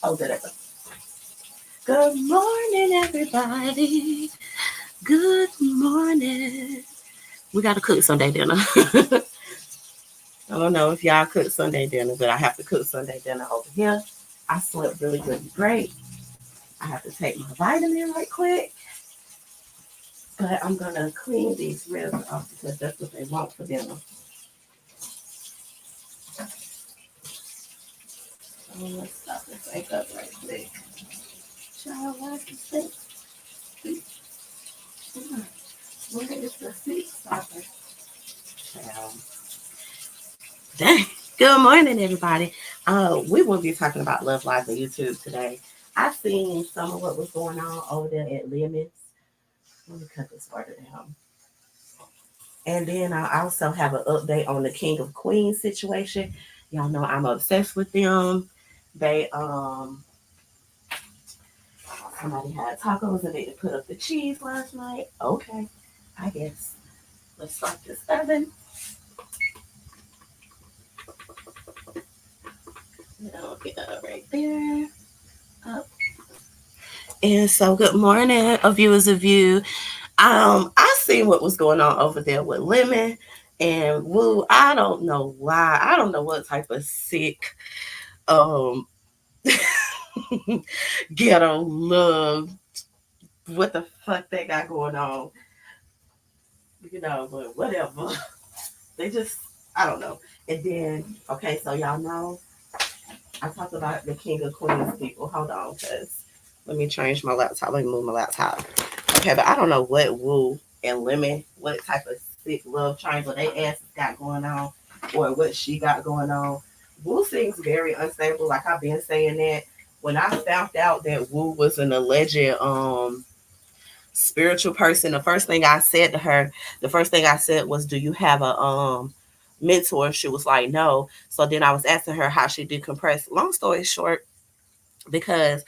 Oh, there it is. Good morning, everybody. Good morning. We got to cook Sunday dinner. I don't know if y'all cook Sunday dinner, but I have to cook Sunday dinner over here. I slept really, really great. I have to take my vitamin right quick. But I'm going to clean these ribs off because that's what they want for dinner. So let's stop this sink up right quick. Child, where's the sink? Where is the sink stopper? Child. Dang. Good morning, everybody. We will be talking about Love Live on YouTube today. I've seen some of what was going on over there at Lemons. Let me cut this water down. And then I also have an update on the King of Queens situation. Y'all know I'm obsessed with them. They somebody had tacos and they put up the cheese last night. Okay, I guess. Let's start this oven. Get that right there. Up. And so good morning, viewers of you. I seen what was going on over there with Lemon and Woo. I don't know why. I don't know what type of sick um ghetto love. What the fuck they got going on? But whatever. They just I don't know. And then okay, so y'all know I talked about the King of Queens people. Hold on, cause let me change my laptop. Let me move my laptop. Okay, but I don't know what Woo and Lemon, what type of sick love triangle they asses got going on, or what she got going on. Woo seems very unstable. Like I've been saying that. When I found out that Woo was an alleged spiritual person, the first thing I said was, "Do you have a mentor?" She was like, "No." So then I was asking her how she decompressed. Long story short, because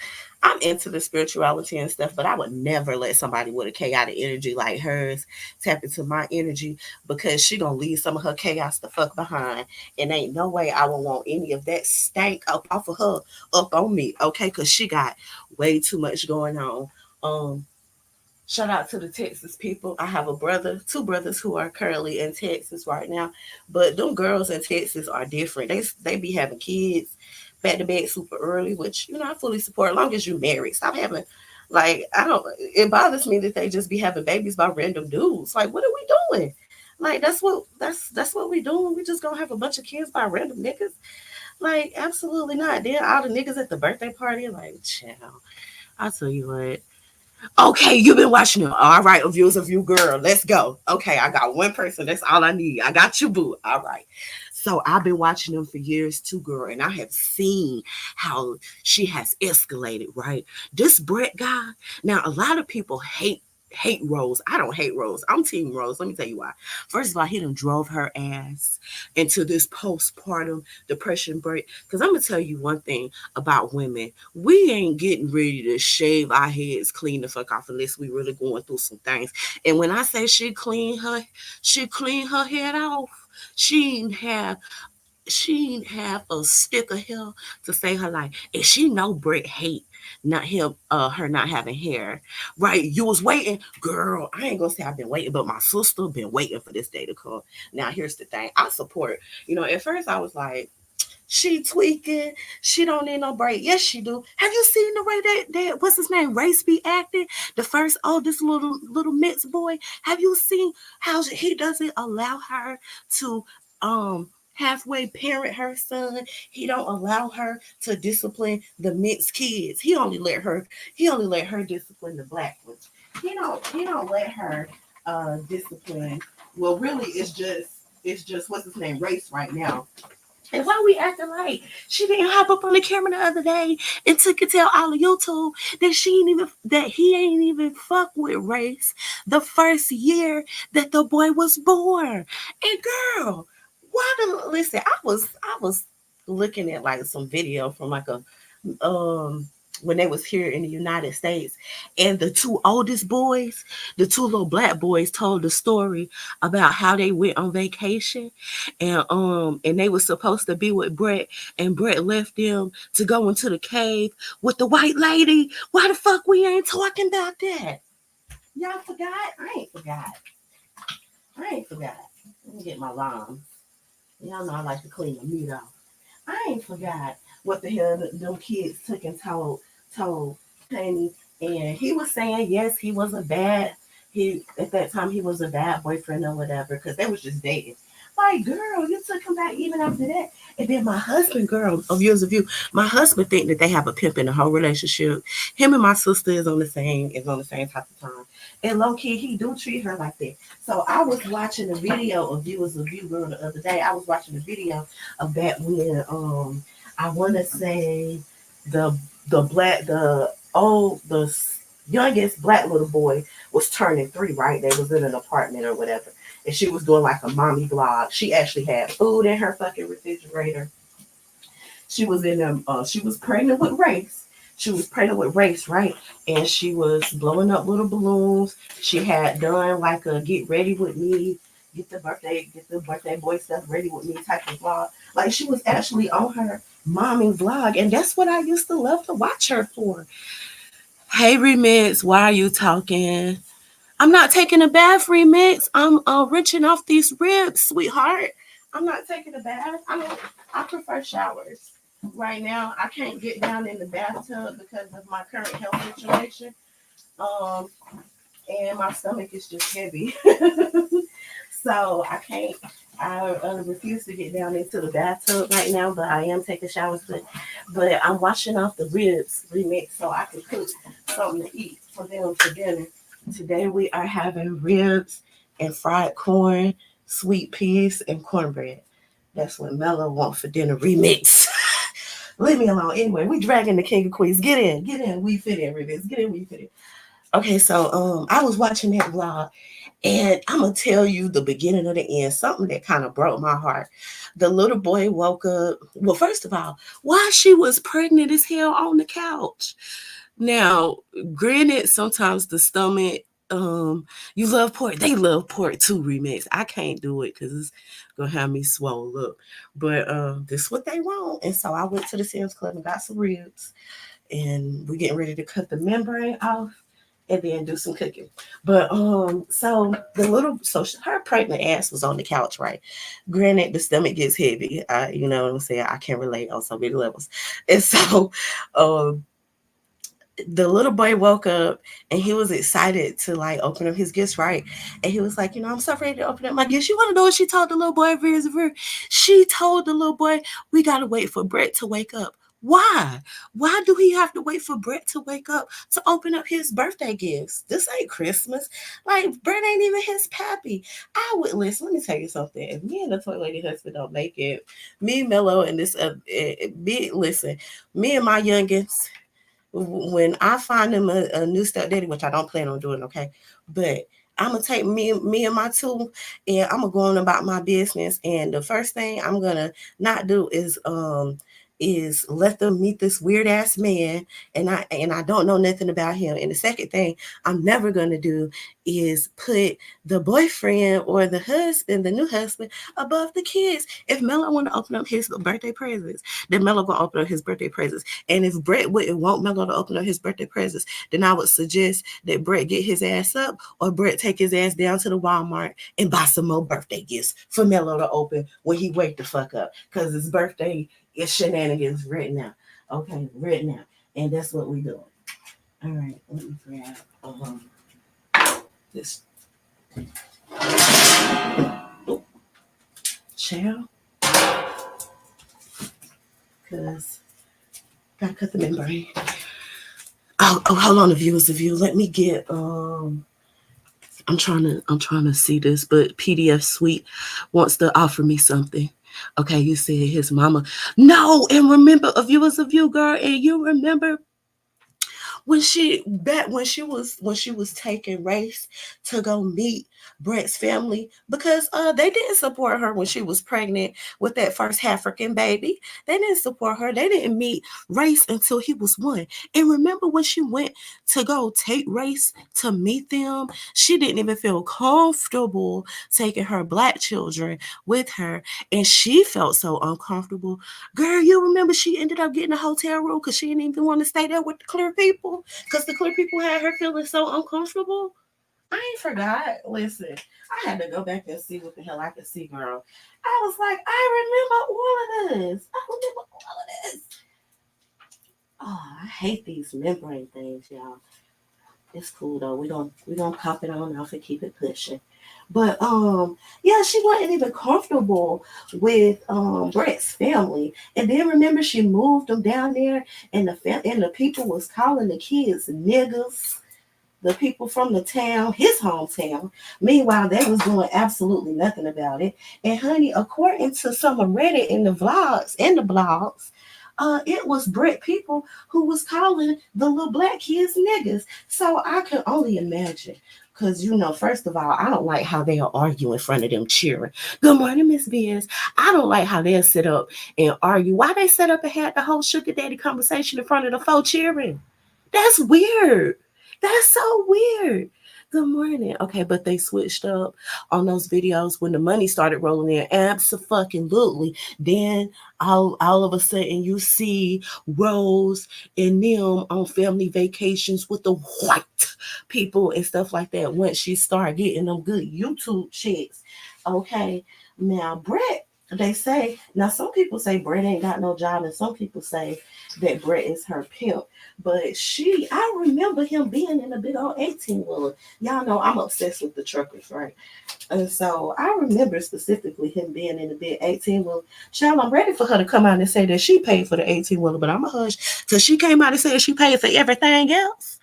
I'm into the spirituality and stuff, but I would never let somebody with a chaotic energy like hers tap into my energy because she gonna leave some of her chaos the fuck behind. And ain't no way I would want any of that stank up off of her up on me, okay? Because she got way too much going on. Um, Shout out to the Texas people. I have two brothers who are currently in Texas right now. But them girls in Texas are different. They be having kids back to back super early, which I fully support. As long as you married, stop having I don't. It bothers me that they just be having babies by random dudes. Like, what are we doing? Like that's what we doing. We just gonna have a bunch of kids by random niggas. Like, absolutely not. Then all the niggas at the birthday party, like, child. I'll tell you what. Okay, you've been watching them. All right, views of you, girl. Let's go. Okay, I got one person. That's all I need. I got you, boo. All right. So I've been watching them for years too, girl, and I have seen how she has escalated. Right, this Brett guy. Now, a lot of people hate Rose. I don't hate Rose. I'm team Rose. Let me tell you why. First of all, he done drove her ass into this postpartum depression break. Because I'm gonna tell you one thing about women. We ain't getting ready to shave our heads clean the fuck off unless we really going through some things. And when I say she clean her head off. She didn't have a stick of hair to save her life. And she know Brett hate not him her not having hair. Right. You was waiting. Girl, I ain't gonna say I've been waiting, but my sister been waiting for this day to come. Now here's the thing. I support. At first I was like, she tweaking. She don't need no break. Yes, she do. Have you seen the way that what's his name, Race be acting? The first oldest little mixed boy. Have you seen how he doesn't allow her to halfway parent her son? He don't allow her to discipline the mixed kids. He only let her discipline the black ones. He don't let her discipline. Well, really, it's just what's his name, Race right now. And why we acting like she didn't hop up on the camera the other day and took it tell all of YouTube that he ain't even fuck with Race the first year that the boy was born. And girl, listen, I was looking at like some video from like a when they was here in the United States. And the two oldest boys, the two little black boys, told the story about how they went on vacation, and they were supposed to be with Brett, and Brett left them to go into the cave with the white lady. Why the fuck we ain't talking about that? Y'all forgot? I ain't forgot. I ain't forgot. Let me get my lime. Y'all know I like to clean the meat off. I ain't forgot what the hell them kids took and told Penny. And he was saying, yes, he was a bad, he at that time he was a bad boyfriend or whatever, because they was just dating. Like, girl, you took him back even after that. And then my husband, girl, of years of you, my husband think that they have a pimp in the whole relationship. Him and my sister is on the same type of time. And low key, he do treat her like that. So I was watching a video of Viewers of You Girl the other day. I was watching a video of that when I wanna say the the youngest black little boy was turning 3, right? They was in an apartment or whatever. And she was doing like a mommy vlog. She actually had food in her fucking refrigerator. She was in them. She was pregnant with Race. She was pregnant with Race, right? And she was blowing up little balloons. She had done like a get ready with me, get the birthday boy stuff ready with me type of vlog. Like she was actually on her mommy vlog, and that's what I used to love to watch her for. Hey, Remix, why are you talking? I'm not taking a bath, Remix. I'm rinsing off these ribs, sweetheart. I'm not taking a bath. I prefer showers. Right now, I can't get down in the bathtub because of my current health situation. Um, and my stomach is just heavy. So I can't. I refuse to get down into the bathtub right now, but I am taking showers. But I'm washing off the ribs Remix so I can cook something to eat for them for dinner. Today we are having ribs and fried corn, sweet peas, and cornbread. That's what Mello wants for dinner. Remix. Leave me alone. Anyway, we dragging the king of queens. Get in, get in. We fit in, Remix. Get in, we fit in. Okay, so I was watching that vlog, and I'm gonna tell you the beginning of the end, something that kind of broke my heart. The little boy woke up. Well, first of all, why she was pregnant as hell on the couch. Now, granted, sometimes the stomach, you love pork. They love pork too, Remix. I can't do it because it's gonna have me swole up. But this is what they want. And so I went to the Sam's Club and got some ribs. And we're getting ready to cut the membrane off and then do some cooking. But so her pregnant ass was on the couch, right? Granted, the stomach gets heavy. You know what I'm saying? I can relate on so many levels. And so um the little boy woke up and he was excited to like open up his gifts, right? And he was like, I'm so ready to open up my gifts. You want to know what she told the little boy? She told the little boy, we got to wait for Brett to wake up. Why? Why do he have to wait for Brett to wake up to open up his birthday gifts? This ain't Christmas. Like, Brett ain't even his pappy. I would listen. Let me tell you something. If me and the toy lady husband don't make it, me, Mello, and this, listen, me and my youngins, when I find him a new stepdaddy, which I don't plan on doing, okay, but I'm gonna take me and my two, and I'm gonna go on about my business. And the first thing I'm gonna not do is let them meet this weird ass man, and I don't know nothing about him. And the second thing I'm never gonna do is put the boyfriend or the husband, the new husband, above the kids. If Mello want to open up his birthday presents, then Mello gonna open up his birthday presents. And if Brett wouldn't want Mello to open up his birthday presents, then I would suggest that Brett get his ass up, or Brett take his ass down to the Walmart and buy some more birthday gifts for Mello to open when he wake the fuck up. Cause his birthday is shenanigans written out. Okay, written out. And that's what we doing. All right, let me grab this chair. Cause gotta cut the membrane. Oh, hold on, the viewers of you. Let me get I'm trying to see this, but PDF Suite wants to offer me something. Okay, you said his mama. No, and remember, a viewers of you, girl, and you remember when she was taking Race to go meet Brett's family, because they didn't support her when she was pregnant with that first African baby. They didn't support her. They didn't meet Race until he was one. And remember when she went to go take Race to meet them, she didn't even feel comfortable taking her black children with her, and she felt so uncomfortable. Girl, you remember she ended up getting a hotel room because she didn't even want to stay there with the clear people because the clear people had her feeling so uncomfortable. I ain't forgot. Listen, I had to go back and see what the hell I could see, girl. I was like, I remember all of this. I remember all of this. Oh, I hate these membrane things, y'all. It's cool though. We gonna pop it on off and keep it pushing. But yeah, she wasn't even comfortable with Brett's family. And then remember she moved them down there, and the people was calling the kids niggas, the people from the town, his hometown. Meanwhile, they was doing absolutely nothing about it. And honey, according to some of Reddit in the vlogs and the blogs, it was Brett people who was calling the little black kids niggas. So I can only imagine. Because, first of all, I don't like how they'll argue in front of them cheering. Good morning, Miss Beers. I don't like how they'll sit up and argue. Why they sit up and had the whole sugar daddy conversation in front of the folks cheering? That's weird. That's so weird. Good morning. Okay, but they switched up on those videos when the money started rolling in. Absolutely. Then all of a sudden you see Rose and them on family vacations with the white people and stuff like that once she started getting them good YouTube checks. Okay. Now Brett, they say, now some people say Brett ain't got no job, and some people say that Brett is her pimp. But I remember him being in a big old 18-wheeler. Y'all know I'm obsessed with the truckers, right? And so I remember specifically him being in a big 18-wheeler. Child, I'm ready for her to come out and say that she paid for the 18-wheeler, but I'm a hush because she came out and said she paid for everything else.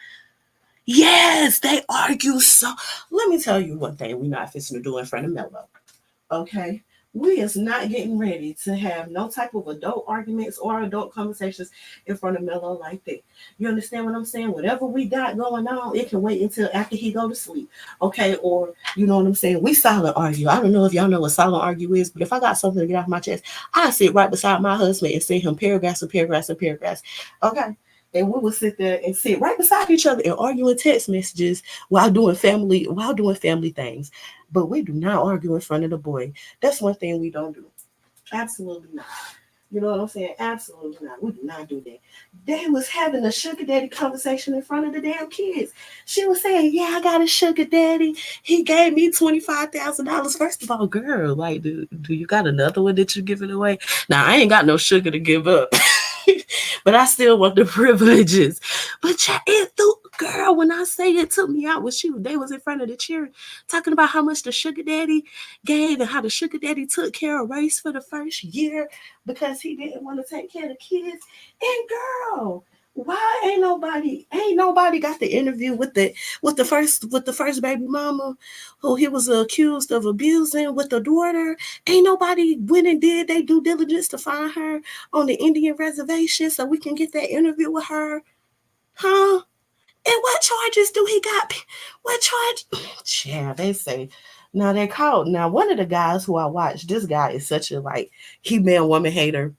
Yes, they argue so. Let me tell you one thing we're not fixing to do in front of Mello. Okay? We is not getting ready to have no type of adult arguments or adult conversations in front of Mello like that. You understand what I'm saying? Whatever we got going on, it can wait until after he go to sleep. Okay? Or, you know what I'm saying? We silent argue. I don't know if y'all know what silent argue is, but if I got something to get off my chest, I sit right beside my husband and send him paragraphs and paragraphs and paragraphs. Okay? And we would sit there and sit right beside each other and argue in text messages while doing family things. But we do not argue in front of the boy. That's one thing we don't do. Absolutely not. You know what I'm saying? Absolutely not. We do not do that. They was having a sugar daddy conversation in front of the damn kids. She was saying, "Yeah, I got a sugar daddy. He gave me $25,000." First of all, girl, like, do you got another one that you giving away? Now I ain't got no sugar to give up. But I still want the privileges. But girl, when I say it took me out when they was in front of the chair talking about how much the sugar daddy gave and how the sugar daddy took care of Race for the first year because he didn't want to take care of the kids. And girl, why ain't nobody got the interview with the first baby mama who he was accused of abusing with the daughter? Ain't nobody went and did they due diligence to find her on the Indian reservation so we can get that interview with her? Huh? And what charges do he got? What charge? Yeah, they say. Now they called. Now one of the guys who I watched, this guy is such a he man woman hater.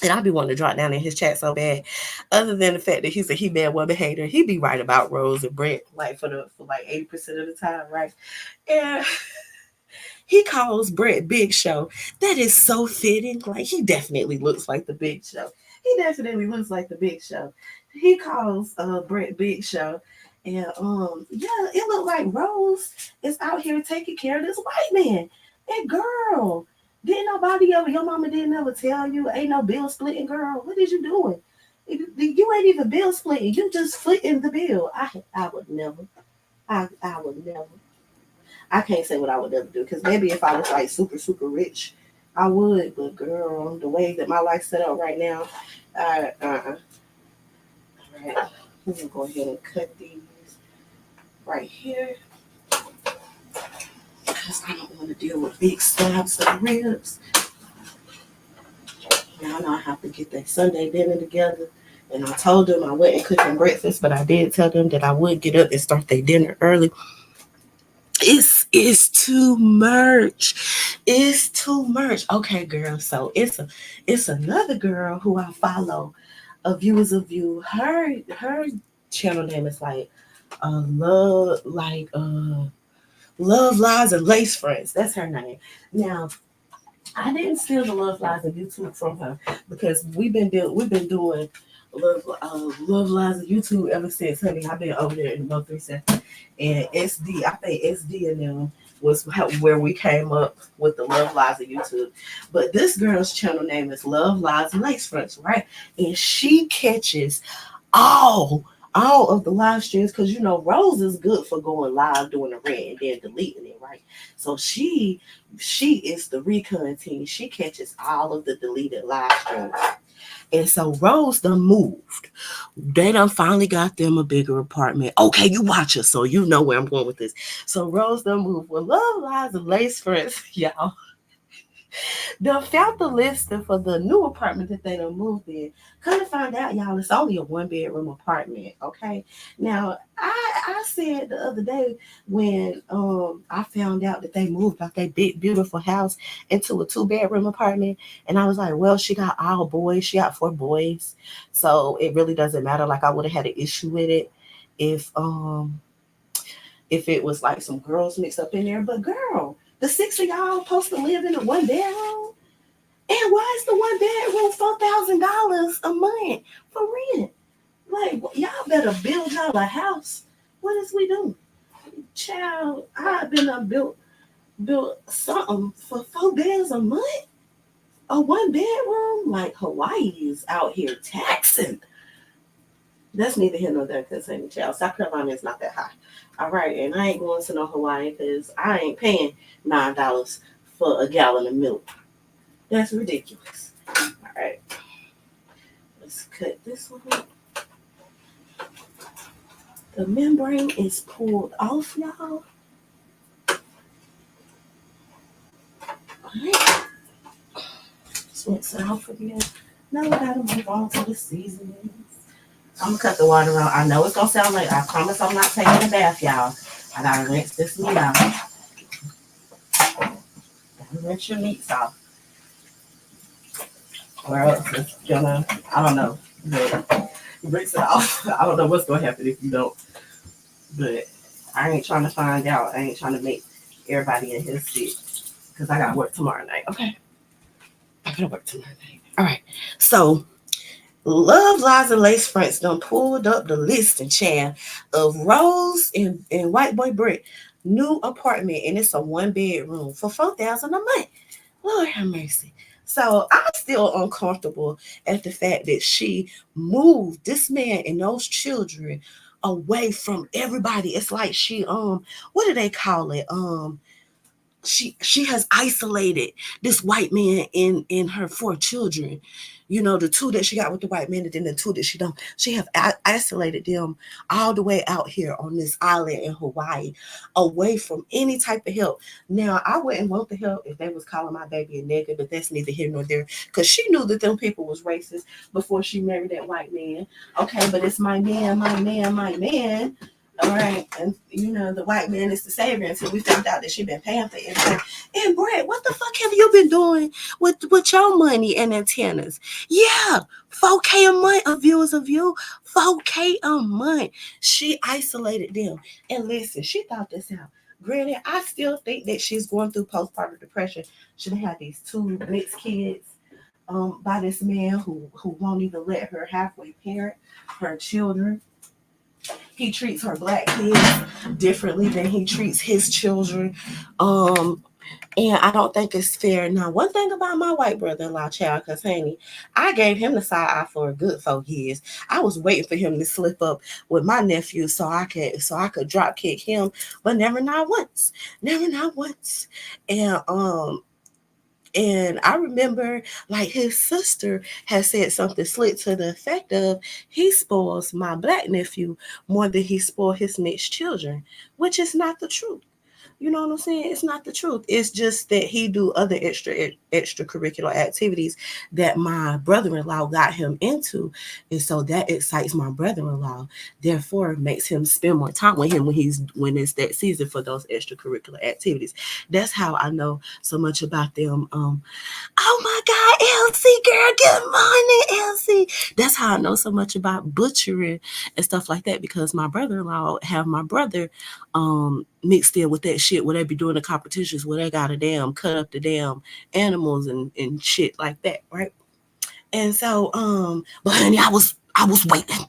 And I be wanting to drop down in his chat so bad. Other than the fact that he's a he man woman hater, he be right about Rose and Brett for 80% of the time, right? And he calls Brett Big Show. That is so fitting. Like he definitely looks like the Big Show. He definitely looks like the Big Show. He calls Brett Big Show. And yeah, it looked like Rose is out here taking care of this white man. And girl, didn't nobody ever, your mama didn't ever tell you ain't no bill splitting, girl. What is you doing? You ain't even bill splitting. You just footing the bill. I would never. I would never. I can't say what I would ever do because maybe if I was like super, super rich, I would. But girl, the way that my life's set up right now, all right, we're gonna go ahead and cut these right here because I don't want to deal with big slabs of ribs. Now I know I have to get that Sunday dinner together And I told them I wasn't cooking breakfast, but I did tell them that I would get up and start their dinner early. It's too much. It's too much. Okay, girl. So it's another girl who I follow, a viewers of view. Her channel name is like love lies and lace friends. That's her name. Now I didn't steal the love lies of YouTube from her because we've been doing love lies of YouTube ever since, honey. I've been over there in about 3 seconds. And SD, I think SD and them was where we came up with the love lies of YouTube. But this girl's channel name is Love Lies and Lace Fronts, right? And she catches all all of the live streams because you know Rose is good for going live doing the rant and then deleting it, right? So she is the recon team. She catches all of the deleted live streams. And so Rose done moved. They done finally got them a bigger apartment. Okay, you watch us, so you know where I'm going with this. So Rose done moved. Well, Love Lies and Lace Friends, y'all. They found the listing for the new apartment that they done moved in. Come to find out, y'all, it's only a 1 bedroom apartment. Okay. Now, I said the other day when I found out that they moved out that big beautiful house into a 2 bedroom apartment, and I was like, well, she got all boys. She got 4 boys, so it really doesn't matter. Like I would have had an issue with it if um if it was like some girls mixed up in there. But girl, the six of y'all supposed to live in a 1 bedroom. And why is the 1 bedroom $4,000 a month for rent? Like y'all better build y'all a house. What is we doing? Child, I've been built something for $4 a month. A 1 bedroom, like Hawaii is out here taxing. That's neither here nor there because any child. South Carolina is not that high. All right, and I ain't going to no Hawaii because I ain't paying $9 for a gallon of milk. That's ridiculous. All right, let's cut this one. The membrane is pulled off, y'all. Alright. Just rinse it off again. Now we gotta move on to the seasonings. I'm gonna cut the water out. I know it's gonna sound like I promise I'm not taking a bath, y'all. I gotta rinse this meat out. Gotta rinse your meats off. Or else it's gonna, I don't know. But rinse it off. I don't know what's gonna happen if you don't. But I ain't trying to find out. I ain't trying to make everybody in here sick. Because I gotta work tomorrow night. Okay. I gotta work tomorrow night. All right. So Love Lies and Lace Fronts done pulled up the list and chan of Rose and White Boy Brick new apartment, and it's a 1 bedroom for $4,000 a month. Lord have mercy. So I'm still uncomfortable at the fact that she moved this man and those children away from everybody. It's like she what do they call it? She has isolated this white man in her 4 children. You know, the two that she got with the white man, and then the two that she don't. She have isolated them all the way out here on this island in Hawaii, away from any type of help. Now, I wouldn't want the help if they was calling my baby a nigga, but that's neither here nor there. Cause she knew that them people was racist before she married that white man. Okay, but it's my man, my man, my man. All right, and you know the white man is the savior until we found out that she been paying for everything. And Brett, what the fuck have you been doing with your money and antennas? Yeah, 4K a month of viewers of you, 4K a month. She isolated them, and listen, she thought this out. Granted, I still think that she's going through postpartum depression. She had these two mixed kids by this man who won't even let her halfway parent her children. He treats her black kids differently than he treats his children. Um, and I don't think it's fair. Now, one thing about my white brother-in-law, child, because honey, I gave him the side eye for a good 4 years. I was waiting for him to slip up with my nephew so I could drop kick him, but never not once. Never not once. And I remember like his sister had said something slick to the effect of he spoils my black nephew more than he spoiled his mixed children, which is not the truth. You know what I'm saying? It's not the truth. It's just that he do other extracurricular activities that my brother-in-law got him into, and so that excites my brother-in-law. Therefore, makes him spend more time with him when it's that season for those extracurricular activities. That's how I know so much about them. Oh my God, Elsie, girl, good morning, Elsie. That's how I know so much about butchering and stuff like that, because my brother-in-law have my brother mixed in with that shit where they be doing the competitions where they gotta damn cut up the damn animals and shit like that, right? And so but honey, I was waiting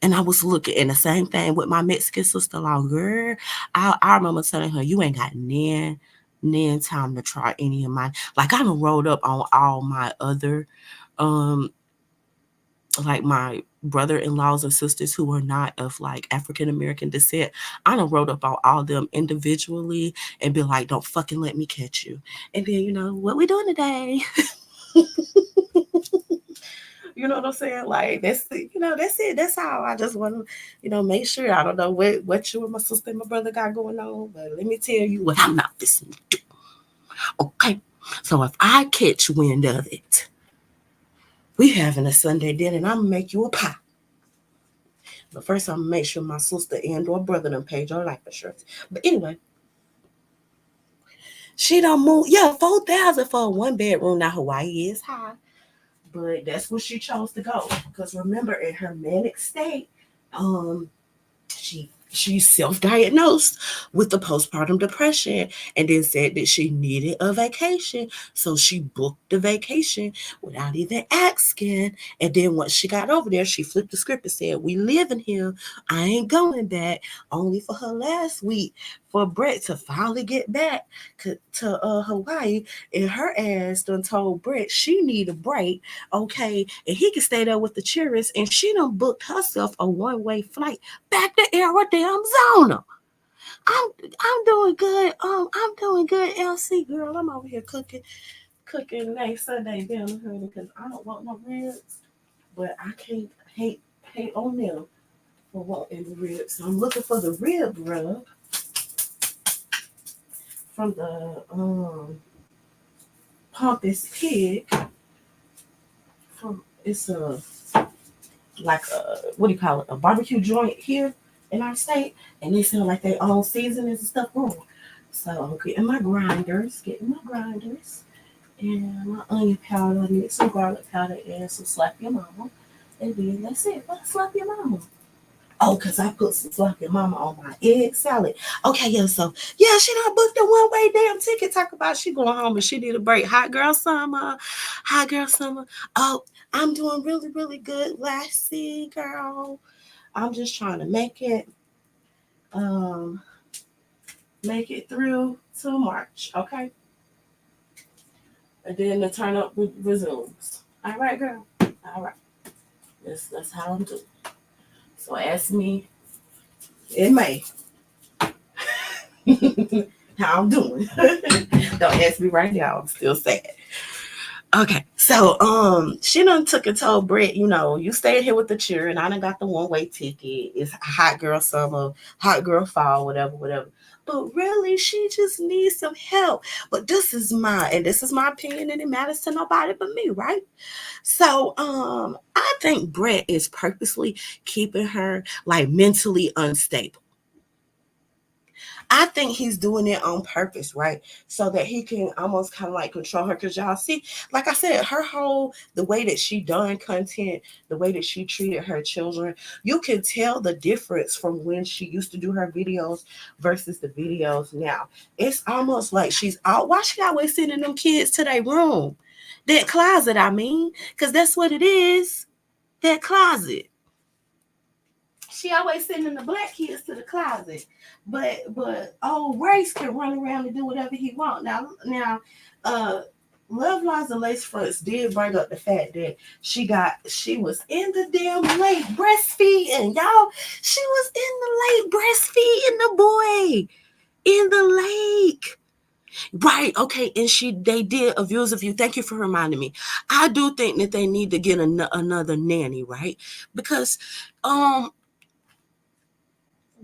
and I was looking, and the same thing with my Mexican sister-in-law, girl. I remember telling her, you ain't got nan time to try any of mine. Like I done rolled up on all my other um like my brother-in-laws and sisters who are not of like African American descent. I done wrote up on all of them individually and be like, don't fucking let me catch you. And then, what we doing today? You know what I'm saying? Like that's it. That's how I just want to, make sure. I don't know what you and my sister and my brother got going on, but let me tell you what I'm not listening to. Okay. So if I catch wind of it, we having a Sunday dinner and I'm gonna make you a pie. But first, I'm gonna make sure my sister and or brother done paid your life insurance. But anyway, she don't move. Yeah, 4,000 for a 1 bedroom. Now Hawaii is high, but that's where she chose to go. Because remember, in her manic state, um, she self-diagnosed with the postpartum depression and then said that she needed a vacation. So she booked the vacation without even asking. And then once she got over there, she flipped the script and said, we living here. I ain't going back. Only for her last week for Brett to finally get back to Hawaii. And her ass done told Brett she need a break, okay? And he can stay there with the cheerists. And she done booked herself a one-way flight back to Arizona. I'm doing good. I'm doing good, LC girl. I'm over here cooking next Sunday dinner, honey, because I don't want no ribs, but I can't hate on them for wanting the ribs. So I'm looking for the rib rub from the Pompous Pig. It's a like a, what do you call it? A barbecue joint here in our state, and they sell like their own seasonings and stuff going. So I'm getting my grinders, and my onion powder. I need some garlic powder and some slap your mama, and then that's it. What slap your mama? Oh, because I put some slap your mama on my egg salad. Okay, yeah, so yeah, she done booked a one-way damn ticket. Talk about she going home and she need a break. Hot girl summer. Hot girl summer. Oh, I'm doing really, really good, Lassie girl. I'm just trying to um make it through to March, okay? And then the turn up resumes. All right, girl. All right. That's how I'm doing. So ask me in May how I'm doing. Don't ask me right now. I'm still sad. Okay, so she done took and told Brett, you stayed here with the children. I done got the one-way ticket. It's hot girl summer, hot girl fall, whatever. But really, she just needs some help. But this is my opinion, and it matters to nobody but me, right? So I think Brett is purposely keeping her like mentally unstable. I think he's doing it on purpose, right? So that he can almost kind of like control her. Because y'all see, like I said, the way that she done content, the way that she treated her children, you can tell the difference from when she used to do her videos versus the videos now. It's almost like she's out. Why she always sending them kids to their room? That closet, I mean, because that's what it is. That closet. She always sending the black kids to the closet, but old Race can run around and do whatever he want. Now, uh, Love Lies and Lace Fronts did bring up the fact that she was in the damn lake breastfeeding, y'all. She was in the lake breastfeeding the boy in the lake. Right, okay, and they did a Views of You. Thank you for reminding me. I do think that they need to get another nanny, right? Because um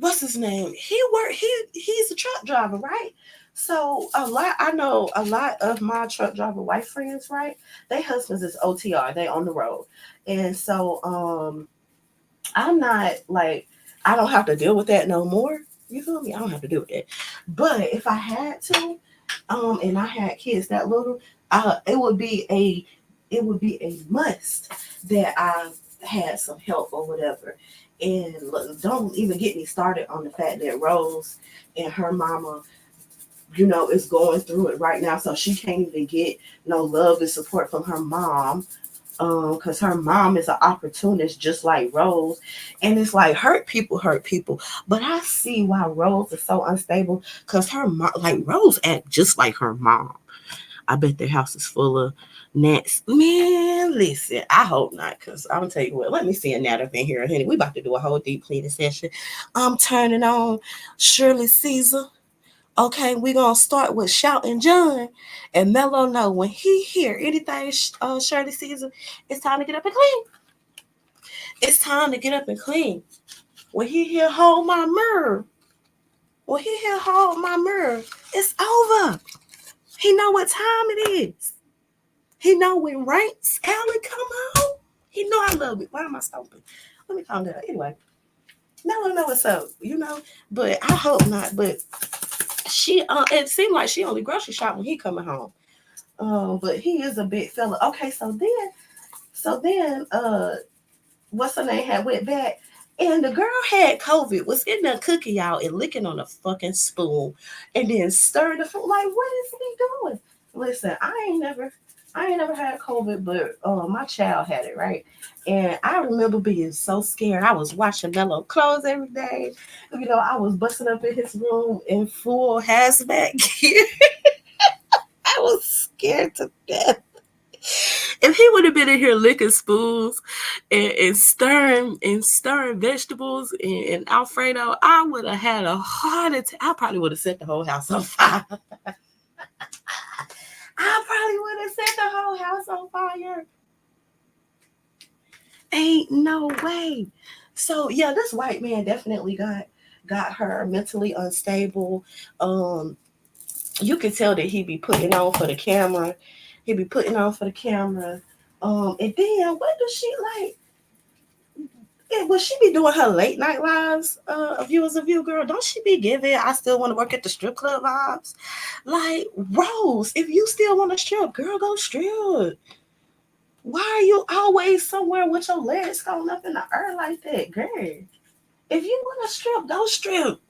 what's his name? He's a truck driver, right? So I know a lot of my truck driver wife friends, right? They husbands is OTR, they on the road. And so I'm not like, I don't have to deal with that no more. You feel me? I don't have to deal with that. But if I had to, and I had kids that little, it would be a must that I had some help or whatever. And look, don't even get me started on the fact that Rose and her mama, is going through it right now. So she can't even get no love and support from her mom. Because her mom is an opportunist just like Rose. And it's like hurt people. But I see why Rose is so unstable. Because her mom, like Rose act just like her mom. I bet their house is full of gnats. Man, listen, I hope not, because I'm gonna tell you what, let me see a gnat up in here, honey. We about to do a whole deep cleaning session. I'm turning on Shirley Caesar. Okay, we're gonna start with Shouting John, and Mello know when he hear anything Shirley Caesar, it's time to get up and clean. It's time to get up and clean. When he hear Hold My Mirror, it's over. He know what time it is. He know when Ranks Alley come on. He know I love it. Why am I stomping? Let me calm down. Anyway, Mello know what's up, but I hope not. But she, it seemed like she only grocery shop when he coming home. But he is a big fella. Okay, so then, what's her name had went back, and the girl had COVID, was in there cooking y'all and licking on a fucking spoon, and then stirring the food. Like, what is he doing? Listen, I ain't never had COVID, but my child had it, right? And I remember being so scared. I was washing Mello clothes every day. I was busting up in his room in full hazmat gear. I was scared to death. If he would have been in here licking spoons and stirring vegetables and Alfredo, I would have had a heart attack. I probably would have set the whole house on fire. I probably would have set the whole house on fire. Ain't no way. So yeah, this white man definitely got her mentally unstable. You could tell that he be putting on for the camera. He be putting on for the camera. And then what does she like? Yeah, will she be doing her late night lives? Viewers of you, girl. Don't she be giving I still want to work at the strip club vibes? Like, Rose, if you still want to strip, girl, go strip. Why are you always somewhere with your legs going up in the air like that, girl? If you want to strip, go strip.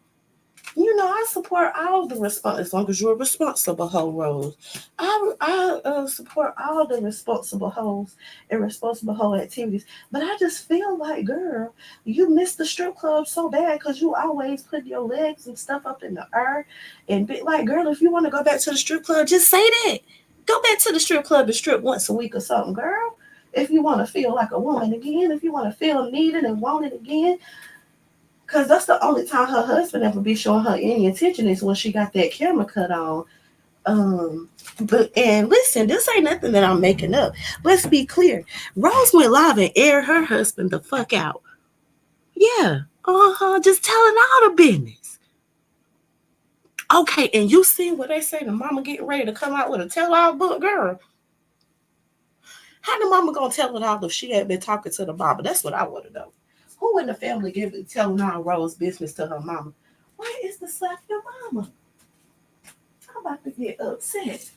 I support all the response as long as you're a responsible hoe, Rose. I support all the responsible hoes and responsible hoe activities. But I just feel like, girl, you miss the strip club so bad because you always put your legs and stuff up in the air. And be like, girl, if you want to go back to the strip club, just say that. Go back to the strip club and strip once a week or something, girl. If you want to feel like a woman again, if you want to feel needed and wanted again, because that's the only time her husband ever be showing her any attention is when she got that camera cut on. But and listen, this ain't nothing that I'm making up. Let's be clear. Rose went live and aired her husband the fuck out. Yeah. Just telling all the business. Okay, and you see what they say the mama getting ready to come out with a tell-all book, girl. How the mama gonna tell it all if she had been talking to the mama? That's what I want to know. Who in the family telling all Rose business to her mama? Where is the slap your mama? I'm about to get upset.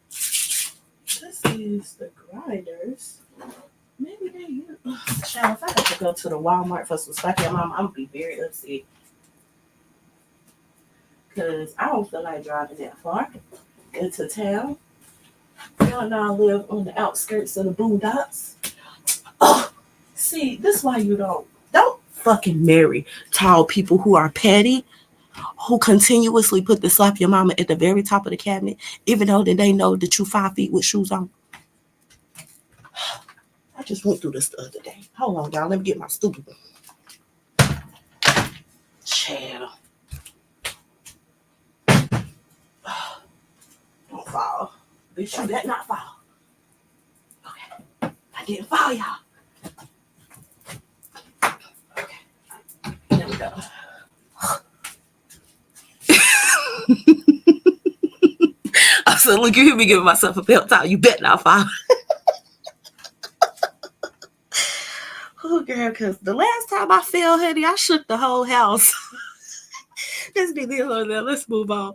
This is the grinders. Maybe they use. Child, if I have to go to the Walmart for some slap your mama, I'm gonna be very upset. Cause I don't feel like driving that far into town. Y'all know I live on the outskirts of the boondocks. Oh, see, this is why you don't fucking marry tall people who are petty, who continuously put the slap your mama at the very top of the cabinet, even though they know that you 5 feet with shoes on. I just went through this the other day. Hold on, y'all. Let me get my stupid child. Don't fall. Bitch, you better not fall. Okay. I didn't fall, y'all. Okay. There we go. So look, you hear me giving myself a pep talk. You bet not fall. Oh, girl, because the last time I fell, honey, I shook the whole house. Let's be this or that. Let's move on.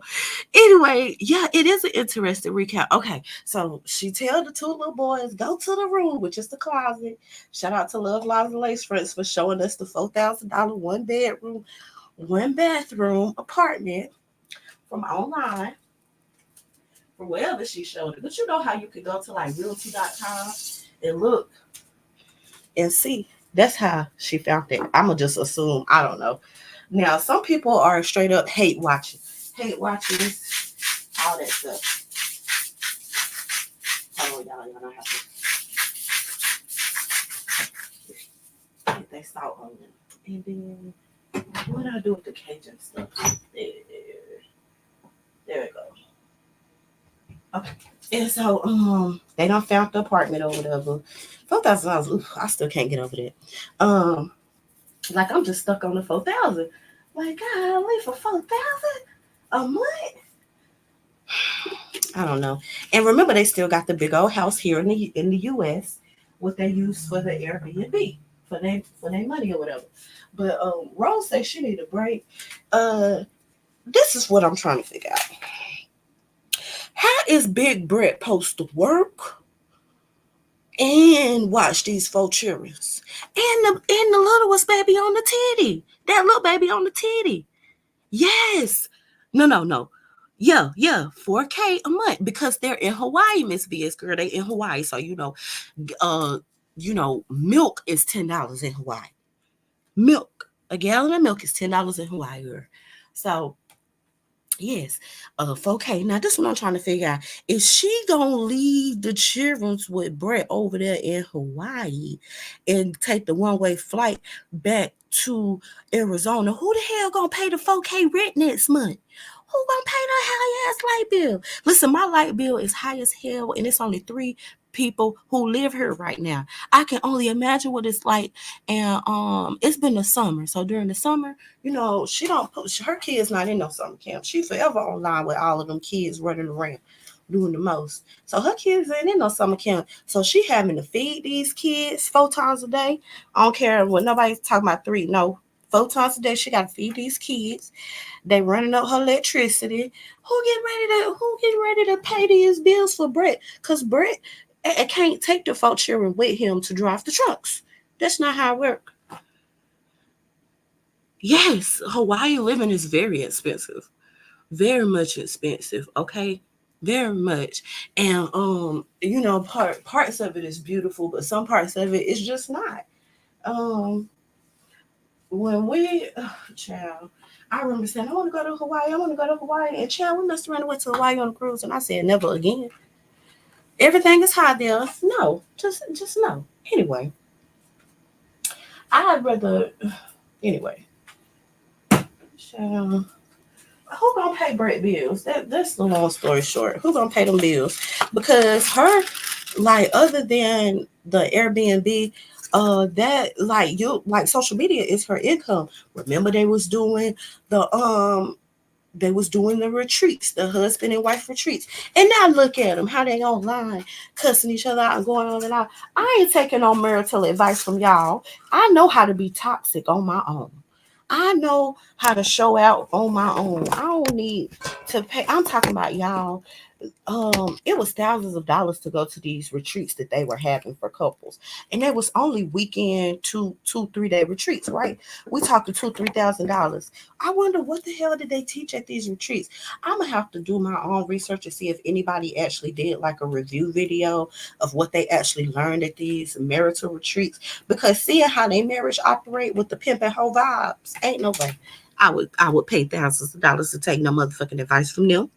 Anyway, yeah, it is an interesting recap. Okay, so she tell the two little boys, go to the room, which is the closet. Shout out to Love Lives and Lace Fronts for showing us the $4,000 one bedroom, one bathroom apartment from online, from wherever she showed it. But you know how you could go to like realty.com and look and see. That's how she found it. I'ma just assume. I don't know. Now, some people are straight up hate watching this, all that stuff. Hold on, y'all don't have to get that salt on them. And then, what do I do with the Cajun stuff? There we go. Okay. And so, they don't found the apartment or whatever. $4,000. I still can't get over that. Like I'm just stuck on the 4,000. Like, golly, for 4,000 a month? I don't know. And remember, they still got the big old house here in the U.S. what they use for the Airbnb for their money or whatever. But Rose says she need a break. This is what I'm trying to figure out. How is Big Brett supposed to work and watch these 4 children and the littlest baby on the titty? That little baby on the titty. Yes. No. Yeah, 4K a month because they're in Hawaii, Miss BS girl. They in Hawaii, so milk is $10 in Hawaii. Milk, a gallon of milk is $10 in Hawaii, girl. So yes, 4K. Now this is what I'm trying to figure out. Is she gonna leave the children with Brett over there in Hawaii and take the one-way flight back to Arizona? Who the hell gonna pay the 4K rent next month? Who gonna pay the high ass light bill? Listen, my light bill is high as hell, and it's only 3 people who live here right now. I can only imagine what it's like. And it's been the summer. So during the summer, she don't put her kids not in no summer camp. She forever online with all of them kids running around doing the most. So her kids ain't in no summer camp. So she having to feed these kids 4 times a day. I don't care what nobody's talking about 3. No, 4 times a day she got to feed these kids. They running up her electricity. Who getting ready to pay these bills for Brett? Because Brett can't take the 4 children with him to drive the trucks. That's not how it works. Yes, Hawaii living is very expensive. Very much expensive, okay? Very much. And parts of it is beautiful, but some parts of it is just not. When child, I remember saying, I want to go to Hawaii. And child, we must have run away to Hawaii on a cruise. And I said, never again. Everything is hot there. No, just no. Anyway, I'd rather, anyway. Child, who gonna pay Brett bills? That's the long story short. Who gonna pay them bills? Because her, like, other than the Airbnb, that like social media is her income. Remember they was doing the retreats, the husband and wife retreats. And now look at them, how they online cussing each other out and going on and on. I ain't taking no marital advice from y'all. I know how to be toxic on my own. I know how to show out on my own. I don't need to pay. I'm talking about y'all. It was thousands of dollars to go to these retreats that they were having for couples, and it was only weekend 3 day retreats, right? We talking $2,000-$3,000. I wonder what the hell did they teach at these retreats. I'm gonna have to do my own research to see if anybody actually did like a review video of what they actually learned at these marital retreats, because seeing how they marriage operate with the pimp and hoe vibes, ain't no way I would pay thousands of dollars to take no motherfucking advice from them.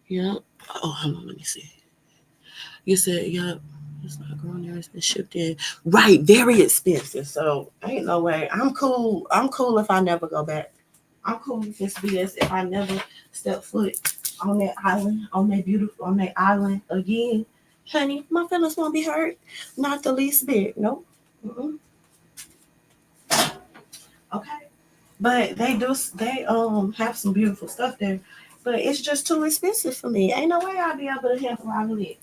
Yeah. Oh, hold on, let me see. You said, yeah, it's not growing there. It's been shipped in. Right, very expensive. So ain't no way. I'm cool. I'm cool if I never go back. I'm cool with this BS if I never step foot on that island, on that island again. Honey, my feelings won't be hurt. Not the least bit. Nope. Mm-mm. Okay. But they have some beautiful stuff there. But it's just too expensive for me. Ain't no way I'll be able to have all of it.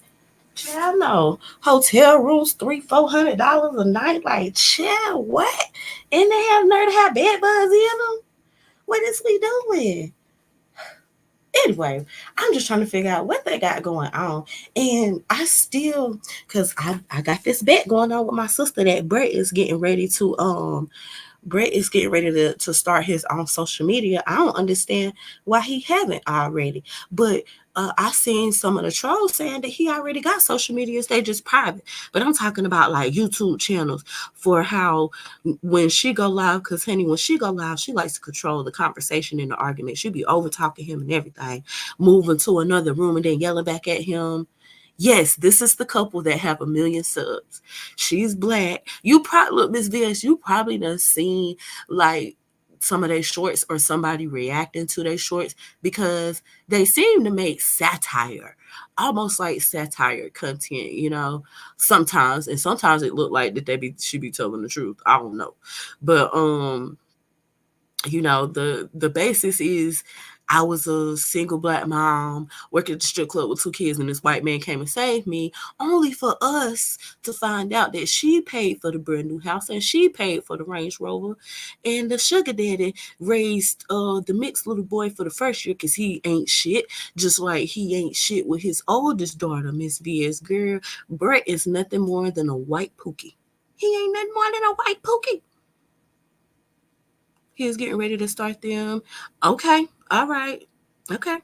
Child, no. Hotel rooms, $300-400 a night. Like, child, what? And they have nerve to have bed bugs in them? What is we doing? Anyway, I'm just trying to figure out what they got going on. And I still, because I got this bet going on with my sister that Brett is getting ready to start his own social media. I don't understand why he haven't already. But I seen some of the trolls saying that he already got social medias. They just private. But I'm talking about like YouTube channels for how when she go live, because honey, when she go live, she likes to control the conversation and the argument. She be over talking him and everything, moving to another room and then yelling back at him. Yes, this is the couple that have 1 million subs. She's black. You probably look, Miss VS, you probably done seen like some of their shorts or somebody reacting to their shorts because they seem to make satire, almost like satire content, sometimes. And sometimes it look like that she be telling the truth. I don't know. But the basis is I was a single black mom working at the strip club with 2 kids, and this white man came and saved me, only for us to find out that she paid for the brand new house and she paid for the Range Rover, and the sugar daddy raised the mixed little boy for the first year because he ain't shit, just like he ain't shit with his oldest daughter, Miss VS. Girl, Brett is nothing more than a white pookie. He ain't nothing more than a white pookie. He was getting ready to start them. Okay. All right. Okay.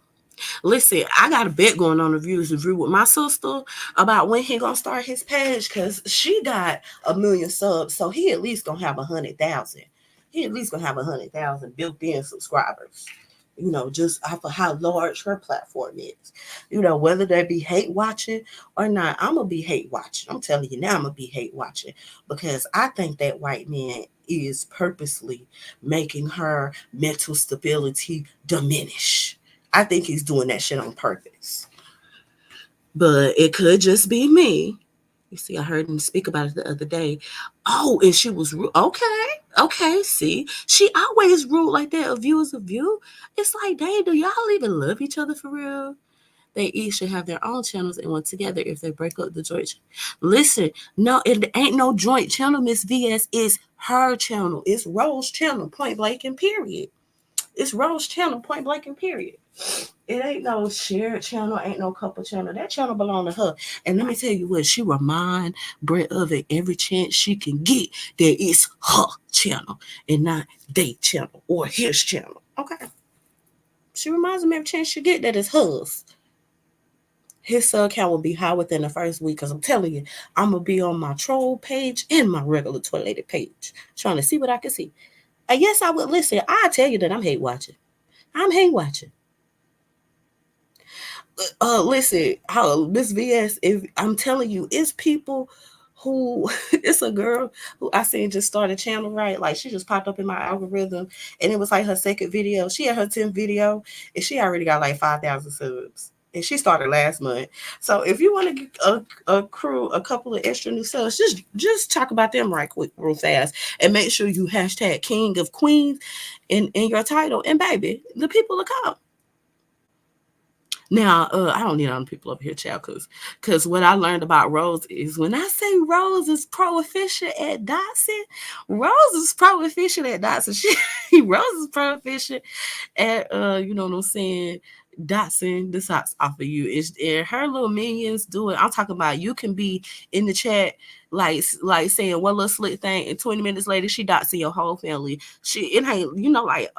Listen, I got a bet going on the Views Review with my sister about when he gonna start his page because she got 1 million subs, so he at least gonna have 100,000. He at least gonna have 100,000 built-in subscribers. Just off of how large her platform is. Whether they be hate watching or not, I'm gonna be hate watching. I'm telling you now, I'm gonna be hate watching because I think that white man is purposely making her mental stability diminish. I think he's doing that shit on purpose. But it could just be me. You see, I heard him speak about it the other day. Oh, and she was rude. Okay, see, she always rude like that. A view is a view. It's like, dang, do y'all even love each other for real? They each should have their own channels and work together if they break up the joint. Listen, no, it ain't no joint channel, Miss VS. It's her channel. It's Rose channel, point blank and period. It's Rose channel, point blank and period. It ain't no shared channel, ain't no couple channel. That channel belong to her. And let me tell you what, she remind Brett of it every chance she can get that it's her channel and not they channel or his channel. Okay. She reminds him every chance she get that it's hers. His sub count will be high within the first week because I'm telling you, I'm going to be on my troll page and my regular toileted page trying to see what I can see. And yes, I would listen. I tell you that I'm hate watching. I'm hate watching. Listen, Miss VS, if I'm telling you, it's people who it's a girl who I seen just start a channel, right? Like she just popped up in my algorithm and it was like her second video. She had her 10th video and she already got like 5,000 subs. And she started last month. So if you want to get a crew, a couple of extra new subs, just talk about them right quick, real fast. And make sure you hashtag King of Queens in your title. And baby, the people will come. Now, I don't need other people up here, child, because what I learned about Rose is when I say Rose is proficient at Dotson, Rose is proficient at Dotson. Rose is proficient at you know what I'm saying, Dotson the socks off of you. It's and her little minions do it. I'm talking about you can be in the chat like saying one little slick thing, and 20 minutes later she doxing your whole family. It ain't like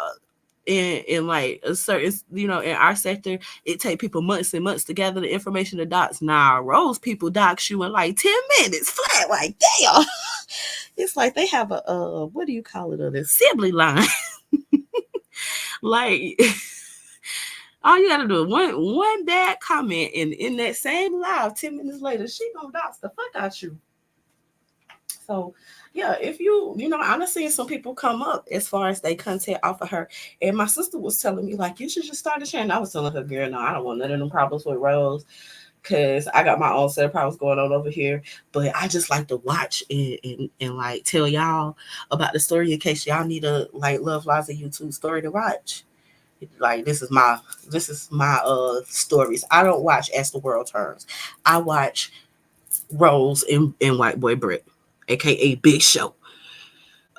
in like a certain, in our sector, it take people months and months to gather the information to docs. Nah, Rose people dox you in like 10 minutes flat. Like, damn. It's like they have a what do you call it? An assembly line. Like, all you gotta do is one bad comment, and in that same live, 10 minutes later, she gonna dox the fuck out you. So yeah, if I've seen some people come up as far as they content off of her. And my sister was telling me, like, you should just start a channel. I was telling her, girl, no, I don't want none of them problems with Rose because I got my own set of problems going on over here. But I just like to watch and like tell y'all about the story in case y'all need a like Love Liza YouTube story to watch. Like this is my stories. I don't watch As the World Turns. I watch Rose and White Boy Brett, aka Big Show.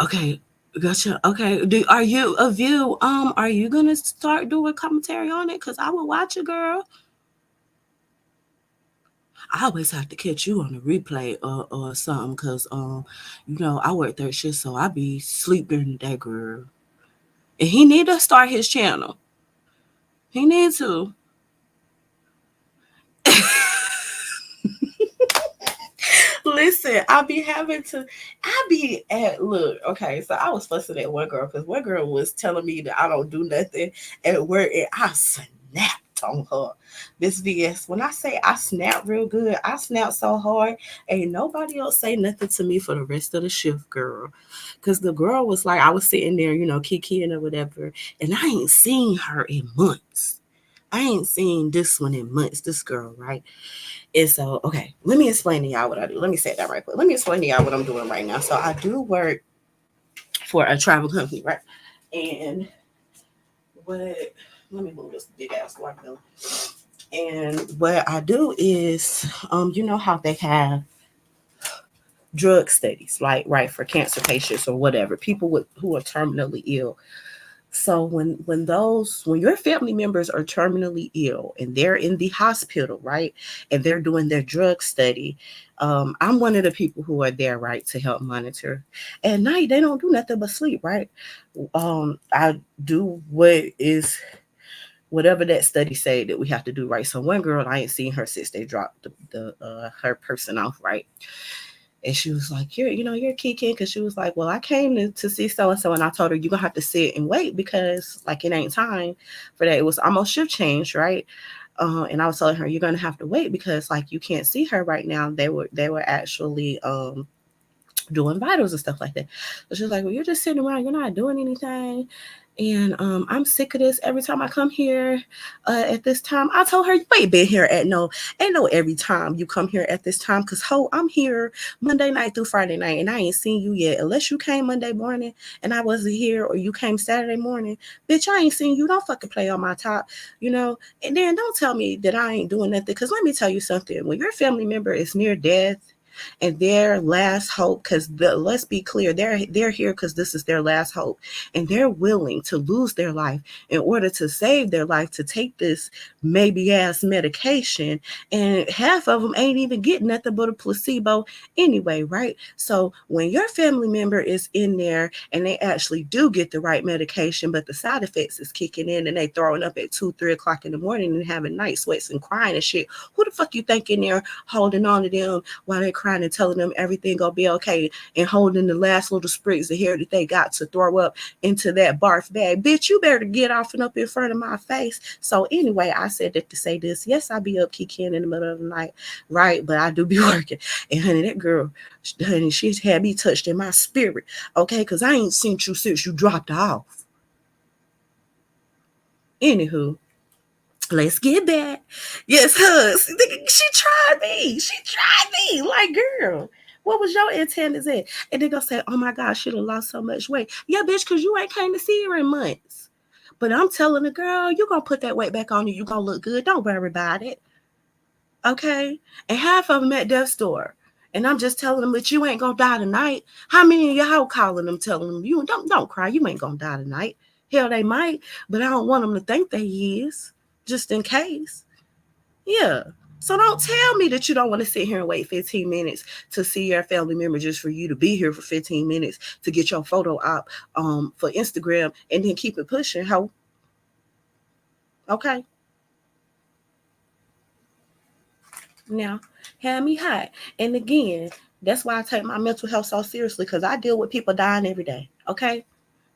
Okay, gotcha. Okay, are you a view? Are you gonna start doing commentary on it? Cause I will watch it, girl. I always have to catch you on the replay or something, cause I work third shift, so I be sleeping that girl. And he need to start his channel. He needs to. Listen, I be at, look, okay, so I was fussing at one girl because one girl was telling me that I don't do nothing at work, and I snapped on her. This VS, when I say I snap real good, I snap so hard, ain't nobody else say nothing to me for the rest of the shift, girl. Because the girl was like, I was sitting there, kikiing or whatever, and I ain't seen her in months. I ain't seen this one in months, this girl, right? And so, okay, let me explain to y'all what I do. Let me say that right quick. Let me explain to y'all what I'm doing right now. So, I do work for a travel company, right? And what, let me move this big ass watermelon. And what I do is, you know how they have drug studies, like, right, for cancer patients or whatever, people who are terminally ill. So when your family members are terminally ill and they're in the hospital, right, and they're doing their drug study, I'm one of the people who are there, right, to help monitor. At night they don't do nothing but sleep, right. I do whatever that study say that we have to do, right. So one girl, I ain't seen her since they dropped the her person off, right. And she was like, you're Kiki. Because she was like, well, I came to see so and so. And I told her, you're going to have to sit and wait because, like, it ain't time for that. It was almost shift change, right? And I was telling her, you're going to have to wait because, like, you can't see her right now. They were actually doing vitals and stuff like that. So she was like, well, you're just sitting around. You're not doing anything. And I'm sick of this. Every time I come here at this time, I told her, you ain't been here ain't no every time you come here at this time. Because, I'm here Monday night through Friday night, and I ain't seen you yet. Unless you came Monday morning and I wasn't here, or you came Saturday morning. Bitch, I ain't seen you. Don't fucking play on my top, you know? And then don't tell me that I ain't doing nothing. Because let me tell you something. When your family member is near death, and their last hope, because let's be clear, they're here because this is their last hope, and they're willing to lose their life in order to save their life, to take this maybe ass medication, and half of them ain't even getting nothing but a placebo anyway, right? So when your family member is in there and they actually do get the right medication, but the side effects is kicking in and they throwing up at 2-3 o'clock in the morning and having night sweats and crying and shit, who the fuck you think in there holding on to them while they're crying and telling them everything gonna be okay, and holding the last little sprigs of hair that they got to throw up into that barf bag? Bitch, you better get off and up in front of my face. So anyway, I said that to say this. Yes, I be up kicking in the middle of the night, right? But I do be working. And honey, that girl, honey, she's had me touched in my spirit, okay? Because I ain't seen you since you dropped off. Anywho, let's get back. Yes, Hugs. She tried me. She tried me. Like, girl, what was your antennas at? And they gonna say, oh my God, she done lost so much weight. Yeah, bitch, because you ain't came to see her in months. But I'm telling the girl, you gonna put that weight back on you. You gonna look good. Don't worry about it. Okay? And half of them at death's door. And I'm just telling them that you ain't gonna die tonight. How many of y'all calling them, telling them, you don't cry, you ain't gonna die tonight? Hell, they might, but I don't want them to think they is, just in case. Yeah. So don't tell me that you don't want to sit here and wait 15 minutes to see your family member just for you to be here for 15 minutes to get your photo up for Instagram and then keep it pushing. How? Okay. Now, have me hot. And again, that's why I take my mental health so seriously, because I deal with people dying every day. Okay.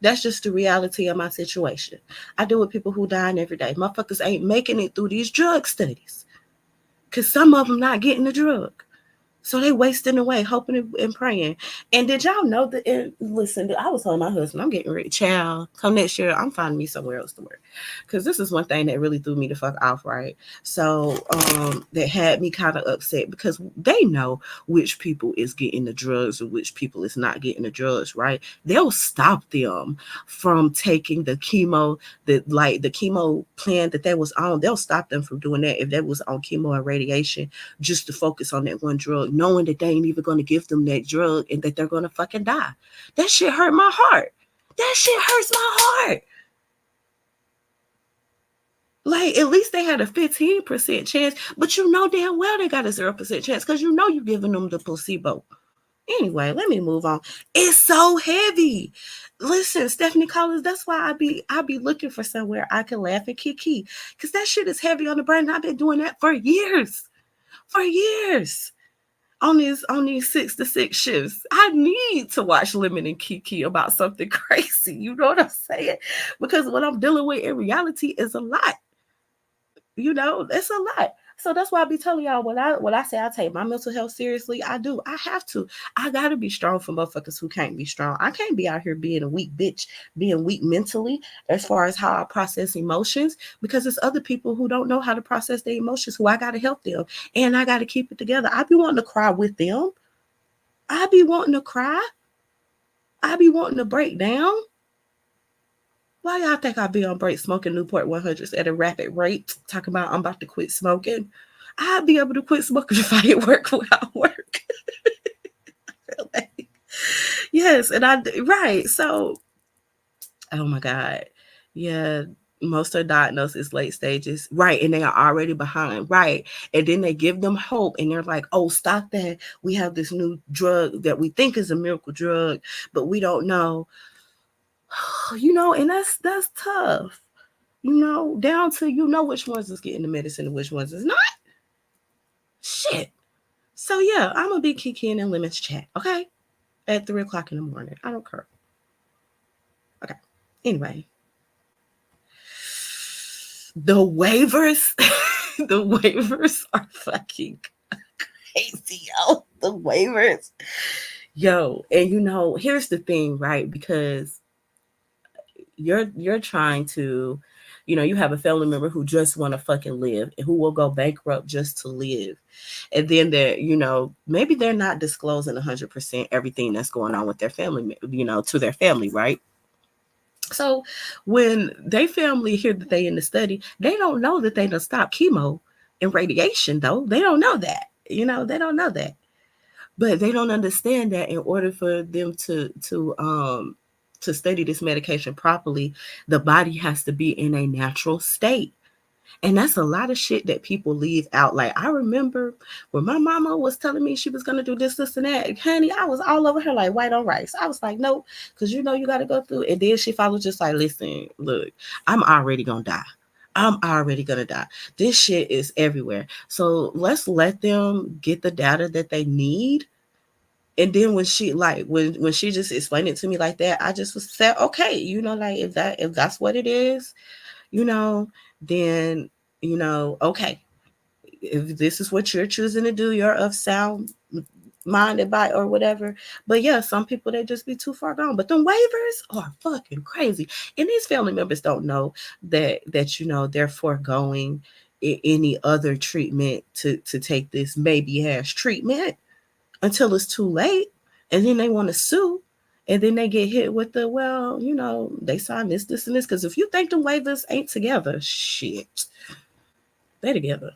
That's just the reality of my situation. I deal with people who dying every day. Motherfuckers ain't making it through these drug studies because some of them not getting the drug. So they wasting away, hoping and praying. And did y'all know that? Listen, I was telling my husband, I'm getting ready. Child, come next year, I'm finding me somewhere else to work. because this is one thing that really threw me the fuck off, right? So that had me kind of upset because they know which people is getting the drugs and which people is not getting the drugs, right? They'll stop them from taking the chemo, the chemo plan that they was on. They'll stop them from doing that if they was on chemo and radiation, just to focus on that one drug, knowing that they ain't even going to give them that drug and that they're going to fucking die. That shit hurt my heart. That shit hurts my heart. Like, at least they had a 15% chance, but you know damn well they got a 0% chance because you know you're giving them the placebo. Anyway, let me move on. It's so heavy. Listen, Stephanie Collins, that's why I be looking for somewhere I can laugh and kiki. Because that shit is heavy on the brain. I've been doing that for years. For years. On these 6 to 6 shifts. I need to watch Lemon and Kiki about something crazy. You know what I'm saying? Because what I'm dealing with in reality is a lot. It's a lot. So that's why I be telling y'all when I say I take my mental health seriously, I do. I have to. I gotta be strong for motherfuckers who can't be strong. I can't be out here being a weak bitch, being weak mentally as far as how I process emotions, because there's other people who don't know how to process their emotions who I gotta help them. And I gotta keep it together. I be wanting to cry with them. I be wanting to cry. I be wanting to break down. Why y'all think I be on break smoking Newport 100s at a rapid rate? Talking about I'm about to quit smoking. I'd be able to quit smoking if I didn't work without work. Yes, and right. So, oh my God. Yeah, most are diagnosed as late stages. Right. And they are already behind. Right. And then they give them hope and they're like, oh, stop that. We have this new drug that we think is a miracle drug, but we don't know. And that's tough. Down to which ones is getting the medicine and which ones is not. Shit. So yeah, I'm gonna be kicking in Lemon's chat, okay? At 3 o'clock in the morning. I don't care. Okay. Anyway. The waivers, the waivers are fucking crazy, yo. The waivers. Yo, and here's the thing, right? Because you're trying to, you have a family member who just want to fucking live and who will go bankrupt just to live. And then maybe they're not disclosing 100% everything that's going on with their family, to their family, right? So when they family hear that they in the study, they don't know that they done stop chemo and radiation, though. They don't know that. They don't know that. But they don't understand that in order for them to study this medication properly, the body has to be in a natural state. And that's a lot of shit that people leave out. Like, I remember when my mama was telling me she was going to do this, and that. Honey, I was all over her like white on rice. I was like, no, because you got to go through. And then she followed just like, listen, look, I'm already going to die. I'm already going to die. This shit is everywhere. So let's let them get the data that they need. And then when she when she just explained it to me like that, I just was said, okay, like if that's what it is, then okay, if this is what you're choosing to do, you're of sound minded by or whatever. But yeah, some people, they just be too far gone. But them waivers are fucking crazy, and these family members don't know that they're foregoing any other treatment to take this baby ass treatment until it's too late, and then they want to sue. And then they get hit with the, well, they signed this, and this. Because if you think the waivers ain't together, shit, they together.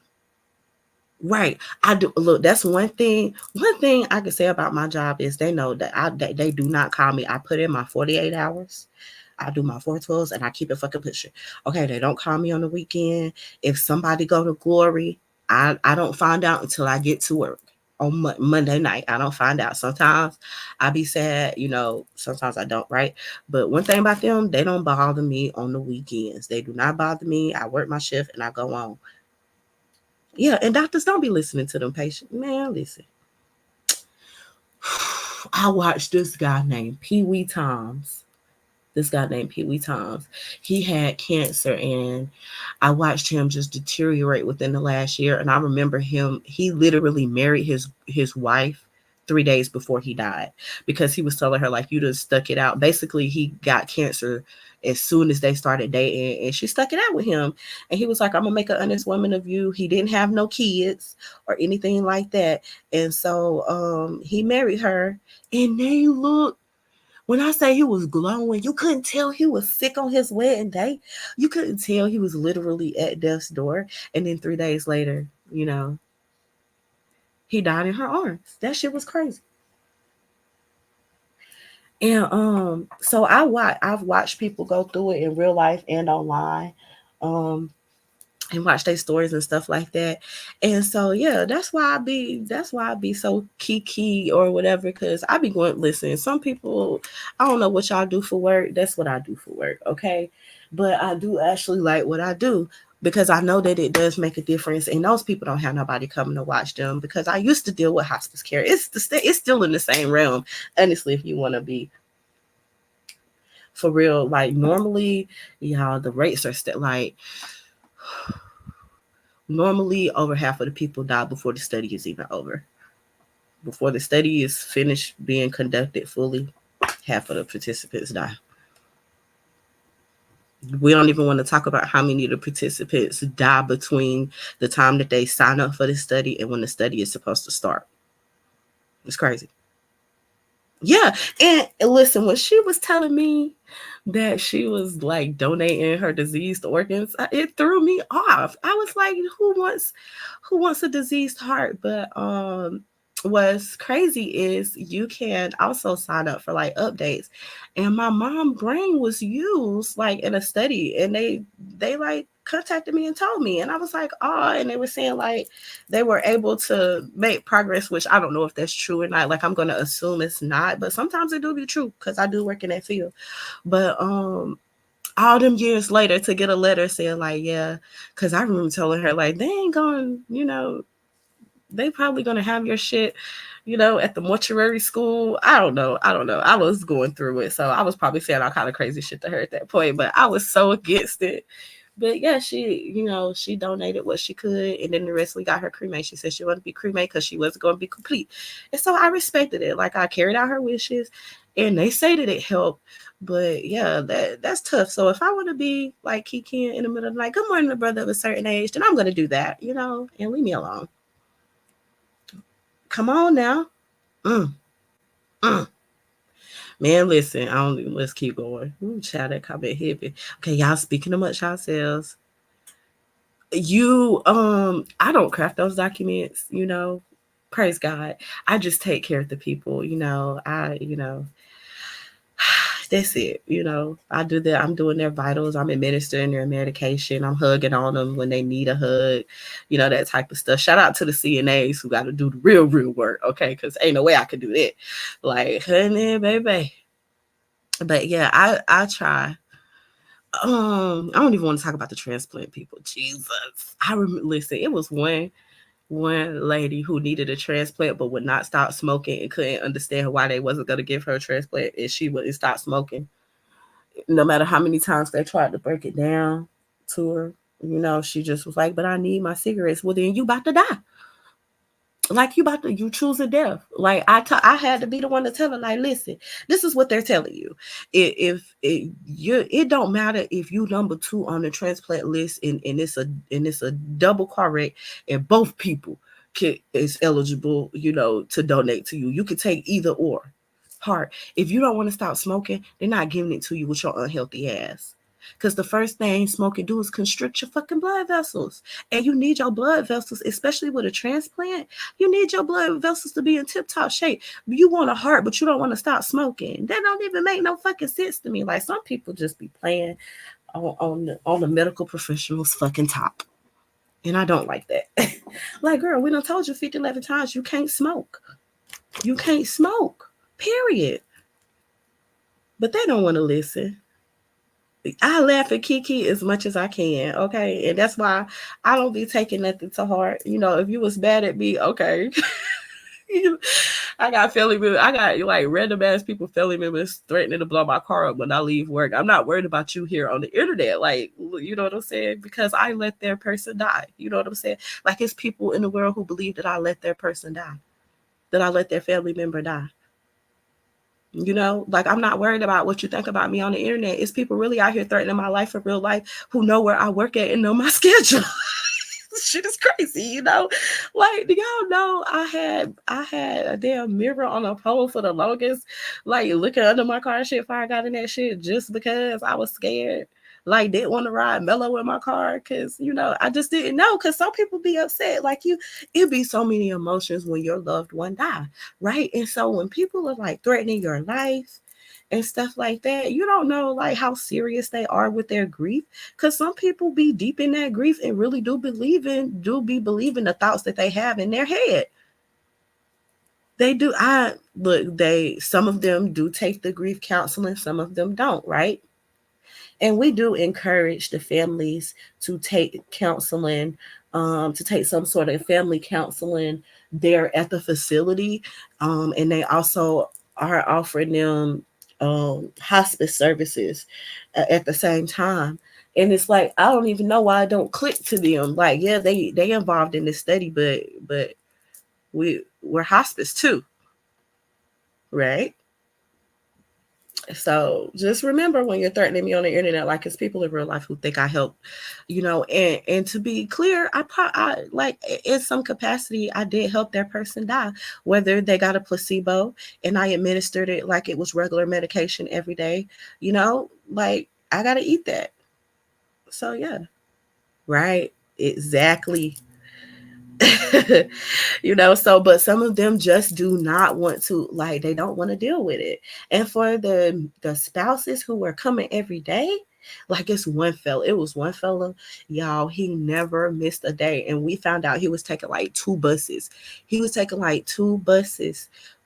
Right. I do. Look, that's one thing. One thing I can say about my job is they know that they do not call me. I put in my 48 hours. I do my 412s and I keep it fucking pushing. Okay, they don't call me on the weekend. If somebody go to Glory, I don't find out until I get to work. On Monday night, I don't find out. Sometimes I be sad, sometimes I don't, right? But one thing about them, they don't bother me on the weekends. They do not bother me. I work my shift and I go on. Yeah, and doctors don't be listening to them patients. Man, listen. I watched this guy named Pee Wee Toms. He had cancer, and I watched him just deteriorate within the last year. And I remember him, he literally married his wife 3 days before he died, because he was telling her like, you just stuck it out. Basically, he got cancer as soon as they started dating, and she stuck it out with him. And he was like, I'm gonna make an honest woman of you. He didn't have no kids or anything like that. And so he married her, and they look, when I say he was glowing, you couldn't tell he was sick on his wedding day. You couldn't tell he was literally at death's door. And then 3 days later, he died in her arms. That shit was crazy. And so I've watched people go through it in real life and online. Um, and watch their stories and stuff like that. And so yeah, that's why I be so kiki or whatever, because I be going, listen, some people, I don't know what y'all do for work. That's what I do for work, okay? But I do actually like what I do, because I know that it does make a difference, and those people don't have nobody coming to watch them, because I used to deal with hospice care. It's still in the same realm, honestly, if you want to be for real. Like normally, y'all, the rates are still like, normally over half of the people die before the study is even over. Before the study is finished being conducted fully, half of the participants die. We don't even want to talk about how many of the participants die between the time that they sign up for the study and when the study is supposed to start. It's crazy. Yeah. And listen, when she was telling me that she was like donating her diseased organs, it threw me off. I was like, who wants a diseased heart? But what's crazy is you can also sign up for like updates. And my mom brain was used like in a study, and they like contacted me and told me, and I was like, oh, and they were saying like they were able to make progress, which I don't know if that's true or not. Like I'm gonna assume it's not, but sometimes it do be true because I do work in that field. But all them years later to get a letter saying like, yeah, because I remember telling her like, they ain't going, they probably gonna have your shit, at the mortuary school. I don't know. I was going through it, so I was probably saying all kind of crazy shit to her at that point, but I was so against it. But yeah, she donated what she could, and then the rest we got her cremated. She said she wanted to be cremated because she wasn't going to be complete, and so I respected it. Like I carried out her wishes, and they say that it helped. But yeah, that's tough. So if I want to be like Kiki in the middle of the night, good morning, the brother of a certain age, then I'm gonna do that, and leave me alone. Come on now. Mm, mm. Man, listen, I don't even, let's keep going. Ooh, child, that comment hit me. Okay, y'all speaking amongst yourselves. I don't craft those documents, praise God. I just take care of the people, that's it. I do that. I'm doing their vitals. I'm administering their medication. I'm hugging on them when they need a hug, that type of stuff. Shout out to the CNAs who got to do the real work, okay? Because ain't no way I could do that. Like, honey, baby. But yeah, I try. I don't even want to talk about the transplant people. Jesus, I remember. Listen, it was one lady who needed a transplant but would not stop smoking and couldn't understand why they wasn't gonna give her a transplant, and she wouldn't stop smoking no matter how many times they tried to break it down to her. She just was like, "But I need my cigarettes." Well, then you about to die. Like you choose a death. Like I had to be the one to tell her, like, listen, this is what they're telling you. It don't matter if you number 2 on the transplant list, and it's a double car wreck, and both people is eligible, to donate to you. You can take either or part. If you don't want to stop smoking, they're not giving it to you with your unhealthy ass. Because the first thing smoking do is constrict your fucking blood vessels. And you need your blood vessels, especially with a transplant. You need your blood vessels to be in tip top shape. You want a heart, but you don't want to stop smoking. That don't even make no fucking sense to me. Like some people just be playing on the medical professionals fucking top. And I don't like that. Like, girl, we done told you 50, 11 times you can't smoke. You can't smoke. Period. But they don't want to listen. I laugh at Kiki as much as I can, okay? And that's why I don't be taking nothing to heart. If you was bad at me, okay. I got family members. I got like random ass people, family members threatening to blow my car up when I leave work. I'm not worried about you here on the internet. Like, you know what I'm saying? Because I let their person die. You know what I'm saying? Like, it's people in the world who believe that I let their person die. that I let their family member die. You know, like I'm not worried about what you think about me on the internet. It's people really out here threatening my life in real life who know where I work at and know my schedule. Shit is crazy, you know. Like, do y'all know I had a damn mirror on a pole for the longest, like looking under my car and shit before I got in that shit just because I was scared. Like, didn't want to ride mellow in my car because I just didn't know. Because some people be upset, like it be so many emotions when your loved one die, right? And so when people are like threatening your life and stuff like that, you don't know like how serious they are with their grief, because some people be deep in that grief and really do be believing the thoughts that they have in their head. They do. I look, they some of them do take the grief counseling, some of them don't, right? And we do encourage the families to take counseling, to take some sort of family counseling there at the facility. And they also are offering them hospice services at the same time. And it's like I don't even know why I don't click to them. Like, yeah, they involved in this study, but we're hospice too, right? So just remember when you're threatening me on the internet, like it's people in real life who think I help, and to be clear, I like in some capacity I did help that person die, whether they got a placebo and I administered it like it was regular medication every day, like I gotta eat that. So yeah, right, exactly. So but some of them just do not want to, like they don't want to deal with it. And for the spouses who were coming every day, like it was one fella, y'all, he never missed a day, and we found out he was taking like two buses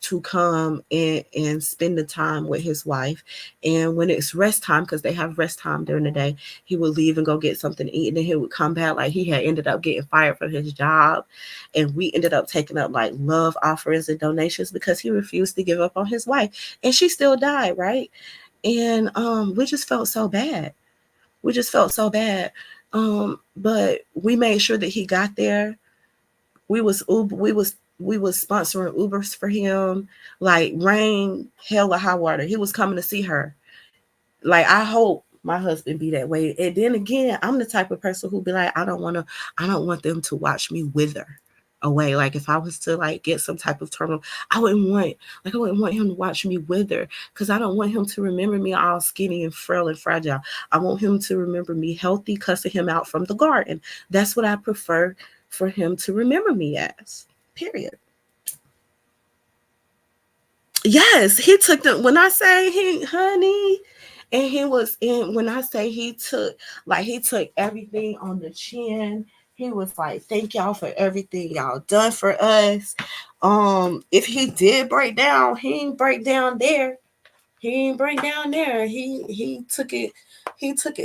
to come and spend the time with his wife. And when it's rest time, because they have rest time during the day, he would leave and go get something to eat, and then he would come back like he had ended up getting fired from his job. And we ended up taking up like love offerings and donations because he refused to give up on his wife, and she still died, right? And we just felt so bad. We just felt so bad. But we made sure that he got there. We was sponsoring Ubers for him, like rain, hell or high water. He was coming to see her. Like I hope my husband be that way. And then again, I'm the type of person who be like, I don't want them to watch me wither away. Like if I was to like get some type of terminal, I wouldn't want him to watch me wither, because I don't want him to remember me all skinny and frail and fragile. I want him to remember me healthy, cussing him out from the garden. That's what I prefer for him to remember me as. Period. Yes, he took the when I say he honey, and he was in when I say he took everything on the chin. He was like, thank y'all for everything y'all done for us. If he did break down, he didn't break down there. He didn't break down there. He took it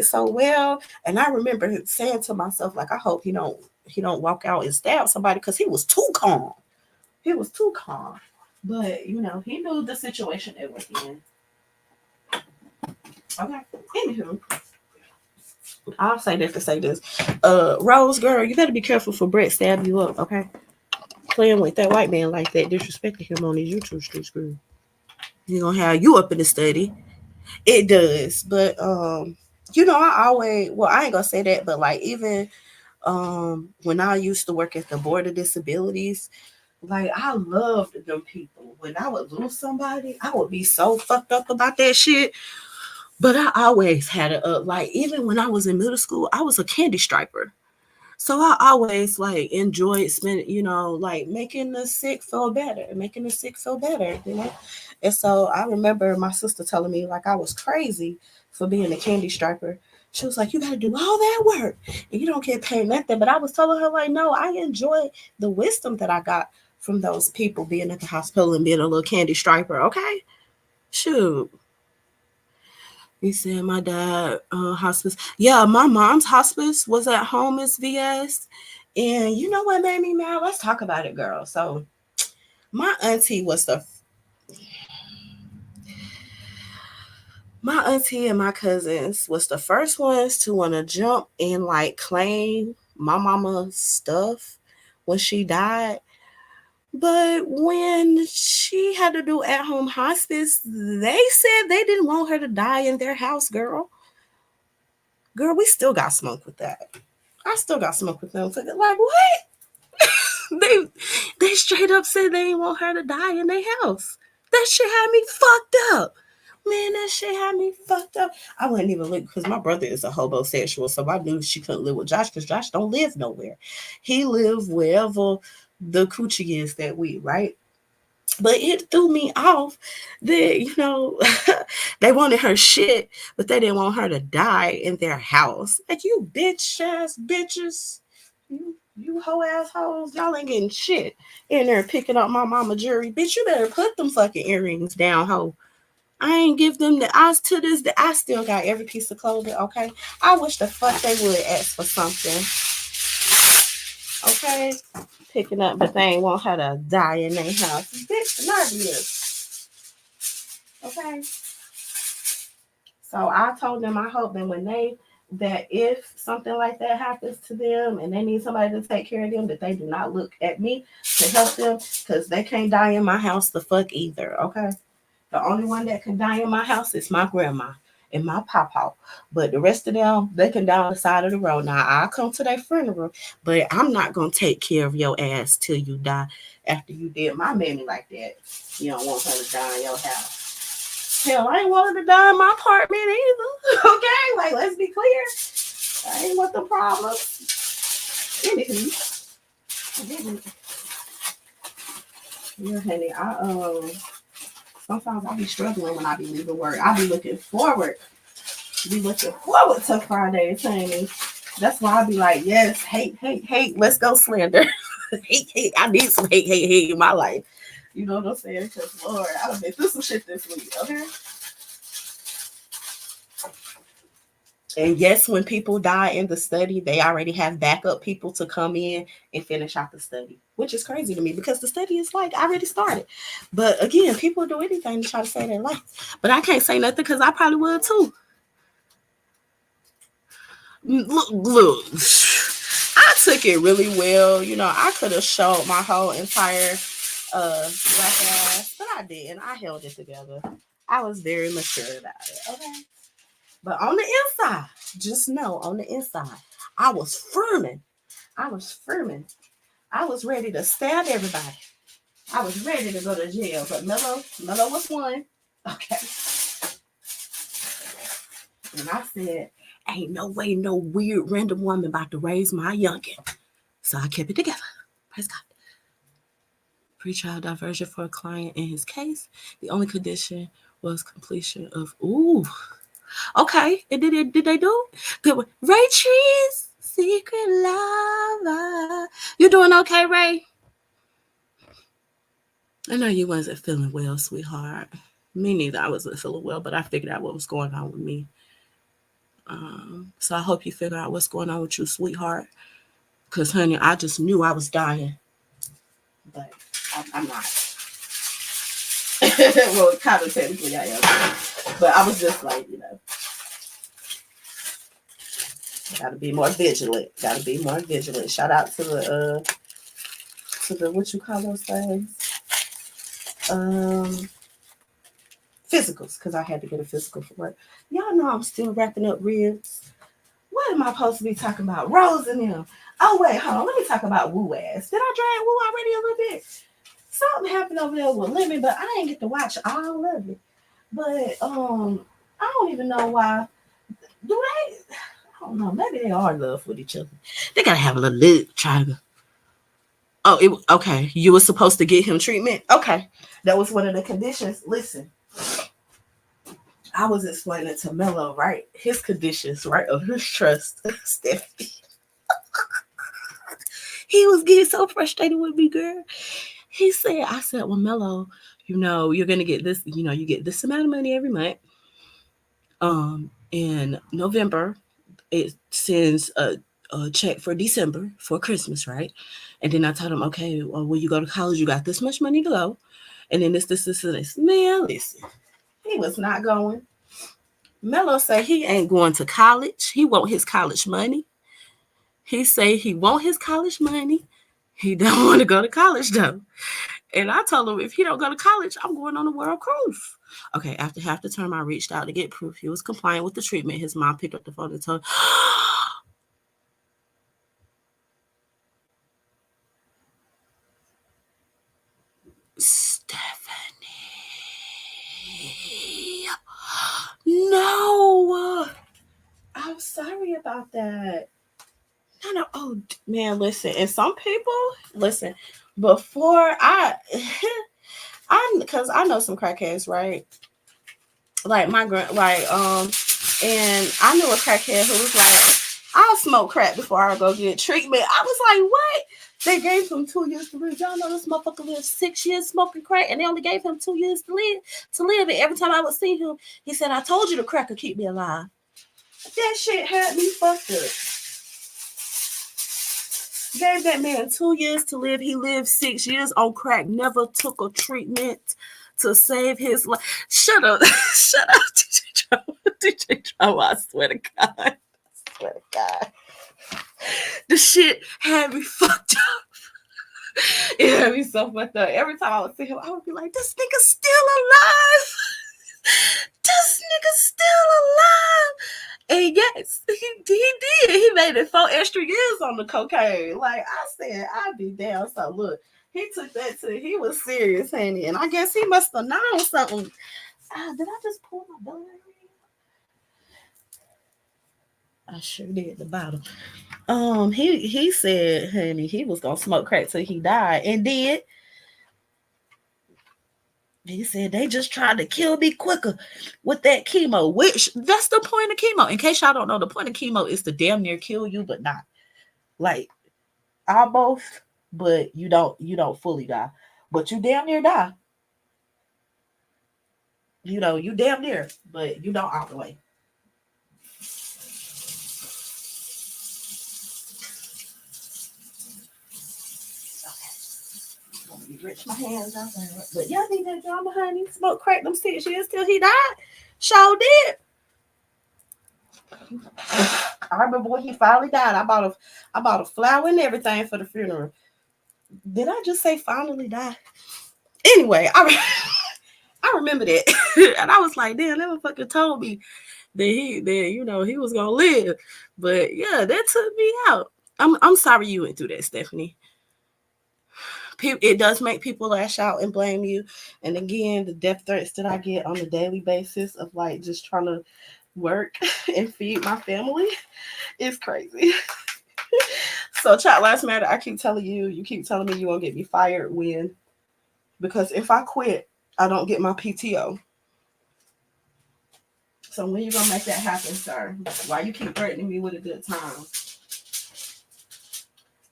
so well. And I remember saying to myself, like, I hope he don't walk out and stab somebody, because he was too calm. He was too calm. But he knew the situation it was in. Okay. Anywho, I'll say that to say this. Rose girl, you better be careful for Brett stab you up, okay? Playing with that white man like that, disrespecting him on these YouTube streets, girl. He gonna have you up in the study. It does. But I always, well, I ain't gonna say that, but like even when I used to work at the Board of Disabilities, like I loved them people. When I would lose somebody, I would be so fucked up about that shit. But I always had it up. Like even when I was in middle school, I was a candy striper. So I always like enjoyed spending, like making the sick feel better, making the sick feel better. And so I remember my sister telling me like I was crazy for being a candy striper. She was like, you got to do all that work and you don't get paid nothing. But I was telling her like, no, I enjoy the wisdom that I got from those people being at the hospital and being a little candy striper. Okay, shoot. He said my dad hospice. Yeah, my mom's hospice was at home as VS. And you know what made me mad? Let's talk about it, girl. So my auntie and my cousins was the first ones to want to jump and like claim my mama's stuff when she died. But when she had to do at home hospice, they said they didn't want her to die in their house, girl. Girl, we still got smoke with that. I still got smoke with them. Like, what? They straight up said they didn't want her to die in their house. That shit had me fucked up. Man, that shit had me fucked up. I wouldn't even look because my brother is a homosexual, so I knew she couldn't live with Josh because Josh don't live nowhere. He live wherever the coochie is that we, right? But it threw me off that, they wanted her shit, but they didn't want her to die in their house. Like, you bitch ass bitches. You hoe assholes. Y'all ain't getting shit in there picking up my mama jewelry. Bitch, you better put them fucking earrings down, hoe. I ain't give them the eyes to this. I still got every piece of clothing, okay? I wish the fuck they would ask for something. Okay? Picking up, but they ain't want her to die in their house. Bitch, nervous. Okay? So I told them I hope that if something like that happens to them and they need somebody to take care of them, that they do not look at me to help them because they can't die in my house the fuck either, okay? The only one that can die in my house is my grandma and my papa. But the rest of them, they can die on the side of the road. Now, I'll come to their funeral, but I'm not going to take care of your ass till you die after you did my mammy like that. You don't want her to die in your house. Hell, I ain't wanted to die in my apartment either. Okay? Like, let's be clear. I ain't want the problem. Anywho, I didn't. Yeah, honey, sometimes I be struggling when I be leaving work. I be looking forward. To Fridays, honey. That's why I be like, yes, hate, hate, hate. Let's go slander. Hate, hate. I need some hate, hate, hate in my life. You know what I'm saying? Because, Lord, I done been through some shit this week, okay? And yes, when people die in the study, they already have backup people to come in and finish out the study, which is crazy to me because the study is like already started. But again, people do anything to try to save their life. But I can't say nothing because I probably would too. Look, I took it really well. I could have showed my whole entire black ass, but I didn't. I held it together. I was very mature about it. Okay. But on the inside, just know on the inside, I was firming. I was firming. I was ready to stab everybody. I was ready to go to jail. But Mello was one. Okay. And I said, ain't no way no weird random woman about to raise my youngin'. So I kept it together. Praise God. Pre-trial diversion for a client in his case. The only condition was completion of okay. And did they do it? Good. Ray Trees, Secret Lover. You doing okay, Ray? I know you wasn't feeling well, sweetheart. Me neither. I wasn't feeling well, but I figured out what was going on with me. So I hope you figure out what's going on with you, sweetheart. Because, honey, I just knew I was dying. But I'm not. Well, kind of technically I am. But I was just like, gotta be more vigilant. Gotta be more vigilant. Shout out to the what you call those things? Physicals, because I had to get a physical for work. Y'all know I'm still wrapping up ribs. What am I supposed to be talking about? Rose and them. Oh wait, hold on. Let me talk about Woo ass. Did I drag Woo already a little bit? Something happened over there with Lemon, but I didn't get to watch all of it. But I don't even know why. Do they? I don't know. Maybe they are in love with each other. They gotta have a little love triangle. Oh, okay. You were supposed to get him treatment. Okay, that was one of the conditions. Listen, I was explaining to Mello, right, his conditions, right, of his trust. Stephanie. He was getting so frustrated with me, girl. I said, well, Mello, you're gonna get this. You get this amount of money every month. In November, it sends a check for December for Christmas, right? And then I told him, okay, well, when you go to college, you got this much money to go. And then this. Man, listen, he was not going. Mello say he ain't going to college. He want his college money. He say he want his college money. He don't want to go to college though. And I told him if he don't go to college, I'm going on a world cruise. Okay, after half the term, I reached out to get proof he was complying with the treatment. His mom picked up the phone and told Stephanie. No. I'm sorry about that. No. Oh, man, listen. And some people, listen, before because I know some crackheads, right? Like my grand, and I knew a crackhead who was like, I'll smoke crack before I go get treatment. I was like, what? They gave him 2 years to live. Y'all know this motherfucker lived 6 years smoking crack, and they only gave him 2 years to live. And every time I would see him, he said, "I told you the crack could keep me alive." That shit had me fucked up. Gave that man 2 years to live. He lived 6 years on crack. Never took a treatment to save his life. Shut up. Shut up, DJ Drama. DJ Drama, I swear to God. I swear to God. The shit had me fucked up. It had me so fucked up. Every time I would see him, I would be like, this nigga's still alive. This nigga's still alive. And yes, he did. He made it 4 extra years on the cocaine. Like I said, I'd be down. So look, he took that to, he was serious, honey. And I guess he must have known something. Did I just pull my belly? I sure did the bottom. He said, honey, he was gonna smoke crack till he died, and did. He said they just tried to kill me quicker with that chemo, which that's the point of chemo. In case y'all don't know, the point of chemo is to damn near kill you, but not like almost, but you don't fully die, but you damn near die. You damn near, but you don't all the way. Rich my hands out there. But y'all need that drama, honey. Smoke crack them 6 years till he died. Sure did. I remember when he finally died. I bought a flower and everything for the funeral. Did I just say finally died? Anyway, I remember that. And I was like, damn, that motherfucker told me he was gonna live. But yeah, that took me out. I'm sorry you went through that, Stephanie. It does make people lash out and blame you. And again, the death threats that I get on a daily basis of like just trying to work and feed my family is crazy. So, Child Lives Matter, I keep telling you, you keep telling me you won't get me fired when, because if I quit, I don't get my PTO. So when you gonna make that happen, sir? Why you keep threatening me with a good time?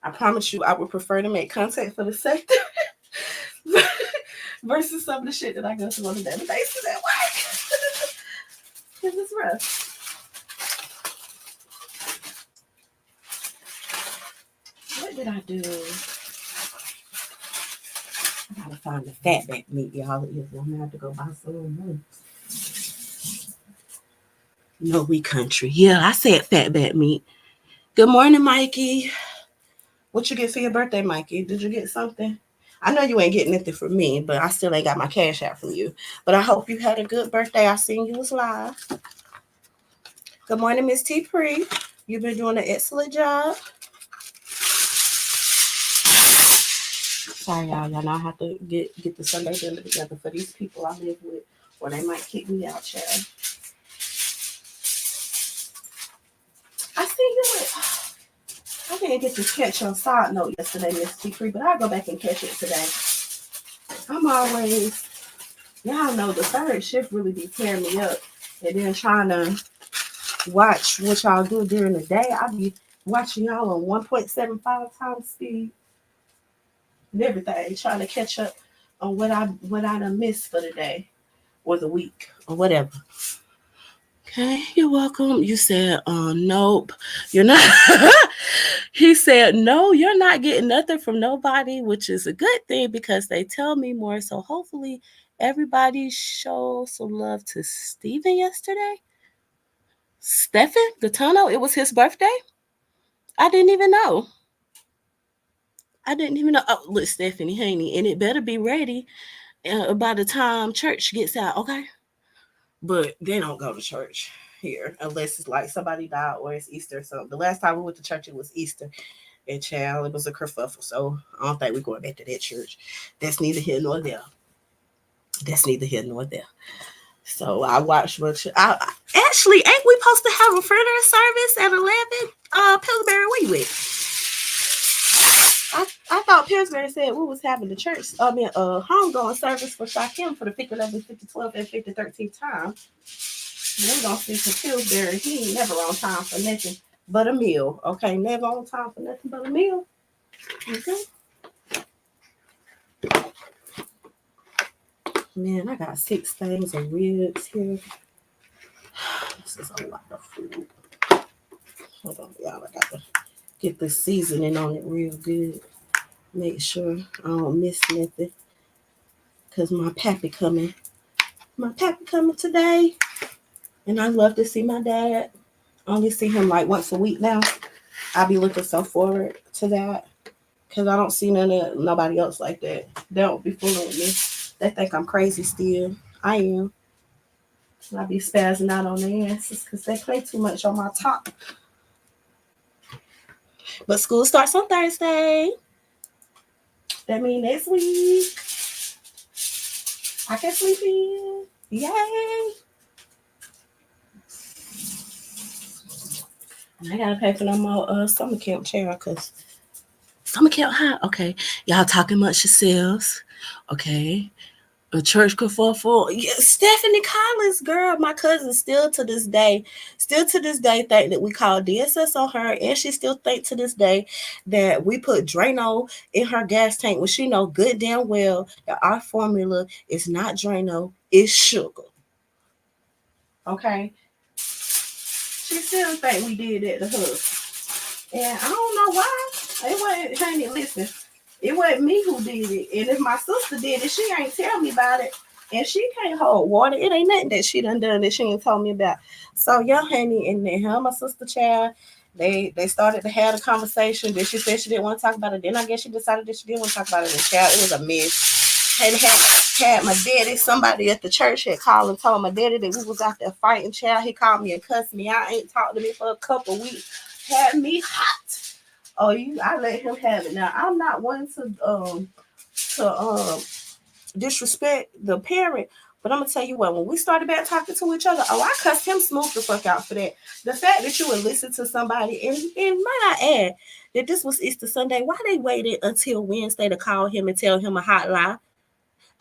I promise you, I would prefer to make contact for the sector versus some of the shit that I go through on a daily basis at work. Because it's rough. What did I do? I gotta find the fatback meat, y'all. I'm gonna have to go buy some more. No, we country. Yeah, I said fatback meat. Good morning, Mikey. What you get for your birthday, Mikey? Did you get something? I know you ain't getting anything from me, but I still ain't got my cash out from you. But I hope you had a good birthday. I seen you was live. Good morning, Miss T. Pre. You've been doing an excellent job. Sorry, y'all. Y'all know I have to get the Sunday dinner together for these people I live with, or they might kick me out, child. I see you with. I didn't get to catch your side note yesterday, Miss T. Pre, but I'll go back and catch it today. I'm always, y'all know the third shift really be tearing me up, and then trying to watch what y'all do during the day. I be watching y'all on 1.75 times speed and everything, trying to catch up on what I done missed for the day or the week or whatever. Okay, you're welcome. You said, nope, you're not. He said, no, you're not getting nothing from nobody, which is a good thing because they tell me more. So hopefully everybody showed some love to Steven yesterday. Stephen Gatano, it was his birthday. I didn't even know. I didn't even know. Oh, look, Stephanie, honey, and it better be ready by the time church gets out, okay? But they don't go to church here unless it's like somebody died or it's Easter or something. The last time we went to church, it was Easter. And child, it was a kerfuffle. So I don't think we're going back to that church. That's neither here nor there. That's neither here nor there. So I watched much. Actually, ain't we supposed to have a further service at 11? Pillsbury, where you at? I thought Pillsbury said we was having the church. I mean, homegoing service for Shakim for the 50, 11, 50, 12, and 50, 13th time. We gonna see for Pillsbury. He ain't never on time for nothing but a meal. Okay, never on time for nothing but a meal. Okay. Man, I got 6 things of ribs here. This is a lot of food. Hold on, y'all. I got to get the seasoning on it real good. Make sure I don't miss nothing. Cause my pappy coming. My pappy coming today. And I love to see my dad. I only see him like once a week now. I'll be looking so forward to that. Cause I don't see nobody else like that. They don't be fooling with me. They think I'm crazy still. I am. I be spazzing out on their asses because they play too much on my top. But school starts on Thursday. That means next week I can sleep in. Yay! And I gotta pay for no more summer camp chair because summer camp hot. Okay, y'all talking much yourselves. Okay, a church could fall for. Yeah, Stephanie Collins, girl, my cousin still to this day think that we called DSS on her, and she still think to this day that we put Drano in her gas tank when she know good damn well that our formula is not Drano, it's sugar. Okay, she still think we did that to her, and I don't know why. It wasn't, honey. Listen, it wasn't me who did it. And if my sister did it, she ain't tell me about it. And she can't hold water. It ain't nothing that she done that she ain't told me about. So yeah, honey, and then her and my sister child, they started to have a conversation. Then she said she didn't want to talk about it. Then I guess she decided that she didn't want to talk about it. And child, it was a mess. And had my daddy, somebody at the church had called and told my daddy that we was out there fighting. Child, he called me and cussed me out. Ain't talked to me for a couple weeks. Had me hot. Oh, I let him have it. Now I'm not one to disrespect the parent, but I'm gonna tell you what. When we started back talking to each other, oh, I cussed him smooth the fuck out for that. The fact that you would listen to somebody, and might I add that this was Easter Sunday. Why they waited until Wednesday to call him and tell him a hot lie?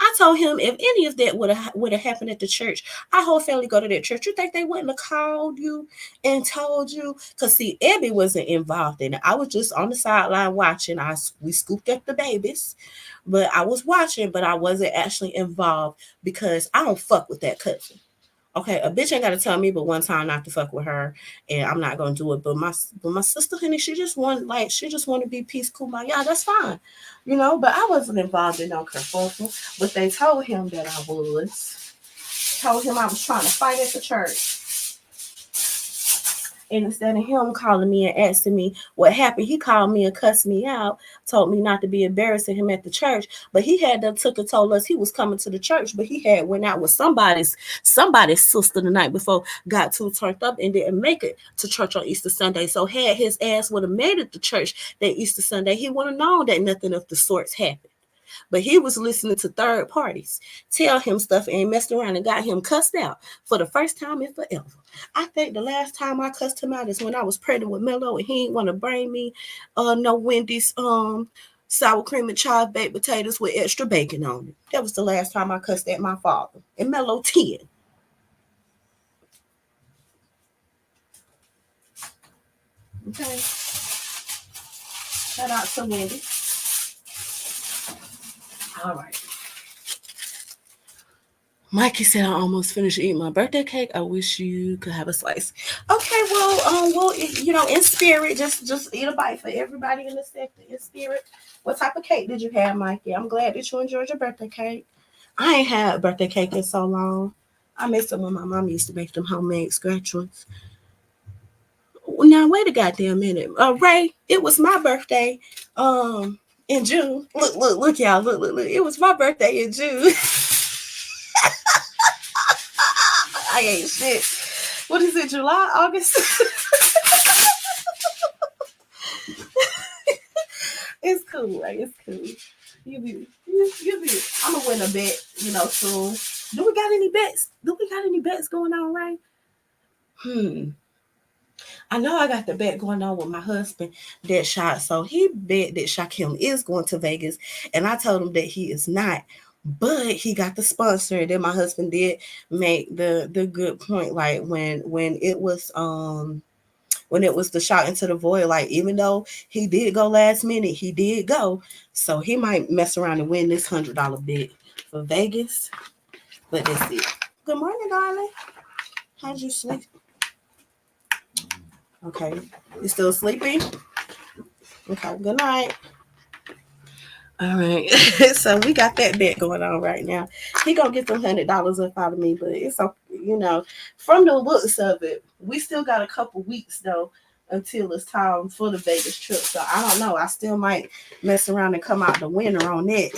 I told him if any of that would have happened at the church, our whole family go to that church. You think they wouldn't have called you and told you? Cause see, Abby wasn't involved in it. I was just on the sideline watching. We scooped up the babies, but I was watching, but I wasn't actually involved because I don't fuck with that cousin. Okay, a bitch ain't gotta tell me but one time not to fuck with her, and I'm not gonna do it. But my sister, honey, she just want to be peace, cool, my yeah, that's fine, you know. But I wasn't involved in no kerfuffle. But they told him that I was. Told him I was trying to fight at the church. And instead of him calling me and asking me what happened, he called me and cussed me out, told me not to be embarrassing him at the church. But he had done took and told us he was coming to the church, but he had went out with somebody's sister the night before, got too turned up and didn't make it to church on Easter Sunday. So had his ass would have made it to church that Easter Sunday, he would have known that nothing of the sorts happened. But he was listening to third parties tell him stuff and messed around and got him cussed out for the first time in forever. I think the last time I cussed him out is when I was pregnant with Mello and he didn't want to bring me no Wendy's sour cream and chive baked potatoes with extra bacon on it. That was the last time I cussed at my father. And Mello 10. Okay. Shout out to Wendy. All right. Mikey said I almost finished eating my birthday cake. I wish you could have a slice. Okay, well, in spirit, just eat a bite for everybody in the sector. In spirit, what type of cake did you have, Mikey? I'm glad that you enjoyed your birthday cake. I ain't had birthday cake in so long. I miss it when my mom used to make them homemade scratch ones. Now wait a goddamn minute, Ray. It was my birthday. in June. Look, y'all. Look. It was my birthday in June. I ain't shit. What is it, July, August? It's cool, right? It's cool. You be. I'm gonna win a bet, soon. Do we got any bets? Going on, right? I know I got the bet going on with my husband, that shot. So he bet that Shaquem is going to Vegas, and I told him that he is not. But he got the sponsor. And then my husband did make the good point, like when it was the shot into the void, like even though he did go last minute, he did go. So he might mess around and win this $100 bet for Vegas. But that's it. Good morning, darling. How'd you sleep? Okay. You still sleeping? Okay, good night. All right. So we got that bet going on right now. He gonna get some $100 up out of me, but it's okay, from the looks of it, we still got a couple weeks though until it's time for the Vegas trip. So I don't know. I still might mess around and come out the winner on that.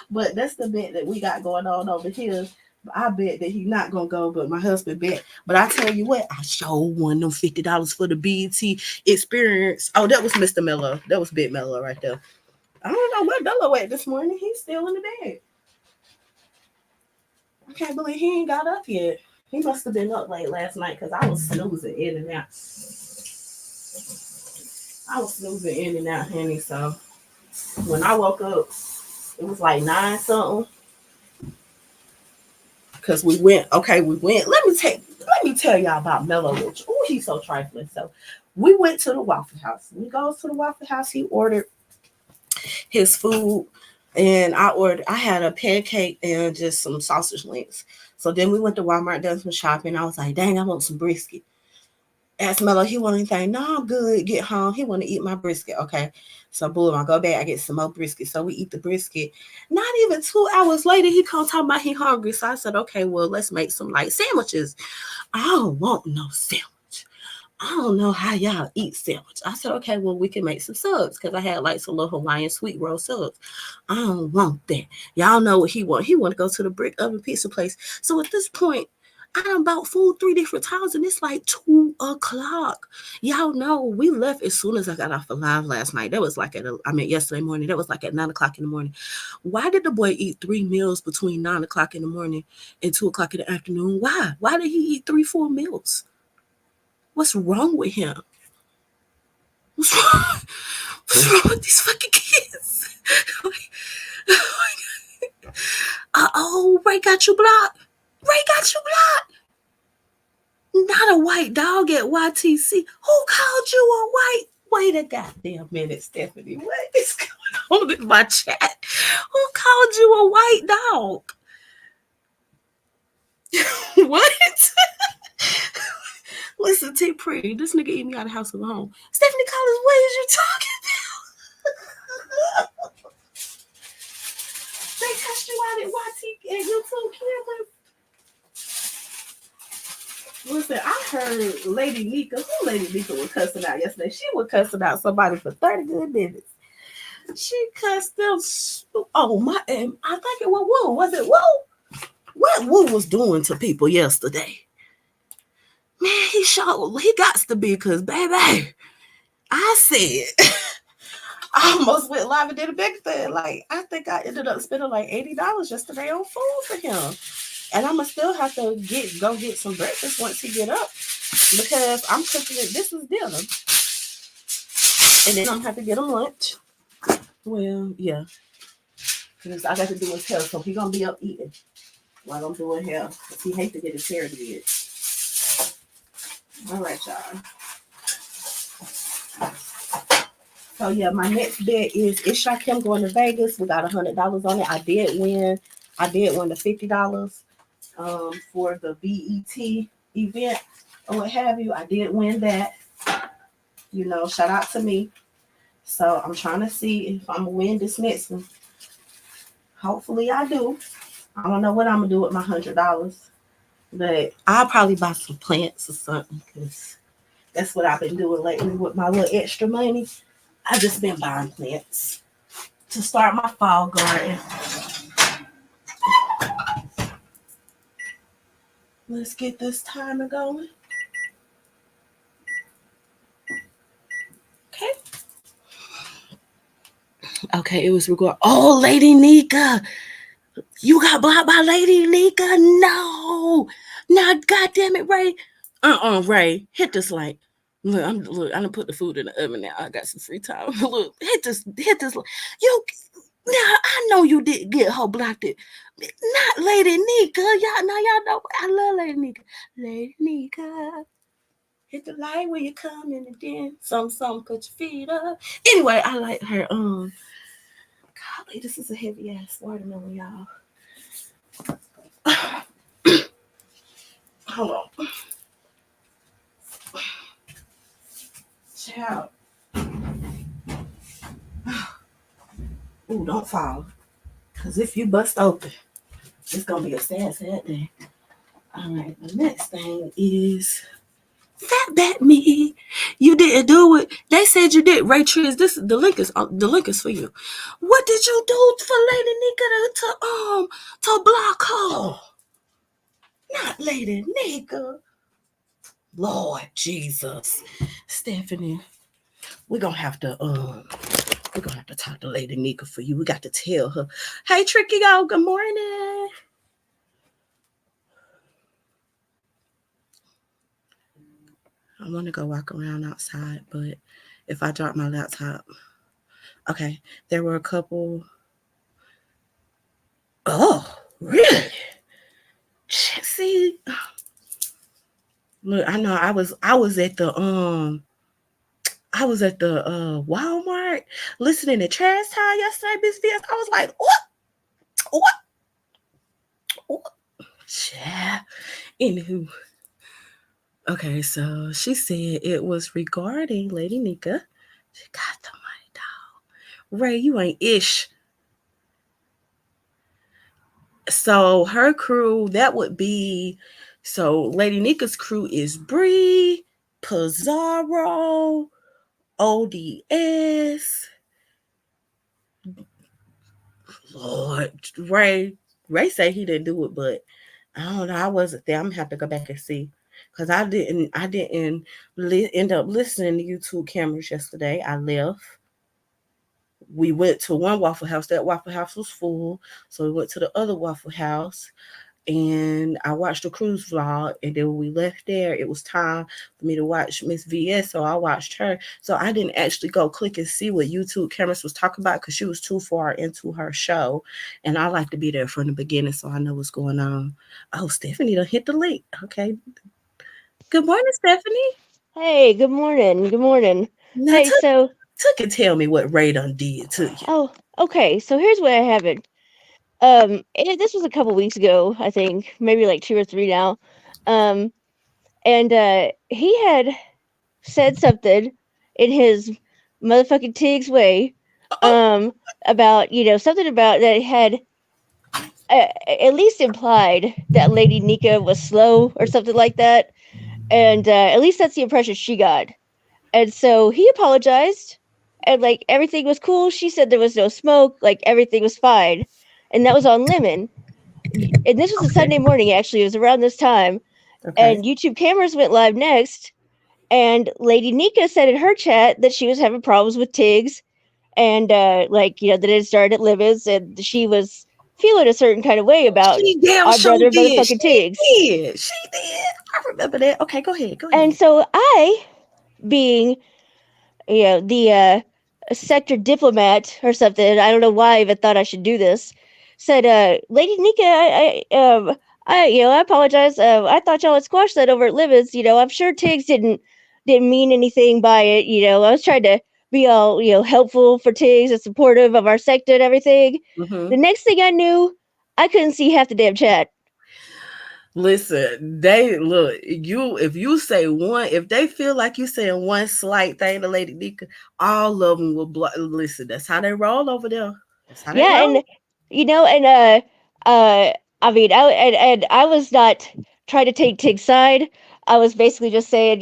But that's the bet that we got going on over here. I bet that he's not gonna go, but my husband bet. But I tell you what, I sure won them $50 for the BET experience. Oh, that was Mr. Mello. That was Big Mello right there. I don't know where Bello at this morning. He's still in the bed. I can't believe he ain't got up yet. He must have been up late last night because I was snoozing in and out. Honey. So when I woke up, it was like 9 something. Because we went. Let me tell y'all about Mello Rich. Oh, he's so trifling. So we went to the Waffle House. When he goes to the Waffle House, he ordered his food, and I had a pancake and just some sausage links. So then we went to Walmart, done some shopping. I was like, dang, I want some brisket. Asked Mello, he want anything? No, I'm good. Get home. He want to eat my brisket. Okay. So boom, I go back, I get some more brisket. So we eat the brisket. Not even 2 hours later, he come talking about he hungry. So I said, okay, well, let's make some like sandwiches. I don't want no sandwich. I don't know how y'all eat sandwich. I said, okay, well, we can make some subs because I had like some little Hawaiian sweet roll subs. I don't want that. Y'all know what he want. He want to go to the brick oven pizza place. So at this point, I done bought food 3 different times and it's like 2 o'clock. Y'all know we left as soon as I got off the live last night. That was like yesterday morning. That was like at 9 o'clock in the morning. Why did the boy eat 3 meals between 9 o'clock in the morning and 2 o'clock in the afternoon? Why? Why did he eat 3 full meals? What's wrong with him? What's wrong? What's wrong with these fucking kids? Oh, Ray got you blocked. Ray got you blocked. Not a white dog at YTC. Who called you a white? Wait a goddamn minute, Stephanie. What is going on in my chat? Who called you a white dog? What? Listen, T Pretty, this nigga eat me out of house of a home. Stephanie Collins, what is you talking about? They cussed you out at YT and YouTube cameras. Listen, I heard Lady Nika, who Lady Nika was cussing out yesterday? She was cussing out somebody for 30 good minutes. She cussed them. Oh, my, I think it was Woo. Was it Woo? What Woo was doing to people yesterday? Man, he got to be, because, baby, I said, I almost went live and did a big thing. Like, I think I ended up spending like $80 yesterday on food for him. And I'm going to still have to go get some breakfast once he get up, because I'm cooking it. This is dinner. And then I'm going to have to get him lunch. Well, yeah. Because I got to do his hair, so he's going to be up eating while I'm doing hair. Because he hates to get his hair did. All right, y'all. So yeah, my next bet is Shaquem going to Vegas. We got $100 on it. I did win the $50 for the BET event or what have you. I did win that. Shout out to me. So I'm trying to see if I'm gonna win this next one. Hopefully I do. I don't know what I'm gonna do with my $100, but I'll probably buy some plants or something, because that's what I've been doing lately with my little extra money. I just been buying plants to start my fall garden. Let's get this timer going. Okay. Okay, it was record. Oh, Lady Nika. You got blocked by Lady Nika? No. Now, goddamn it, Ray. Ray. Hit this like. Look, I done put the food in the oven now. I got some free time. Look, hit this. You, now I know you didn't get her blocked. It, not Lady Nika. Y'all know. I love Lady Nika. Lady Nika. Hit the light when you come in and then some put your feet up. Anyway, I like her. Golly, this is a heavy ass watermelon, y'all. Hold on. Child. Ooh, don't fall. Because if you bust open, it's going to be a sad day. All right, the next thing is Fat Bat Me. You didn't do it. They said you did. Ray Triz, this the link is for you. What did you do for Lady Nika to block her? Not Lady Nika. Lord Jesus. Stephanie, we're gonna have to talk to Lady Nika for you. We got to tell her. Hey Tricky y'all, good morning. I want to go walk around outside, but if I drop my laptop. Okay, there were a couple. Oh, really? See, look, I know I was at the Walmart listening to Trash Time yesterday, Miss VS. I was like, what? Yeah. Anywho, okay, so she said it was regarding Lady Nika. She got the money, dog. Ray, you ain't ish. So her crew, that would be, so Lady Nika's crew is Bree, Pizarro, ODS. Lord, Ray said he didn't do it, but I don't know. I wasn't there. I'm gonna have to go back and see, cause I didn't end up listening to YouTube cameras yesterday. I left. We went to one Waffle House. That Waffle House was full, so we went to the other Waffle House. And I watched the cruise vlog, and then when we left there, it was time for me to watch Miss VS, so I watched her. So I didn't actually go click and see what YouTube cameras was talking about because she was too far into her show, and I like to be there from the beginning so I know what's going on. Oh, Stephanie done hit the link. Okay, good morning, Stephanie. Hey, good morning. Good morning. Now Hey, so, took and tell me what Ray done did to you. oh, okay. So here's what I happened. This was a couple weeks ago, I think, maybe like two or three now. Um, and he had said something in his motherfucking Tiggs way, Oh, about something about that had at least implied that Lady Nika was slow or something like that, and at least that's the impression she got. And so he apologized and like everything was cool. She said there was no smoke, like everything was fine. And that was on Lemon. And this was a okay, Sunday morning actually. It was around this time. okay. And YouTube cameras went live next. And Lady Nika said in her chat that she was having problems with Tiggs and that it started at Lemon's and she was feeling a certain kind of way about She damn our sure brother did. motherfucking She Tiggs. did. She did. I remember that. Okay, go ahead. Go And ahead. so I, being the sector diplomat or something. I don't know why I even thought I should do this. Said, Lady Nika, I apologize. I thought y'all had squashed that over at Livens. I'm sure Tiggs didn't mean anything by it. I was trying to be all helpful for Tiggs and supportive of our sector and everything. The Mm-hmm. next thing I knew, I couldn't see half the damn chat. Listen, they look you. If you say one, if they feel like you saying one slight thing to Lady Nika, all of them will block. Listen, that's how they roll over there. That's how they Yeah, and roll. uh, I mean, and I was not trying to take Tig's side. I was basically just saying,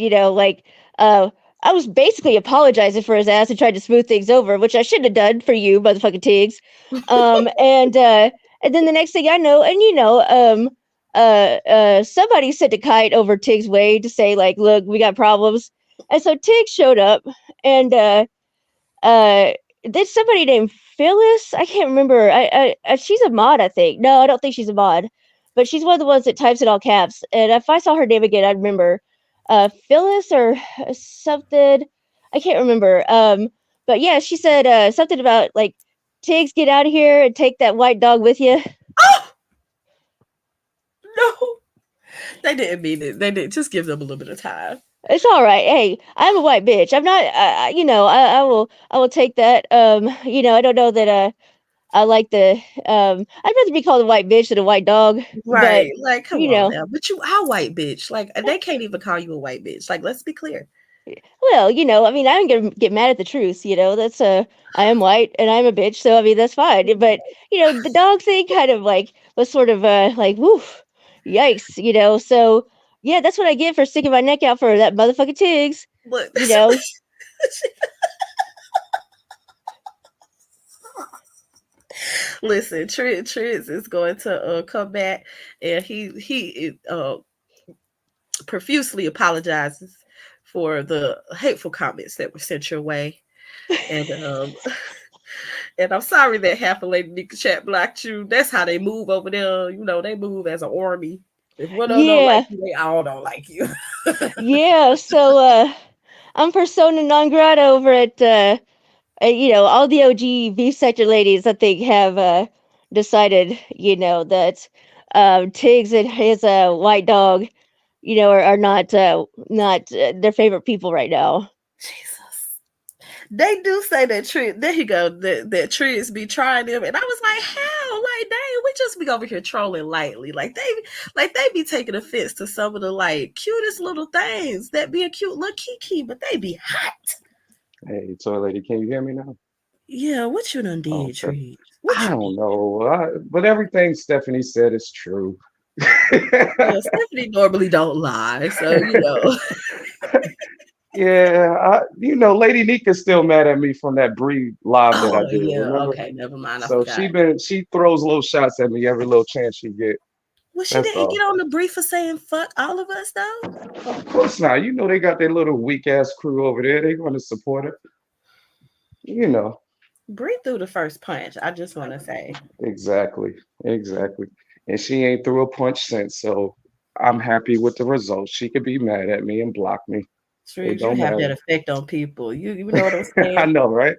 uh, I was basically apologizing for his ass and tried to smooth things over, which I shouldn't have done for you, motherfucking Tiggs. And then the next thing I know, and somebody sent a kite over Tig's way to say like, look, we got problems. And so Tig showed up, and uh, there's somebody named Phyllis. I can't remember. She's a mod, I think. No, I don't think she's a mod, but she's one of the ones that types in all caps. And if I saw her name again, I'd remember. Phyllis or something. I can't remember. But yeah, she said something about like Tiggs, get out of here and take that white dog with you. Oh no, they didn't mean it. They didn't. Just give them a little bit of time. It's all right. Hey, I'm a white bitch. I'm not. I will take that. I don't know that. I like the. I'd rather be called a white bitch than a white dog. Right. Like, come You on know, now. But you are white bitch. Like, they can't even call you a white bitch. Like, let's be clear. well, I mean, I don't get mad at the truth. That's I am white and I'm a bitch, so I mean that's fine. But the dog thing kind of like was sort of like woof, yikes. So yeah, that's what I get for sticking my neck out for that motherfucking Tiggs. Look, You know, listen, Trent is going to come back, and he profusely apologizes for the hateful comments that were sent your way, and and I'm sorry that half of Lady Nika chat blocked you. That's how they move over there. They move as an army. If one don't like yeah, you, they all don't like you. yeah. So I'm persona non grata over at all the OG V sector ladies. I think have decided that Tiggs and his white dog are not their favorite people right now. Jesus. They do say that Trent, there you go, that Trents be trying them. And I was like, how? Like, dang, we just be over here trolling lightly. They be taking offense to some of the like cutest little things that be a cute little kiki, but they be hot. Hey, toy lady, can you hear me now? Yeah, what you done Oh, did, okay. Trent? What I you don't did? know, but everything Stephanie said is true. Well, Stephanie normally don't lie, so Yeah, Lady Nika's still mad at me from that Bree live that I Oh did. yeah, Remember? okay, never mind. I So forgot. she throws little shots at me every little chance she get. Well, she That's didn't get all. on the brief for saying fuck all of us though. Of course not. They got their little weak ass crew over there. They're going to support her. You know. Bree threw the first punch. I just want to say. Exactly. Exactly. And she ain't threw a punch since. So I'm happy with the results. She could be mad at me and block me. It Triggs, you don't have that matter. effect on people. You know what I'm I saying? know, right?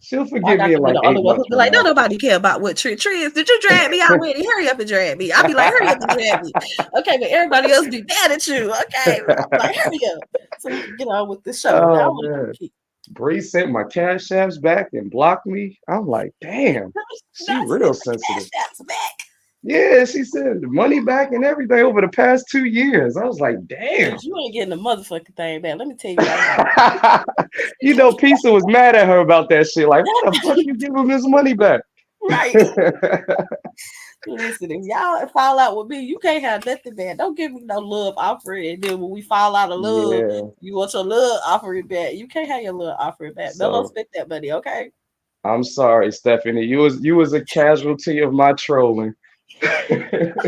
She'll I forgive got me to in be like the only eight one months who be from like, no, now. nobody care about what Triggs. Did you drag me already? Hurry up and drag me. I'll be like, hurry up and drag me. Okay, but everybody else be mad at you. Okay, I'm like, hurry up. So we can get on with the show. Now I Oh want to man. keep. Bree sent my cash apps back and blocked me. I'm like, damn, she Not real send the sensitive. cash apps back. Yeah, she said money back and everything over the past 2 years. I was like, damn. Triggs, you ain't getting the motherfucking thing back. Let me tell you right now. Pizza was mad at her about that shit. Like, why the fuck you give him his money back? Right. Listen, if y'all fall out with me, you can't have nothing back. Don't give me no love offering. And then when we fall out of love, Yeah. you want your love offering back. You can't have your love offering back. Mello So spent that money, okay? I'm sorry, Stephanie. You was a casualty of my trolling.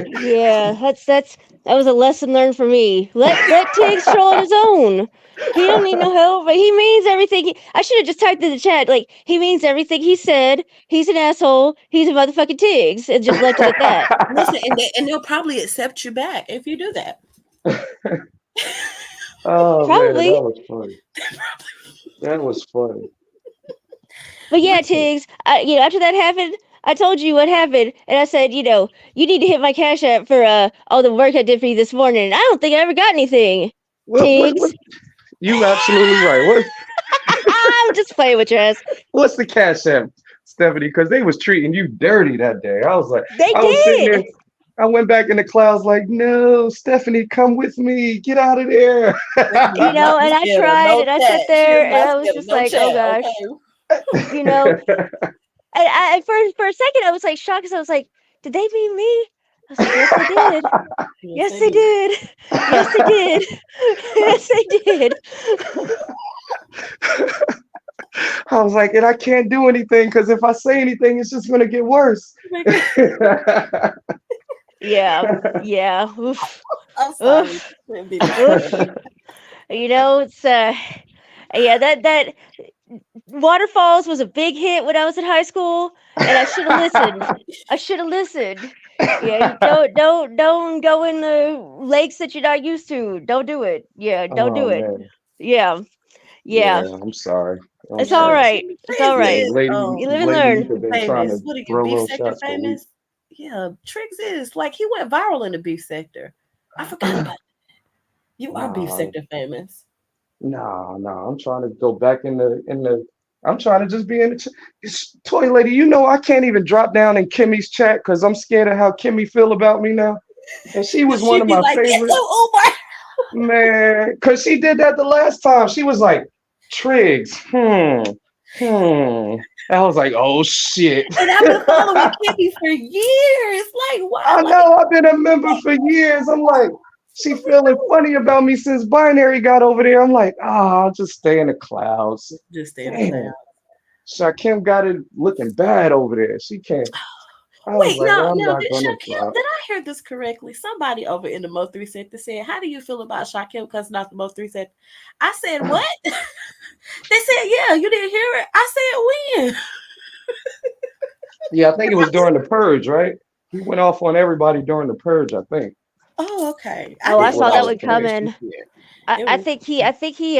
Yeah, that was a lesson learned for me. Let Tiggs troll on his own. He don't need no help, but he means everything. I should have just typed in the chat like he means everything he said. He's an asshole. He's a motherfucking Tiggs, and just left it at that. Listen, and they'll probably accept you back if you do that. Oh man, that Probably. was funny. That was funny. But yeah, Listen, Tiggs, after that happened, I told you what happened, and I said, you need to hit my cash app for all the work I did for you this morning. And I don't think I ever got anything, What Tiggs. you absolutely right. I'm just playing with your ass. What's the cash app, Stephanie? Because they was treating you dirty that day. I was like, They I was sitting there. did. I went back in the clouds like, no, Stephanie, come with me. Get out of there. Stephanie is not And I scared of tried, no and I sat chat. She there, is and not I was scared of just no like, oh chat, gosh, okay? you know. And for a second, I was like shocked because I was like, did they mean me? I was like, yes, they did. Yes, Yes, they they do. did. Yes, they did. Yes, they did. I was like, and I can't do anything because if I say anything, it's just gonna get worse. Yeah, yeah. Oof, I'm sorry. oof, Couldn't be that oof. funny. It's yeah, that Waterfalls was a big hit when I was in high school, and I should have listened. I should have listened. Yeah, you don't go in the lakes that you're not used to. Don't do it. Yeah, don't Oh do it. man. Yeah, yeah. Yeah, I'm sorry. I'm It's all Yeah, sorry. right. Jimmy It's all Triggs Yeah, right. is lady, You live and lady learn. Nika been trying famous. to What are you, throw beef little sector shots for weeks. famous? Yeah, Triggs is like he went viral in the beef sector. I forgot about you are beef Nah, sector famous. nah. I'm trying to go back in the. I'm trying to just be in the toy lady. You know, I can't even drop down in Kimmy's chat because I'm scared of how Kimmy feel about me now. And she was one She'd of be my like, get favorite. some Uber. Man, because she did that the last time. She was like, Triggs, hmm. I was like, oh shit. And I've been following Kimmy for years. Like, why? I Like, know I've been a member for years. I'm like, she feeling funny about me since Binary got over there. I'm like, I'll just stay in the clouds. just stay in the cloud. Damn. Shakim got it looking bad over there. She can't. I was Wait, like, now, I'm not did gonna Shaquille, drop. did I hear this correctly? Somebody over in the Mo 3 sector said, how do you feel about Shaquille cussing out the Mo 3 sector? I said, what? They said, yeah, you didn't hear it. I said, when? Yeah, I think it was during the purge, right? He went off on everybody during the purge, I think, Oh, okay. I Oh, I is didn't what saw I that watch was one the told. purge this coming. year. I, It I was think he I think he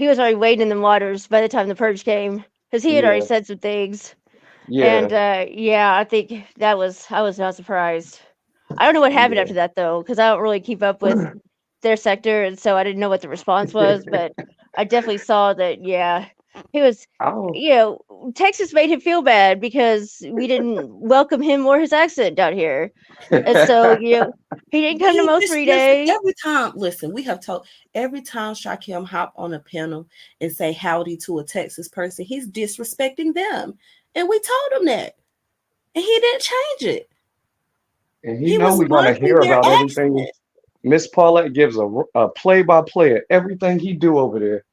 was already wading in the waters by the time the purge came because he had already Yeah, said some things. yeah. And yeah, I think I was not surprised. I don't know what happened Yeah. after that though, because I don't really keep up with their sector, and so I didn't know what the response was. But I definitely saw that. Yeah, he was. I don't. You know, Texas made him feel bad because we didn't welcome him or his accent down here, and so he didn't come to he Mo just 3 Day. listen, we have told every time Shaquem hop on a panel and say howdy to a Texas person, he's disrespecting them. And we told him that. And he didn't change it. And he He know was we're gonna mocking hear their about everything. accent. Miss Paulette gives a play-by-play of everything he do over there.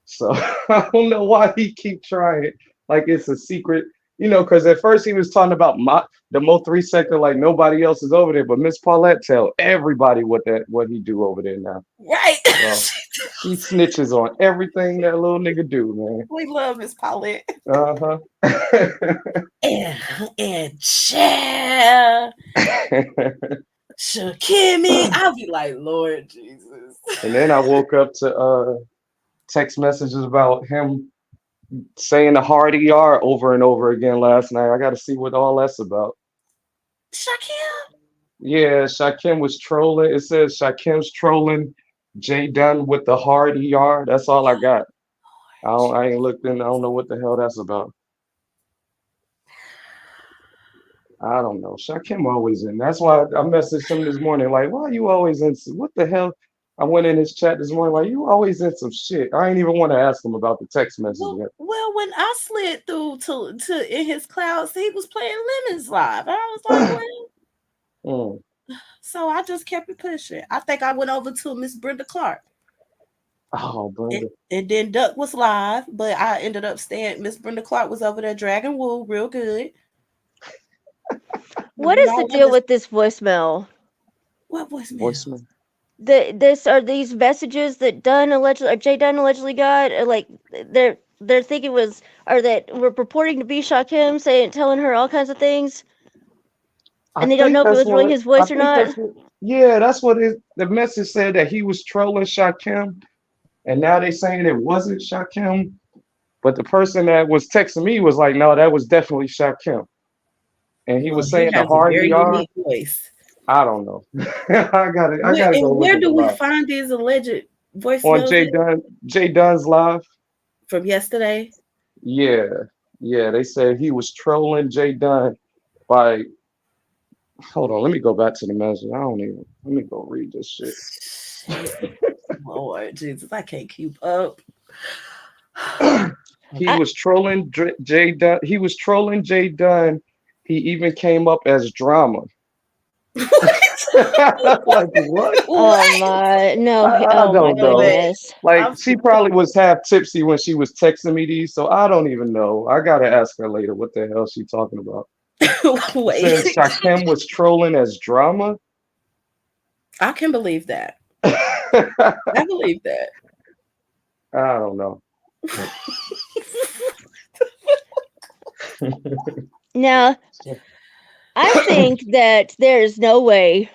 So I don't know why he keep trying it like it's a secret. Because at first he was talking about the Mo 3 sector like nobody else is over there, but Miss Paulette tell everybody what he do over there now. Right. So she snitches on everything that little nigga do, We love Miss Paulette. man. Uh-huh. And Cher, Shakimi. I'll be like, Lord Jesus. And then I woke up to text messages about him saying the hard ER over and over again last night. I got to see what all that's about. Shaquille. Yeah, Shakim was trolling. It says Shakim's trolling Jay Dunn with the hard ER. That's all I got. I ain't looked in. I don't know what the hell that's about. I don't know. Shakim always in. That's why I messaged him this morning. Like, why you always in? What the hell? I went in his chat this morning. Like, you always in some shit. I ain't even want to ask him about the text message yet. Well, when I slid through to in his clouds, he was playing Lemons Live. I was like, well, Mm. so I just kept it pushing. I think I went over to Miss Brenda Clark. Oh, Brenda. And then Duck was live, but I ended up staying. Miss Brenda Clark was over there dragging wool real good. What You is know, I the love deal this. with this voicemail? What voicemail? Voicemail. This are these messages that Dunn allegedly or Jay Dunn allegedly got, like they're thinking was or that were purporting to be Shakim saying telling her all kinds of things, I and they don't think know if it that's was really what his I voice or think not. that's what yeah, that's what the message said that he was trolling Shakim, and now they saying it wasn't Shakim, but the person that was texting me was like, no, that was definitely Shakim. And he Well, was he saying the has a hard very ER. unique voice. I don't know. I gotta go look Where at the do we live. find these alleged On voicemails at Jay Dunn's live. from yesterday? Yeah, yeah, they said he was trolling Jay Dunn by hold on, let me go back to the message. I don't even let me go read this shit. Lord Jesus, I can't keep up. He I was trolling Jay Dunn. He was trolling Jay Dunn. He even came up as drama. Like what? Oh What? my no! I Oh my don't No know. way. goodness! Like I'm she probably was half tipsy when she was texting me these, so I don't even know. I gotta ask her later what the hell she talking about. It wait. says Shakim was trolling as drama. I can believe that. I I believe that. don't know. Now I think that there is no way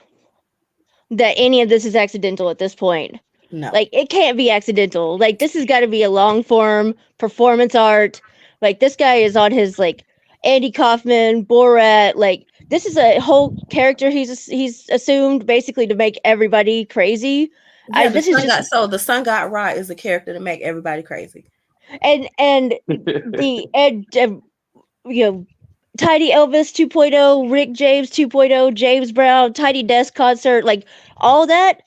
that any of this is accidental at this point. No. Like it can't be accidental. Like this has got to be a long form performance art. Like this guy is on his like Andy Kaufman, Borat. Like this is a whole character he's assumed basically to make everybody crazy. Yeah, This is just the sun god Ra is a character to make everybody crazy. and the you know Tiny Elvis 2.0, Rick James 2.0, James Brown, Tiny Desk concert, like all that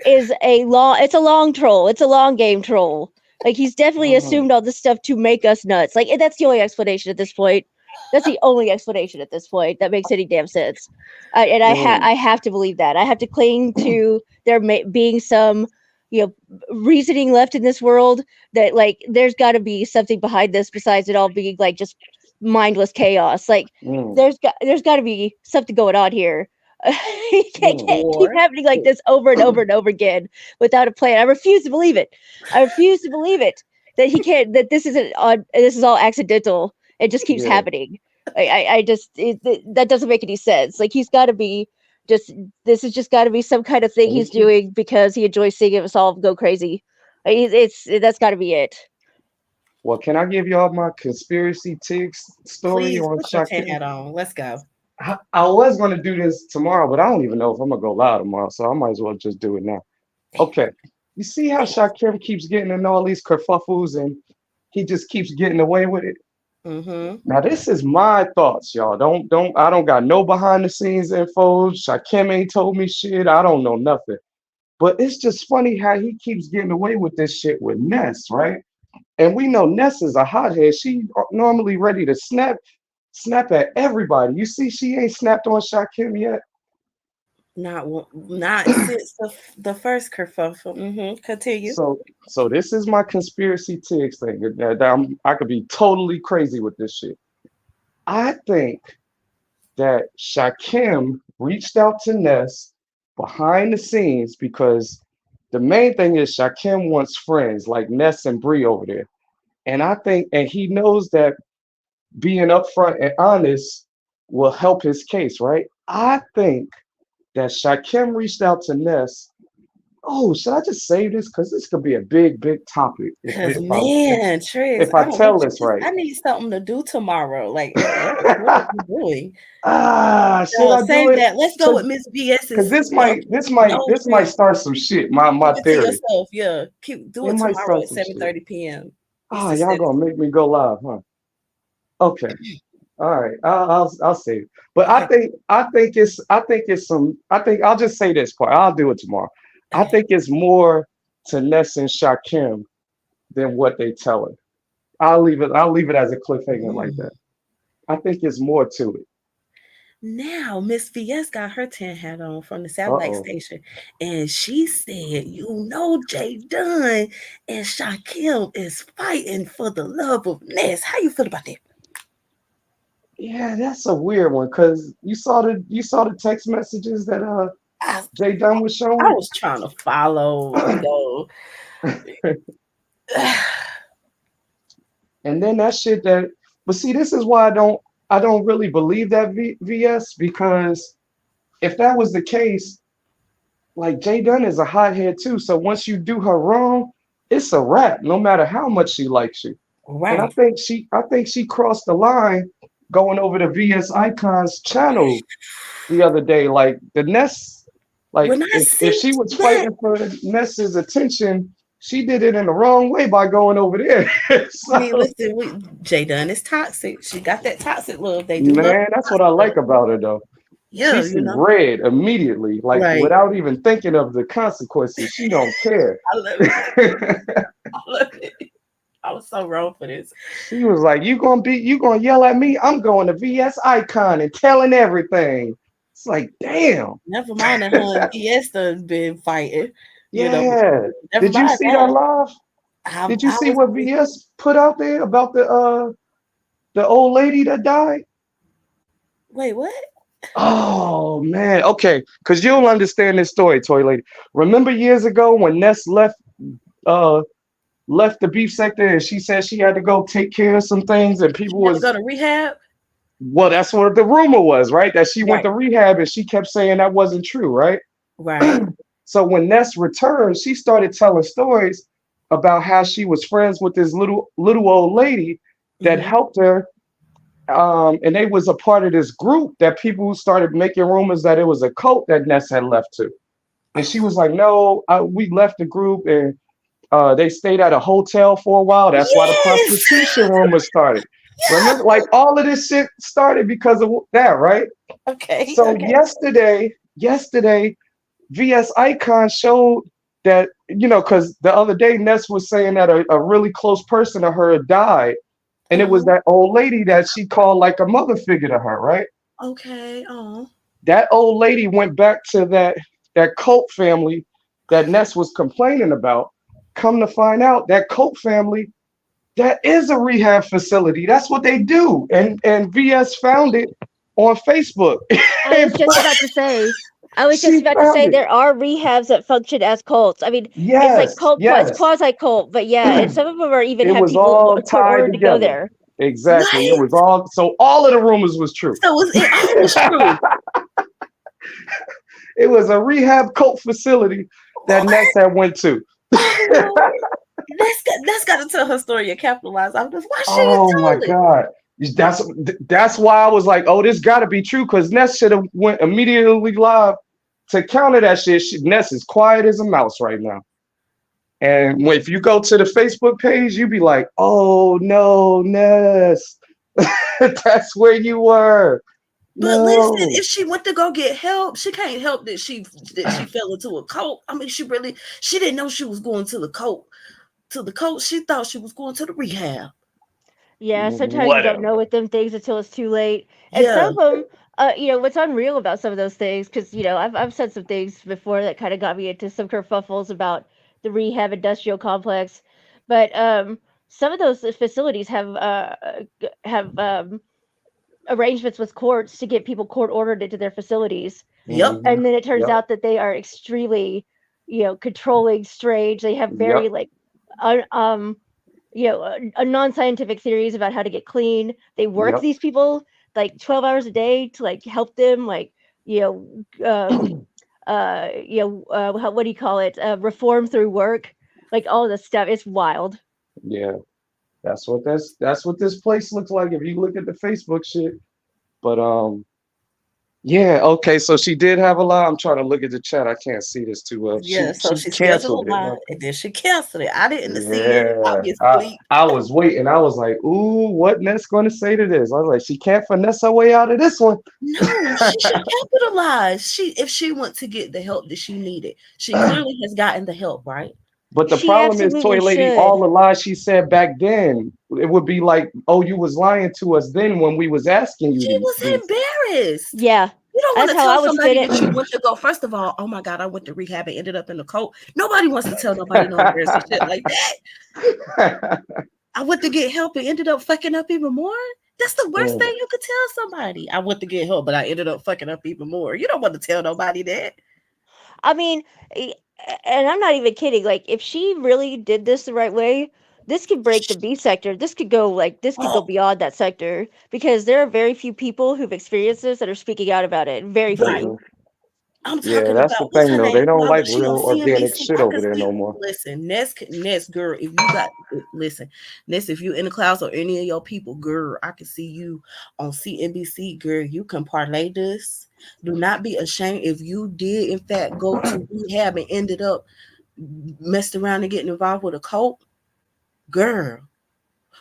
is it's a long troll. It's a long game troll. Like he's definitely Mm, assumed all this stuff to make us nuts. Like and that's the only explanation at this point. That's the only explanation at this point that makes any damn sense. mm, I have to believe that. I have to cling to there being some reasoning left in this world that like there's got to be something behind this besides it all being like just mindless chaos. Like mm, there's got to be something going on here. mm. Can't keep Or happening like this over and over and over again without a plan. I refuse to believe it. I refuse to believe it that he can't. That this isn't on. This is all accidental. It just keeps Yeah. happening. I just that doesn't make any sense. Like he's got to be just. This has just got to be some kind of thing he's Thank you. doing because he enjoys seeing us all go crazy. It's that's got to be it. Well, can I give y'all my conspiracy ticks story please on put your tin Shakim? hat on. Let's go. I was going to do this tomorrow, but I don't even know if I'm going to go live tomorrow, so I might as well just do it now. Okay. You see how Shakim keeps getting in all these kerfuffles and he just keeps getting away with it? Mm-hmm. Now, this is my thoughts, y'all. I don't got no behind the scenes info. Shakim ain't told me shit. I don't know nothing. But it's just funny how he keeps getting away with this shit with Ness, right? And we know Ness is a hothead. She normally ready to snap at everybody. You see, she ain't snapped on Shakim yet. Not since the first kerfuffle. Mm-hmm. Continue. So this is my conspiracy theory thing. I could be totally crazy with this shit. I think that Shakim reached out to Ness behind the scenes because the main thing is Shakim wants friends like Ness and Bree over there. And I think, and he knows that being upfront and honest will help his case, right? I think that Shakim reached out to Ness. Oh, should I just say this? Because this could be a big, big topic Cause man, Triz, if I I don't know. tell this right. I need something to do tomorrow. Like, what are you doing? Should No, I do save it? that. Let's go with Miss Because BS's. No, this might Triz, start some shit. My keep it to theory. yourself. Yeah, do It it might tomorrow start at some shit. 7:30 p.m. Ah, Eastern y'all Standard gonna Time. make me go live, huh? Okay. All right. I'll say it. But Okay, I think I'll just say this part. I'll do it tomorrow. I okay. think it's more to Ness and Shakim than what they tell her. I'll leave it as a cliffhanger like Mm. that. I think it's more to it. Now, Miss VS got her tin hat on from the satellite Uh-oh. station, and she said, Jay Dunn and Shaquille is fighting for the love of Ness. How you feel about that? Yeah, that's a weird one because you saw the text messages that I, Jay Dunn was I showing. was trying to follow, And then that shit that but see this is why I don't really believe that VS because if that was the case, like Jay Dunn is a hothead too. So once you do her wrong, it's a wrap, no matter how much she likes you. And right. I think she crossed the line going over to VS Icon's channel the other day. Like the Ness, like When I if seen she was that, fighting for Ness's attention, she did it in the wrong way by going over there. I mean, So listen, Jay Dunn is toxic. She got that toxic love. They do love man, that's what I toxic love. like about her though. She Yeah, see red immediately, like right. without even thinking of the consequences. She don't care. I love it. I love it. I was so wrong for this. She was like, you gonna yell at me? I'm going to VS Icon and telling everything. It's like, damn. Never mind that her and VS done been fighting. You know, Yeah. never Did you mind see that that. live? Did you I see was what VS put out there about the old lady that died? wait, what? Oh man, okay, because you'll understand this story, Toy Lady. Remember years ago when Ness uh left the beef sector and she said she had to go take care of some things and She people had to was go to rehab? well, that's what the rumor was, right? That she went Right, to rehab and she kept saying that wasn't true, right? right. So when Ness returned, she started telling stories about how she was friends with this little old lady that Hmm. helped her. And they was a part of this group that people started making rumors that it was a cult that Ness had left to. And she was like, "No, we left the group, and they stayed at a hotel for a while. That's why the Yes. prostitution rumors started. Remember, like all of this shit started because of that, right? Okay, So okay. yesterday, VS Icon showed that, because the other day Ness was saying that a really close person of her had died, and it was Uh-huh. that old lady that she called like a mother figure to her, right? Okay. Oh. That old lady went back to that cult family that Ness was complaining about. Come to find out, that cult family, that is a rehab facility. That's what they do. And VS found it on Facebook. I was And just about to say. I was just she about to found say it. there are rehabs that function as cults. I mean, it's like Yes, it's yes. quasi cult, but yeah, and some of them are even It have was people all court tied ordered to go together. there. Exactly. It What? was all, so all of the rumors was true. So it all was true. It was a rehab cult facility that Ness What? had went to. Oh, that's got to tell her story and capitalize on this. Why she ain't Oh my tell it? God. That's why I was like, oh, this gotta be true, because Ness should have went immediately live to counter that shit. Ness is quiet as a mouse right now. And if you go to the Facebook page, you be like, oh no, Ness. That's where you were. But listen, No. if she went to go get help, she can't help that she fell into a cult. I mean, she didn't know she was going to the cult. To the cult, she thought she was going to the rehab. Yeah, sometimes you don't know Whatever. with them things until it's too late. And some Yeah. of them, what's unreal about some of those things, because I've said some things before that kind of got me into some kerfuffles about the rehab industrial complex, but some of those facilities have arrangements with courts to get people court ordered into their facilities, Yep. Hmm. and then it turns Yep. out that they are extremely, controlling, strange. They have very Yep. like, un- um a non-scientific theories about how to get clean. They work Yep. these people like 12 hours a day to like help them like you know what do you call it, reform through work, like all this stuff. It's wild. Yeah. That's what this place looks like if you look at the Facebook shit. But yeah, okay. So she did have a lie. I'm trying to look at the chat. I can't see this too well. Yeah. So She she scheduled canceled a it. line Okay. and then she canceled it. I didn't see it, Yeah. obviously. I was waiting. I was like, ooh, what Ness gonna say to this? I was like, she can't finesse her way out of this one. No, she should capitalize. If she went to get the help that she needed, she clearly has gotten the help, right? But the She problem is, Toy absolutely Lady, all should. the lies she said back then, it would be like, oh, you was lying to us then when we was asking you She was these. embarrassed. Yeah, You don't want that's to how tell I would spin somebody it. that you went to go. First of all, oh my God, I went to rehab and ended up in the cult. Nobody wants to tell nobody no embarrassing shit like that. I went to get help and ended up fucking up even more. That's the worst thing Mm, you could tell somebody. I went to get help, but I ended up fucking up even more. You don't want to tell nobody that. I mean, e- and I'm not even kidding. Like, if she really did this the right way, this could break the B sector. This could go Oh, beyond that sector, because there are very few people who've experienced this that are speaking out about it. Very right. few. mhm. I'm Yeah, talking that's the about what's thing her though. name? They don't Why like was she real on organic CNBC? shit I over could there see. no more. Listen, Ness, girl. If you got listen, Ness, if you in the clouds or any of your people, girl, I can see you on CNBC, girl. You can parlay this. Do not be ashamed if you did in fact go to rehab and ended up messed around and getting involved with a cult, girl.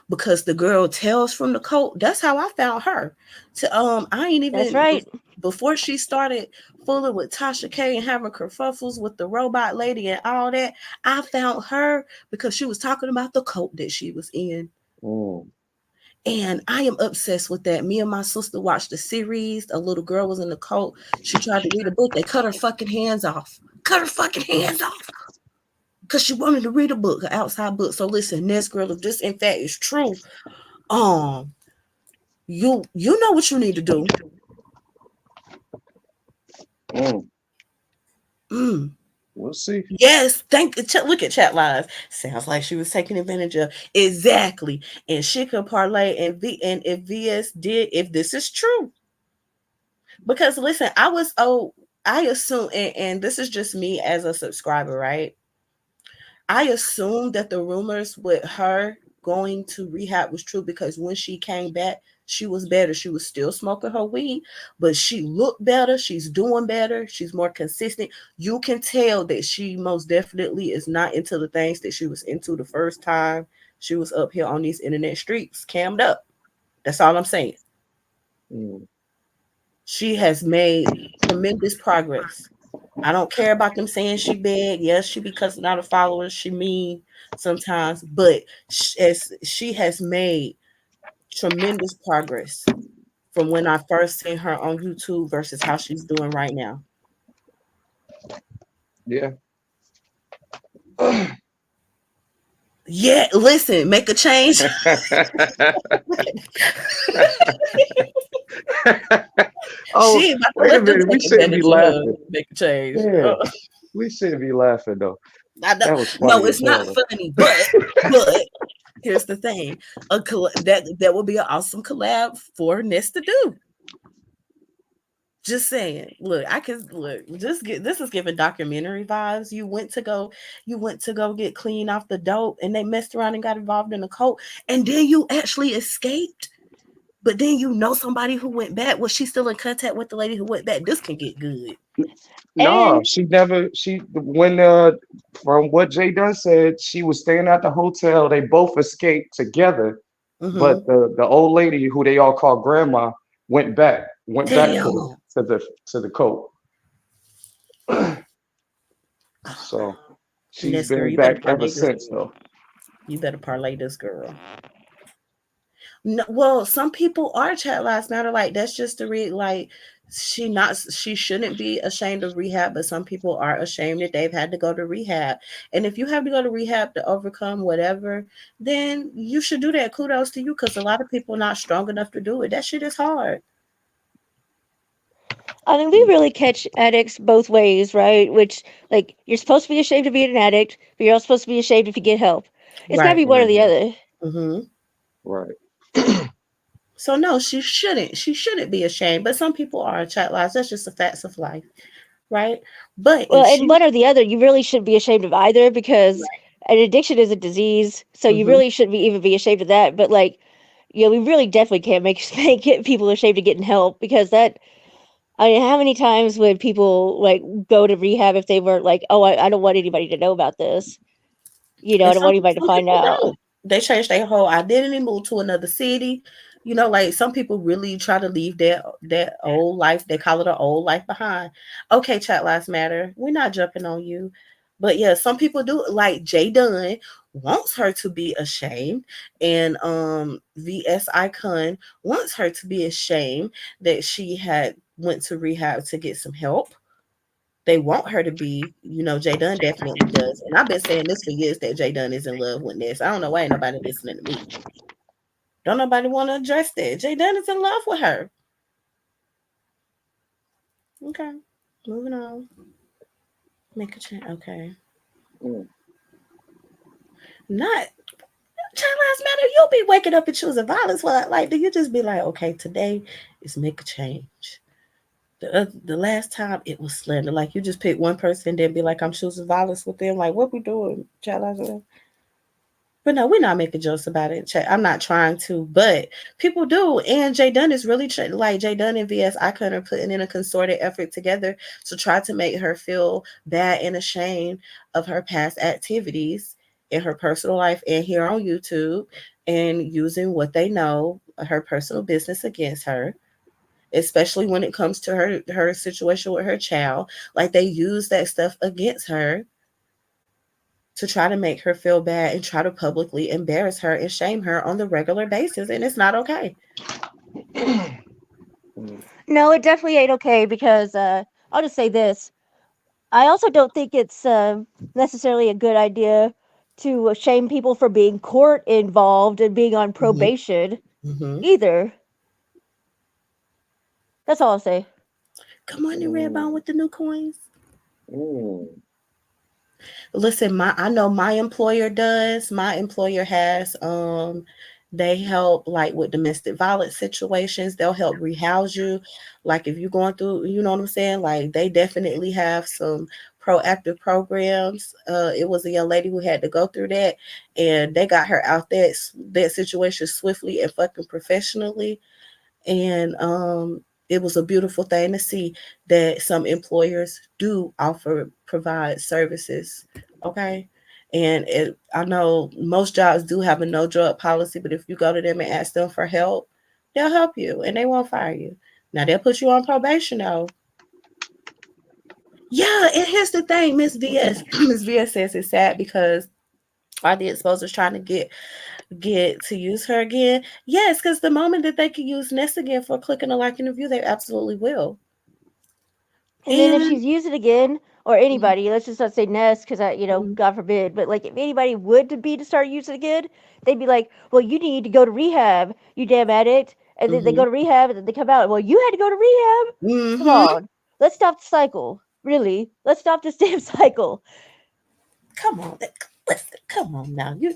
Because the girl tells from the cult. That's how I found her. To I ain't That's even right. before she started fooling with Tasha K and having kerfuffles with the robot lady and all that. I found her because she was talking about the cult that she was in. Mm, And I am obsessed with that. Me and my sister watched the series. A little girl was in the cult. She tried to read a book. They cut her fucking hands off. Cut her fucking hands off. Because she wanted to read a book, an outside book. So listen, this girl, if this in fact is true, um, you know what you need to do. Mm, Mm. we'll see. Yes, look at chat lines. Sounds like she was taking advantage of exactly. And she could parlay and if VS did, if this is true. Because listen, I assume and this is just me as a subscriber, right? I assumed that the rumors with her going to rehab was true because when she came back, she was better. She was still smoking her weed, but she looked better. She's doing better. She's more consistent. You can tell that she most definitely is not into the things that she was into the first time she was up here on these internet streets, cammed up. That's all I'm saying. Mm. She has made tremendous progress. I don't care about them saying she bad. Yes, she be cussing out her followers. She mean sometimes, but as she has made tremendous progress from when I first seen her on YouTube versus how she's doing right now. Yeah. Yeah, listen, make a change. Oh, She ain't about to wait a let them minute. We take shouldn't be advantage of her. laughing. Make a change. Yeah, we shouldn't be laughing though. I know. That was No, funny as it's not hell. funny, but here's the thing: that would be an awesome collab for Ness to do. Just saying. Look, I can look. Just get this is giving documentary vibes. You went to go get clean off the dope, and they messed around and got involved in a cult, and then you actually escaped. But then you know somebody who went back. Was she still in contact with the lady who went back? This can get good. No, And she never. She when from what Jay Dunn said, she was staying at the hotel. They both escaped together, Mm-hmm. but the old lady who they all call grandma went back Damn. to the coat. So she's Ness girl, been you better back ever parlay this. since though. You better parlay this girl. No, well, some people are chat lives matter. Like that's just the like she shouldn't be ashamed of rehab, but some people are ashamed that they've had to go to rehab. And if you have to go to rehab to overcome whatever, then you should do that. Kudos to you, because a lot of people are not strong enough to do it. That shit is hard. I mean, we really catch addicts both ways, right? Which, like, you're supposed to be ashamed of being an addict, but you're also supposed to be ashamed if you get help. It's got to Right. be one or the Mhm. other. Mm-hmm. Right. So no, she shouldn't. She shouldn't be ashamed. But some people are chat lives. That's just the facts of life, right? But Well, if and she, one or the other, you really shouldn't be ashamed of either because an addiction is a disease. So you mm-hmm. really shouldn't even be ashamed of that. But, like, we really definitely can't make people ashamed of getting help because that. I mean, how many times would people like go to rehab if they weren't like, oh, I don't want anybody to know about this? I And don't want anybody to some find people out. don't. They change their whole identity, move to another city. Like some people really try to leave that old life. They call it an old life behind. Okay, chat lives matter. We're not jumping on you. But yeah, some people do. Like Jay Dunn wants her to be ashamed. And VS Icon wants her to be ashamed that she had went to rehab to get some help. They want her to be, Jay Dunn definitely does. And I've been saying this for years that Jay Dunn is in love with Ness. I don't know why ain't nobody listening to me. Don't nobody want to address that. Jay Dunn is in love with her. Okay. Moving on. Make a change. Okay. Mm. Not child lives matter. You'll be waking up and choosing violence. Well, like, do you just be like, okay, today is make a change? The last time it was slander. Like you just pick one person, then be like, I'm choosing violence with them. Like, what we doing, child lives matter? But no, we're not making jokes about it. I'm not trying to, but people do. And Jay Dunn is really like Jay Dunn and VS Icon are putting in a concerted effort together to try to make her feel bad and ashamed of her past activities in her personal life and here on YouTube, and using what they know, her personal business, against her. Especially when it comes to her situation with her child, like they use that stuff against her to try to make her feel bad and try to publicly embarrass her and shame her on the regular basis. And it's not okay. Mm. No, it definitely ain't okay because I'll just say this. I also don't think it's necessarily a good idea to shame people for being court involved and being on Hmm. probation Hmm. either. That's all I'll say. Come on in, Redbone, Mm. with the new coins. Mm. Listen, I know my employer does. My employer has they help like with domestic violence situations. They'll help rehouse you. Like if you're going through, you know what I'm saying? Like they definitely have some proactive programs. It was a young lady who had to go through that and they got her out that situation swiftly and fucking professionally. And it was a beautiful thing to see that some employers do offer provide services. Okay. And I know most jobs do have a no drug policy, but if you go to them and ask them for help, they'll help you and they won't fire you. Now they'll put you on probation though. Yeah, and here's the thing, Miss VS. Miss VS says it's sad because are the exposers trying to get to use her again? Yes, because the moment that they can use Ness again for clicking a like interview, they absolutely will. And then if And she's used it again, or mhm, anybody, let's just not say Ness, because mhm, God forbid, but like if anybody would to start using it again, they'd be like, well, you need to go to rehab, you damn addict. And then they go mhm, to rehab, and then they come out. Well, you had to go to rehab. Come mhm. on, let's stop the cycle. Really, let's stop this damn cycle. Come on, listen, come on now. You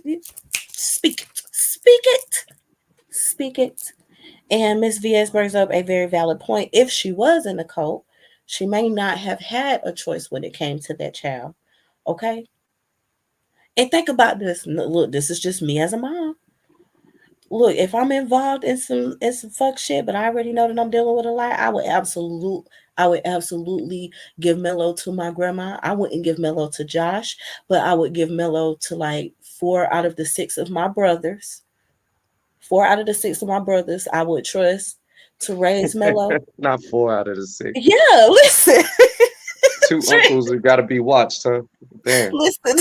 speak it, speak it. And Miss VS brings up a very valid point. If she was in a cult, she may not have had a choice when it came to that child. Okay, and think about this. Look, this is just me as a mom. Look, if I'm involved in some fuck shit, but I already know that I'm dealing with a lie, I would absolutely give Mello to my grandma. I wouldn't give Mello to Josh, but I would give Mello to like 4 out of the 6 of my brothers. 4 out of the 6 of my brothers I would trust to raise Mello. Not 4 out of the 6. Yeah, listen. Two uncles that gotta be watched, huh? Damn. Listen,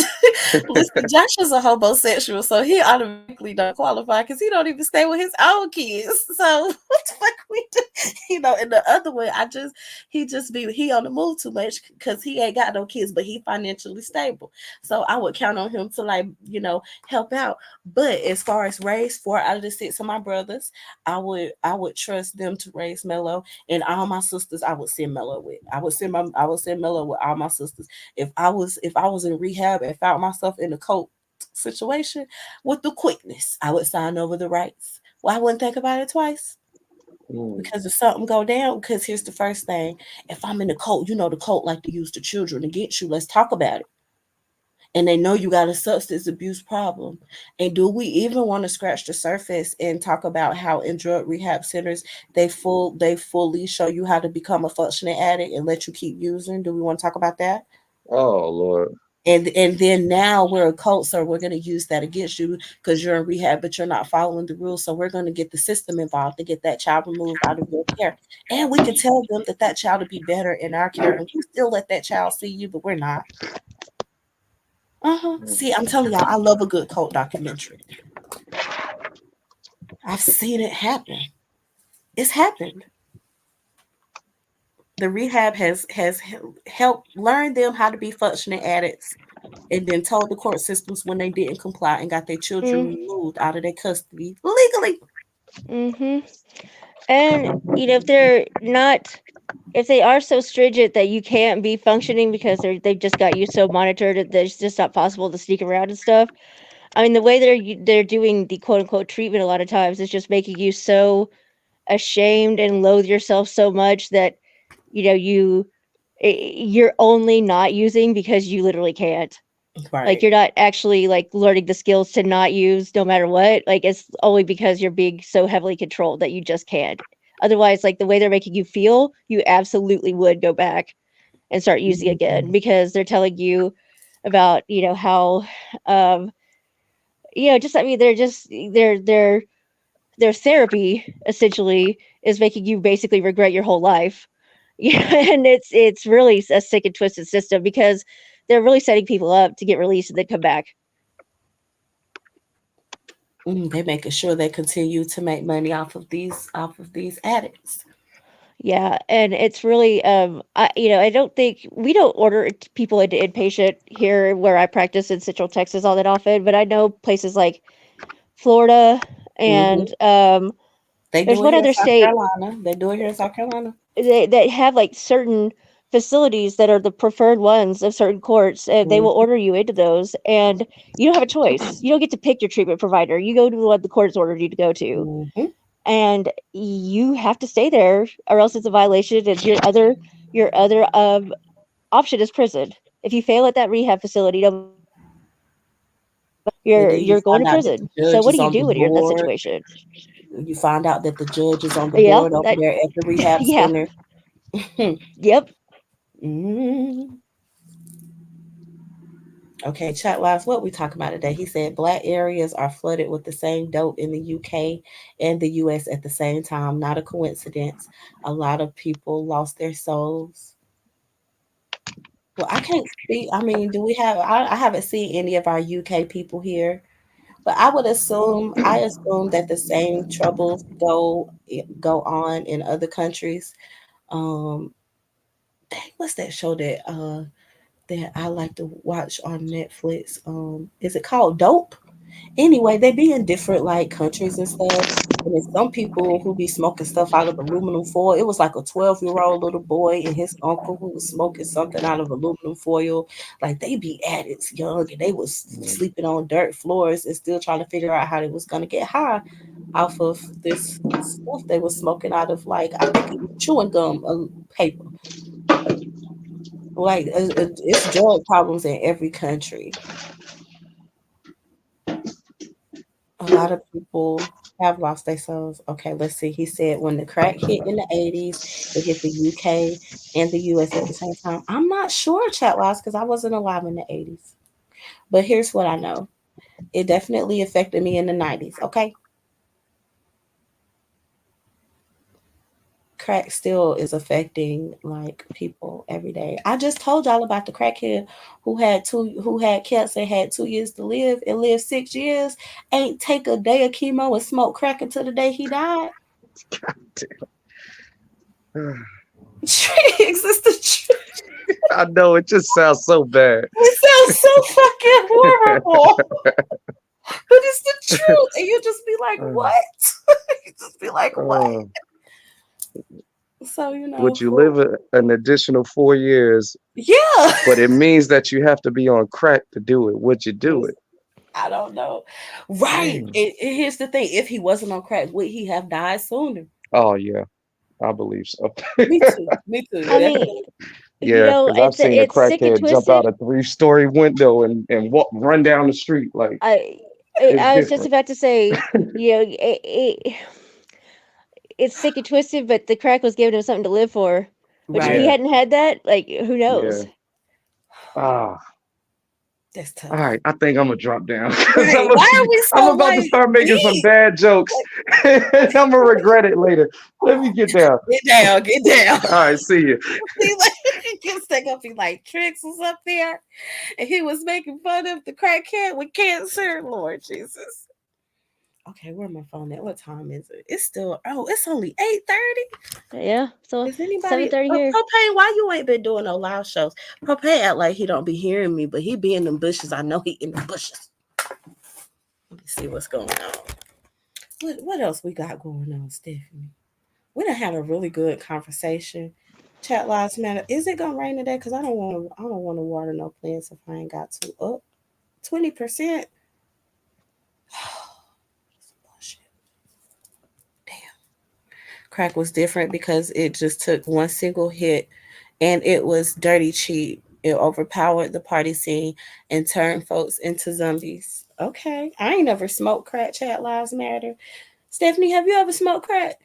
listen. Josh is a homosexual, so he automatically don't qualify because he don't even stay with his own kids. So what the fuck we do? And the other one, he on the move too much because he ain't got no kids, but he financially stable. So I would count on him to like help out. But as far as raise 4 out of the 6 of my brothers, I would trust them to raise Mello, and all my sisters I would send Mello with. I would send Mello with all my sisters. If I was in rehab and found myself in a cult situation, with the quickness, I would sign over the rights. Well, I wouldn't think about it twice. Mm. Because if something go down, because here's the first thing. If I'm in the cult, the cult like to use the children against you. Let's talk about it. And they know you got a substance abuse problem. And do we even want to scratch the surface and talk about how in drug rehab centers they fully show you how to become a functioning addict and let you keep using? Do we want to talk about that? Oh Lord. And then now we're a cult, so we're going to use that against you because you're in rehab, but you're not following the rules. So we're going to get the system involved to get that child removed out of your care, and we can tell them that that child will be better in our care, and we still let that child see you, but we're not. Mm. See, I'm telling y'all, I love a good cult documentary. I've seen it happen. It's happened. The rehab has helped learn them how to be functioning addicts, and then told the court systems when they didn't comply and got their children Mm, removed out of their custody legally. mm-hmm. And if they are so stringent that you can't be functioning because they've just got you so monitored that it's just not possible to sneak around and stuff. I mean, the way they're doing the quote unquote treatment a lot of times is just making you so ashamed and loathe yourself so much that you're only not using because you literally can't. Like Right. you're not actually like learning the skills to not use no matter what. Like it's only because you're being so heavily controlled that you just can't. Otherwise, like the way they're making you feel, you absolutely would go back and start using again Mhm. because they're telling you about how um just I mean they're just their therapy essentially is making you basically regret your whole life. Yeah, and it's really a sick and twisted system because they're really setting people up to get released and then come back. They making sure they continue to make money off of these addicts. Yeah, and it's really I don't think we don't order people into inpatient here where I practice in Central Texas all that often, but I know places like Florida Hmm. and They there's do it one here in other South state Carolina. They do it here in South Carolina. that have like certain facilities that are the preferred ones of certain courts, and they will Hmm. order you into those, and you don't have a choice. You don't get to pick your treatment provider. You go to the one the court has ordered you to go to, Hmm. and you have to stay there, or else it's a violation. And your other option is prison. If you fail at that rehab facility, no matter what you do, And you're then you you're going find to out that the prison. So judge what is do you on the do when you're in that board. situation? You find out that the judge is on the Yeah, board over that there at the rehab yeah, center. yep. Hmm. Okay, chat lives. What we talking about today? He said black areas are flooded with the same dope in the UK and the US at the same time. Not a coincidence. A lot of people lost their souls. Well, I can't speak. I mean, do we have? I haven't seen any of our UK people here, but I assume that the same troubles go on in other countries. Um, dang, what's that show that I like to watch on Netflix? Is it called Dope? Anyway, they be in different like countries and stuff. And there's some people who be smoking stuff out of aluminum foil. It was like a 12-year-old little boy and his uncle who was smoking something out of aluminum foil. Like they be addicts young and they was sleeping on dirt floors and still trying to figure out how they was gonna get high off of this stuff they was smoking out of like I think it was chewing gum paper. Like it's drug problems in every country. A lot of people have lost their souls. Okay, let's see. He said when the crack hit in the 80s, it hit the UK and the US at the same time. I'm not sure, chat wise, because I wasn't alive in the 80s. But here's what I know. It definitely affected me in the 90s. Okay. Crack still is affecting like people every day. I just told y'all about the crackhead who had cancer, had 2 years to live and lived 6 years, ain't take a day of chemo and smoke crack until the day he died. Tricks is the truth. I know it just sounds so bad. It sounds so fucking horrible, but it's the truth. And you just be like, Uh, what? You just be like, what? uh, So, would you live an additional 4 years, yeah. but it means that you have to be on crack to do it? Would you do it? I don't know. Right. Dang. And here's the thing if he wasn't on crack, would he have died sooner? Oh yeah, I believe so. Me too. Me too. I mean, Definitely. Yeah, because I've seen a it's sick and crackhead jump out twisted. a 3-story window and run down the street like I it's I was just different. about to say, it's sick and twisted, but the crack was giving him something to live for. Which if he Right. Yeah, hadn't had that, like who yeah. knows? Ah, That's all tough. right. I think I'm gonna drop down because Right. Why are we I'm so about to like start making some deep? bad jokes and I'm gonna regret it later. Let me get down. Get down, get down. All right, see you. He like he gets stuck up. He like Tricks was up there, and he was making fun of the crackhead with cancer. Lord Jesus. Okay, where my phone at? What time is it? It's still it's only 8:30. Yeah. So Is anybody 7:30 here. Propane? Why you ain't been doing no live shows? Propane act like he don't be hearing me, but he be in them bushes. I know he in the bushes. Let me see what's going on. What else we got going on, Stephanie? We done had a really good conversation. Chat lives matter. Is it gonna rain today? Cause I don't want to water no plants if I ain't got to. Up 20%. Damn. Crack was different because it just took one single hit, and it was dirty cheap. It overpowered the party scene and turned folks into zombies. Okay, I ain't never smoked crack. Chat lives matter. Stephanie, have you ever smoked crack?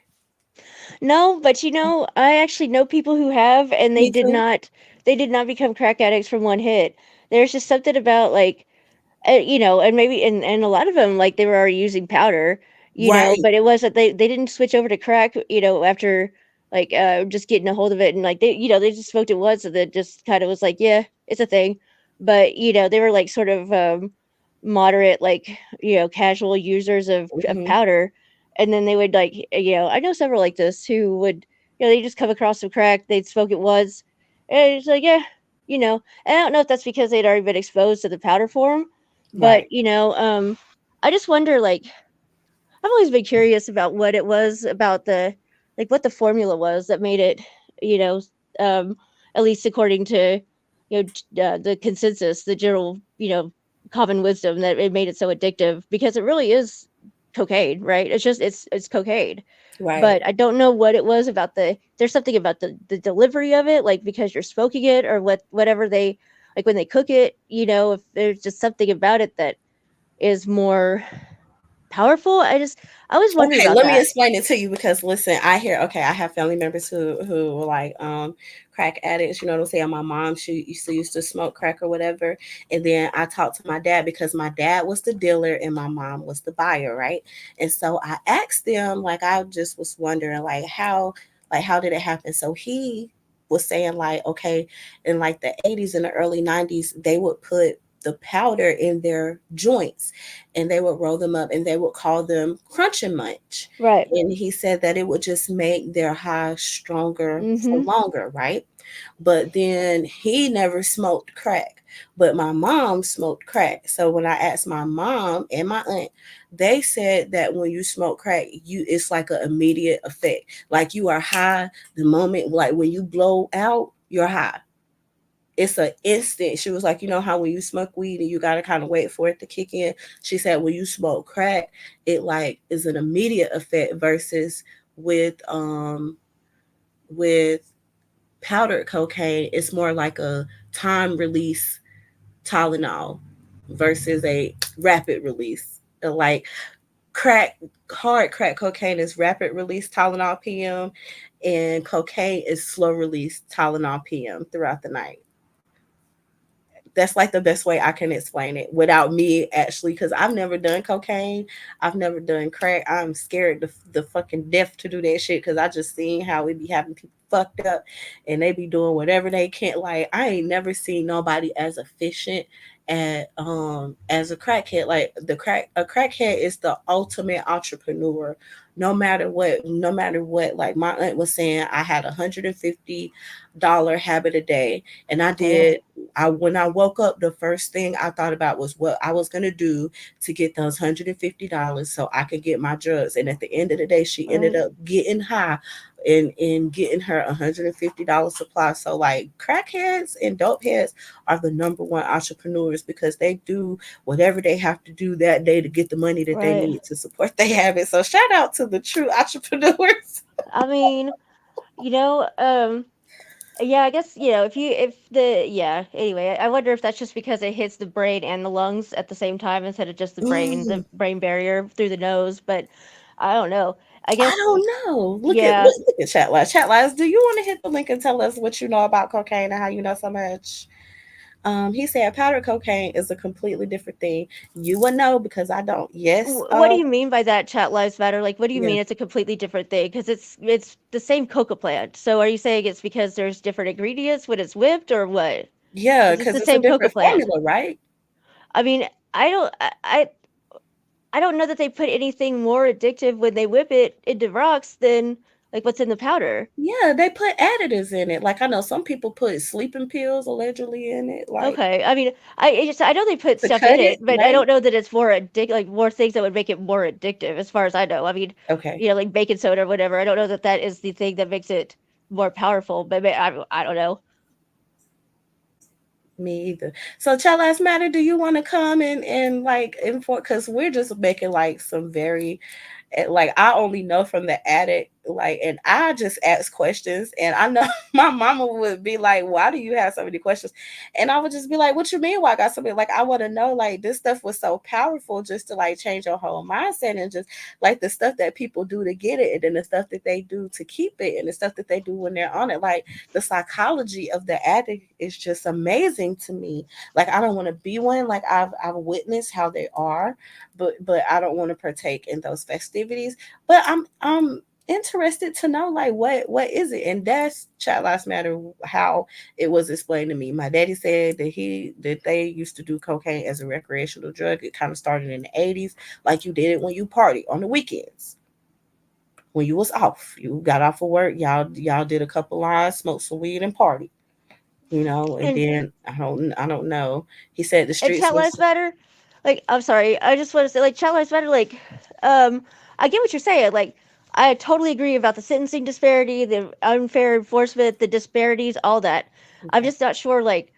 No, but I actually know people who have, and they Me did too. not. They did not become crack addicts from one hit. There's just something about like, and maybe and a lot of them like they were already using powder, Right. but it was that they didn't switch over to crack, after like just getting a hold of it and like they just smoked it once and then just kind of was like, yeah, it's a thing. but they were like sort of moderate, like casual users of Hmm. powder, and then they would like I know several like this who would they just come across some crack, they'd smoke it once, and it's like and I don't know if that's because they'd already been exposed to the powder form, but Right. I just wonder, like, I've always been curious about what it was about the like what the formula was that made it, you know, um, at least according to the consensus, the general common wisdom, that it made it so addictive, because it really is cocaine, right? It's just it's cocaine, Right. but I don't know what it was about there's something about the delivery of it, like because you're smoking it, or whatever they like when they cook it, if there's just something about it that is more powerful. I always wondered Okay, about let me that. explain it to you because listen, I hear okay, I have family members who were like crack addicts, you know what I'm saying? My mom, she used to smoke crack or whatever. And then I talked to my dad because my dad was the dealer and my mom was the buyer, right? And so I asked them, like I just was wondering like how did it happen? So he was saying like, okay, in like the 80s and the early 90s, they would put the powder in their joints and they would roll them up and they would call them crunch and munch. Right. And he said that it would just make their high stronger for Mhm. longer, right? But then he never smoked crack. But my mom smoked crack. So when I asked my mom and my aunt, they said that when you smoke crack, it's like an immediate effect. Like you are high the moment, like when you blow out, you're high. It's an instant. She was like, you know how when you smoke weed and you gotta kind of wait for it to kick in. She said when you smoke crack, it like is an immediate effect versus with with powdered cocaine, it's more like a time release Tylenol versus a rapid release. Like crack, hard crack cocaine is rapid release Tylenol PM, and cocaine is slow release Tylenol PM throughout the night. That's like the best way I can explain it without me actually, because I've never done cocaine, I've never done crack. I'm scared the fucking death to do that shit because I just seen how we be having people fucked up and they be doing whatever they can. Like I ain't never seen nobody as efficient as a crackhead. Like a crackhead is the ultimate entrepreneur. No matter what, like my aunt was saying, I had $150 habit a day, and I Damn. did. I when I woke up, the first thing I thought about was what I was gonna do to get those $150 so I could get my drugs. And at the end of the day, she ended Right. up getting high and getting her $150 supply. So like crackheads and dope heads are the number one entrepreneurs because they do whatever they have to do that day to get the money that they Right. need to support their habits. So shout out to the true entrepreneurs. I mean, you know, yeah, I guess, if the yeah, anyway, I wonder if that's just because it hits the brain and the lungs at the same time instead of just Mm, the brain barrier through the nose, but I don't know. I I guess, don't know. Look at yeah. look at chat lives. Chat lives. Do you want to hit the link and tell us what you know about cocaine and how you know so much? He said powder cocaine is a completely different thing. You would know because I don't. Yes. What do you mean by that, chat lives matter? Like, what do you Yeah. mean it's a completely different thing? Because it's the same coca plant. So are you saying it's because there's different ingredients when it's whipped, or what? Yeah, Because it's because the it's a same coca different plant. formula, right? I mean, I don't know that they put anything more addictive when they whip it into rocks than like what's in the powder. Yeah, they put additives in it. Like I know some people put sleeping pills allegedly in it, like Okay, I mean, I know they put to stuff cut in it, it, but I right? don't know that it's more like more things that would make it more addictive, as far as I know. I mean, Okay. like baking soda or whatever. I don't know that that is the thing that makes it more powerful, but I don't know. Me either. So tell us, Matter, do you want to come and like inform? Because we're just making like some very like I only know from the attic, like, and I just ask questions, and I know my mama would be like, "Why do you have so many questions?" And I would just be like, "What you mean? Why I got so many?" Like I want to know, like this stuff was so powerful, just to like change your whole mindset, and just like the stuff that people do to get it, and then the stuff that they do to keep it, and the stuff that they do when they're on it. Like the psychology of the addict is just amazing to me. Like I don't want to be one. Like I've witnessed how they are, but I don't want to partake in those festivities. But interested to know like what is it, and that's Child Lives Matter. How it was explained to me. My daddy said that they used to do cocaine as a recreational drug. It kind of started in the 80s, like you did it when you party on the weekends. When you was off, you got off of work, y'all did a couple lines, smoked some weed, and party. And And then I don't know. He said the and streets Chat was Lives Matter. Like, I'm sorry, I just want to say, like, Chat Lives Matter. Like, I get what you're saying. Like, I totally agree about the sentencing disparity, the unfair enforcement, the disparities, all that. I'm okay. just not sure. Like,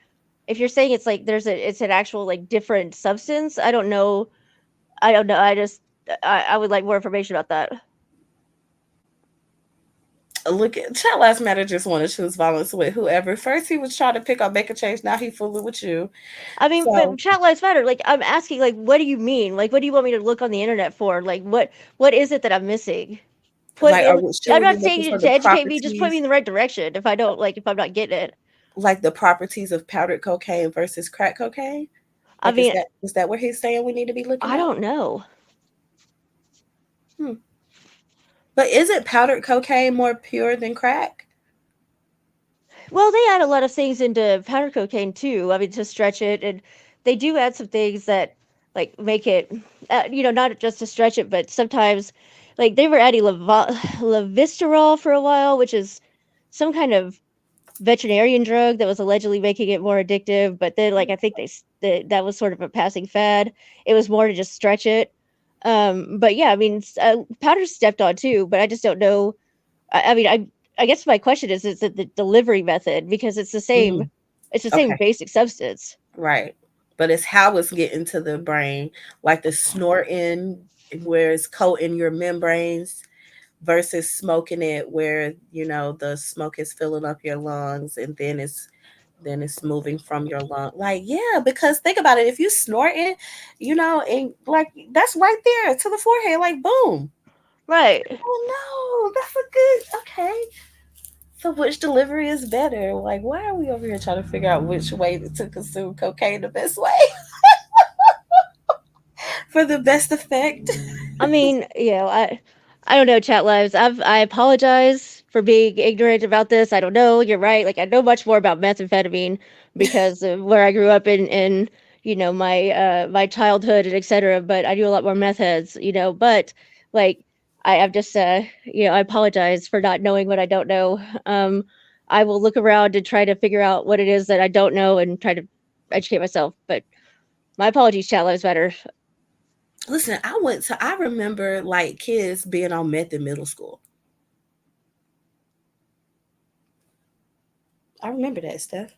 if you're saying it's like it's an actual like different substance, I don't know. I don't know. I would like more information about that. Look at Child Lives Matter just want to choose violence with whoever. First he was trying to pick up make a change. Now he fooling with you. I mean, but So Chat Lives Matter. Like, I'm asking, like, what do you mean? Like, what do you want me to look on the internet for? Like, what is it that I'm missing? like, should I'm we be not looking saying for to the educate me. Just point me properties, in the right direction. If I don't like, if I'm not getting it. like the properties of powdered cocaine versus crack cocaine? I Like, mean, is that what he's saying we need to be looking I at? don't know. Hmm. But isn't powdered cocaine more pure than crack? Well, they add a lot of things into powder cocaine too. I mean, to stretch it, and they do add some things that like make it, not just to stretch it, but sometimes, like they were adding levisterol for a while, which is some kind of veterinarian drug that was allegedly making it more addictive. But then, like I think that was sort of a passing fad. It was more to just stretch it. But yeah, I mean, powder's stepped on too, but I just don't know. I mean, I guess my question is it the delivery method? Because Mm, it's the same okay, basic substance. right. But it's how it's getting to the brain, like the snorting, where it's coating your membranes versus smoking it where the smoke is filling up your lungs and then it's moving from your lung. Like, yeah, because think about it, if you snort it, and like that's right there to the forehead, like boom. Right. Oh no, that's a good. Okay, so which delivery is better? Like, why are we over here trying to figure out which way to consume cocaine the best way for the best effect? I mean, I don't know, chat lives. I apologize for being ignorant about this. I don't know. You're right. Like I know much more about methamphetamine because of where I grew up in my my childhood and etc. But I do a lot more meth heads, But like I'm just I apologize for not knowing what I don't know. I will look around and try to figure out what it is that I don't know and try to educate myself. But my apologies, chat lives better. Listen, I remember like kids being on meth in middle school. I remember that stuff.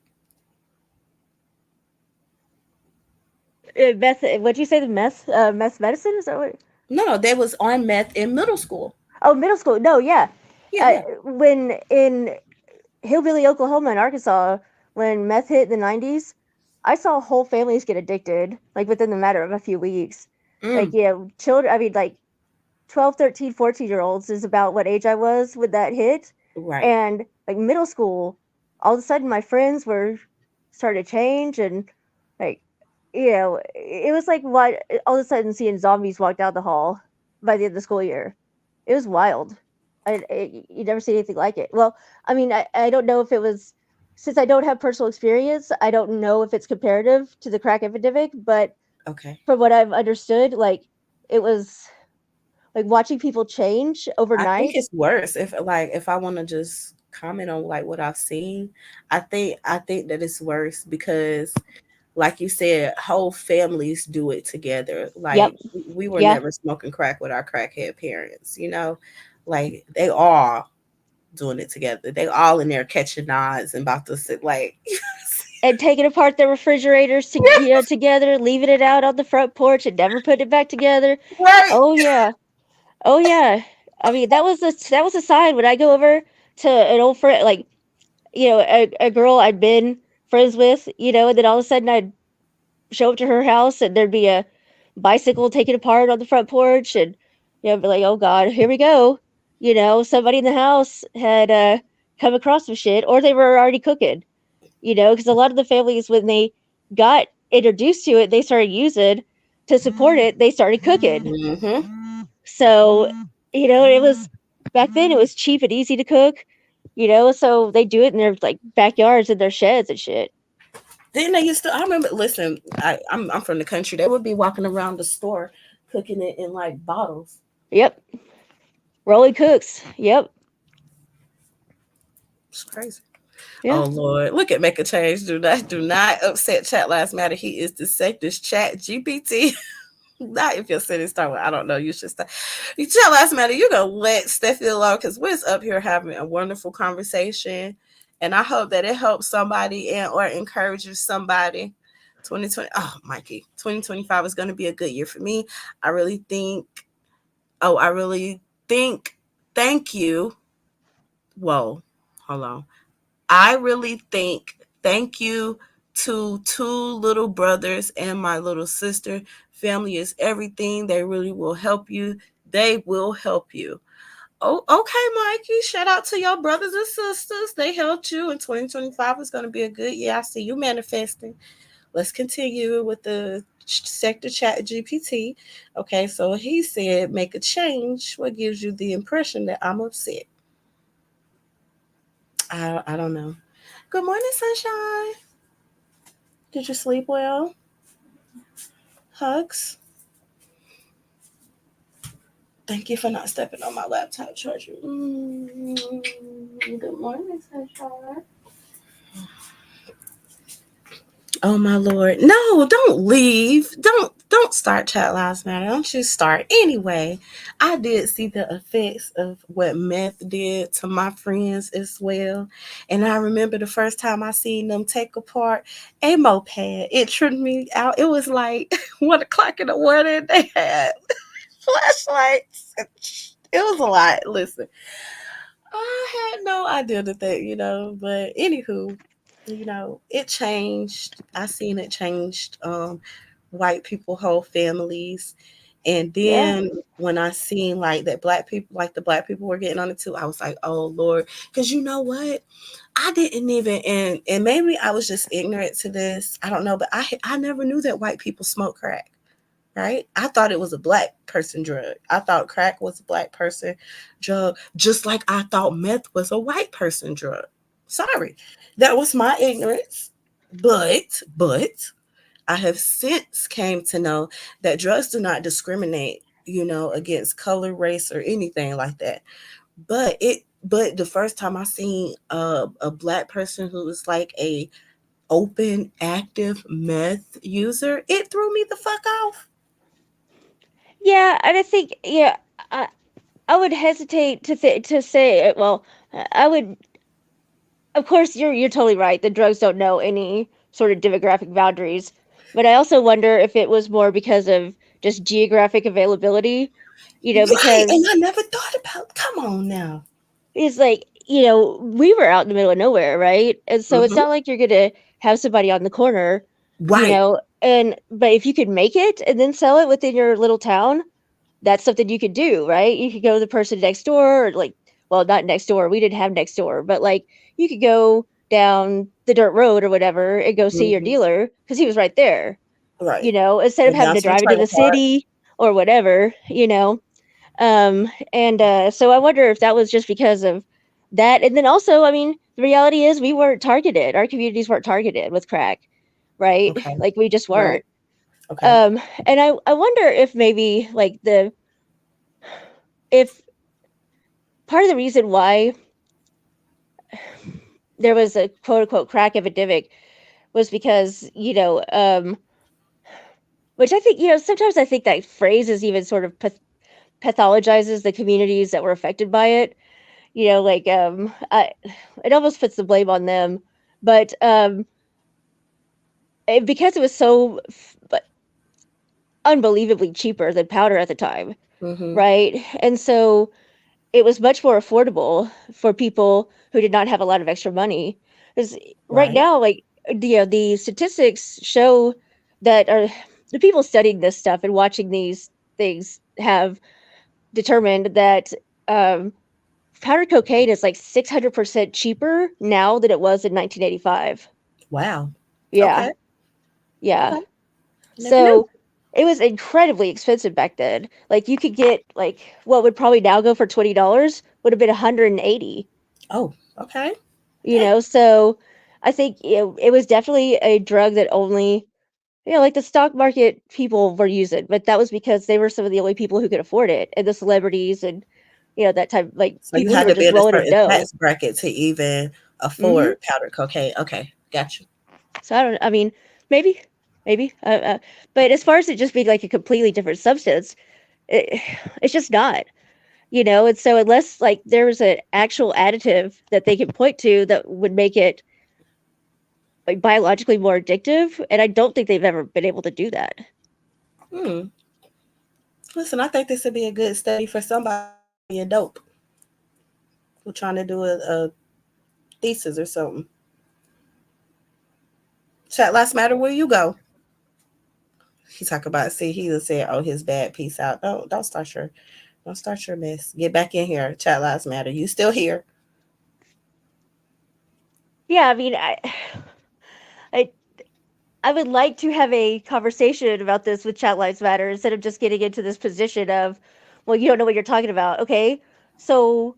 Meth. What'd you say? The meth medicine? Is that what? No, they was on meth in middle school. Oh, middle school. No, yeah. Yeah, yeah. When in Hillbilly, Oklahoma, and Arkansas, when meth hit in the '90s, I saw whole families get addicted, like within the matter of a few weeks. Like, Mm, children. I mean, like 12, 13, 14 year olds is about what age I was when that hit, right. and like middle school, all of a sudden my friends were starting to change and like it was like what all of a sudden seeing zombies walk down the hall by the end of the school year. It was wild. You never see anything like it. Well, I mean, I don't know if it was since I don't have personal experience. I don't know if it's comparative to the crack epidemic, but Okay. from what I've understood, like it was like watching people change I think overnight. it's worse if I want to just comment on like what I've seen. I think that it's worse because like you said, whole families do it together. Yep. Like we were Yeah. never smoking crack with our crackhead parents. Like they all doing it together. They all in there catching nods and about to sit like And taking apart the refrigerators together, leaving it out on the front porch and never putting it back together. right. Oh yeah. Oh yeah. I mean, that was a sign when I go over to an old friend, like a girl I'd been friends with, and then all of a sudden I'd show up to her house and there'd be a bicycle taken apart on the front porch, and be like, oh god, here we go. Somebody in the house had come across some shit, or they were already cooking. Because a lot of the families, when they got introduced to it, they started using to support it. They started cooking. Hmm. So, it was. back then it was cheap and easy to cook, so they do it in their like backyards and their sheds and shit. Then they used to. I remember. Listen, I'm from the country. They would be walking around the store cooking it in like bottles. Yep. Rolling cooks. Yep. It's crazy. Yeah. Oh Lord, look at Make a Change. Do not upset Chat Last Matter. He is the safest Chat GPT. Not if your city start with I don't know. You should start. You Chat Last Matter. You're gonna let Steffi alone because we're up here having a wonderful conversation, and I hope that it helps somebody and or encourages somebody. 2020. Oh, Mikey, 2025 is gonna be a good year for me. I really think. Oh, I really think. Thank you. Whoa, hold on. I really think thank you to two little brothers and my little sister. Family is everything. They really will help you. They will help you. Oh, okay, Mikey. Shout out to your brothers and sisters. They helped you. And 2025 is going to be a good year. I see you manifesting. Let's continue with the sector Chat GPT. Okay, so he said, make a change. What gives you the impression that I'm upset? I don't know. Good morning, sunshine. Did you sleep well? Hugs. Thank you for not stepping on my laptop charger. Good morning, sunshine. Oh my Lord. No, don't leave. Don't start Chat Lives Matter. Don't you start. Anyway, I did see the effects of what meth did to my friends as well. And I remember the first time I seen them take apart a moped. It tripped me out. It was like 1 o'clock in the morning. They had flashlights. It was a lot. Listen, I had no idea that, but anywho, it changed. I seen it changed white people whole families. And Yeah. then when I seen like that black people, like the black people were getting on it too, I was like, oh Lord. Cause you know what? I didn't even and maybe I was just ignorant to this. I don't know, but I never knew that white people smoke crack. Right? I thought it was a black person drug. I thought crack was a black person drug, just like I thought meth was a white person drug. Sorry. That was my ignorance. But I have since came to know that drugs do not discriminate, against color, race, or anything like that. But the first time I seen a black person who was like a open, active meth user, it threw me the fuck off. Yeah, and I think I would hesitate to say well, I would. Of course, you're totally right. The drugs don't know any sort of demographic boundaries, but I also wonder if it was more because of just geographic availability. Right. And Because I never thought about, come on now. it's like we were out in the middle of nowhere, right? And so it's Hmm. not like you're gonna have somebody on the corner, Right. but if you could make it and then sell it within your little town, that's something you could do, right? You could go to the person next door, or like, well, not next door. We didn't have next door, but like you could go down the dirt road or whatever and go see your Hmm. dealer because he was right there, Right. instead Go of having down to to the drive into trailer the park. city or whatever. And so I wonder if that was just because of that. And then also, I mean, the reality is we weren't targeted. Our communities weren't targeted with crack, right? Okay. Like we just Right. weren't. Okay. And I wonder if maybe like if part of the reason why there was a quote unquote crack epidemic was because, which I think, sometimes I think that phrase is even sort of pathologizes the communities that were affected by it. It almost puts the blame on them. But because it was so unbelievably cheaper than powder at the time, Hmm. right? And so it was much more affordable for people who did not have a lot of extra money. Because right Right. now, like the statistics show that the people studying this stuff and watching these things have determined that um, powdered cocaine is like 600% cheaper now than it was in 1985. Wow. Yeah, Okay. yeah. Okay. Never knew. So it was incredibly expensive back then. Like you could get like what would probably now go for $20 would have been 180. Oh, okay. You know, so I think it was definitely a drug that only, like the stock market people were using, but that was because they were some of the only people who could afford it, and the celebrities and that type, like So you people who had were to be just in a rolling in certain dough. tax bracket to even Hmm. afford powdered cocaine. Okay, got you. So I mean, maybe, maybe, but as far as it just being like a completely different substance, it, it's just not. And so unless like there was an actual additive that they can point to that would make it like biologically more addictive, and I don't think they've ever been able to do that. Hmm. Listen, I think this would be a good study for somebody being dope who trying to do a thesis or something. Chat last matter, where you go? He talk about, see, he was saying, oh, his bad, peace out. Don't start your mess. Get back in here. Chat lives matter. You still here? Yeah, I mean, I I would like to have a conversation about this with Chat Lives Matter instead of just getting into this position of, well, you don't know what you're talking about. Okay, so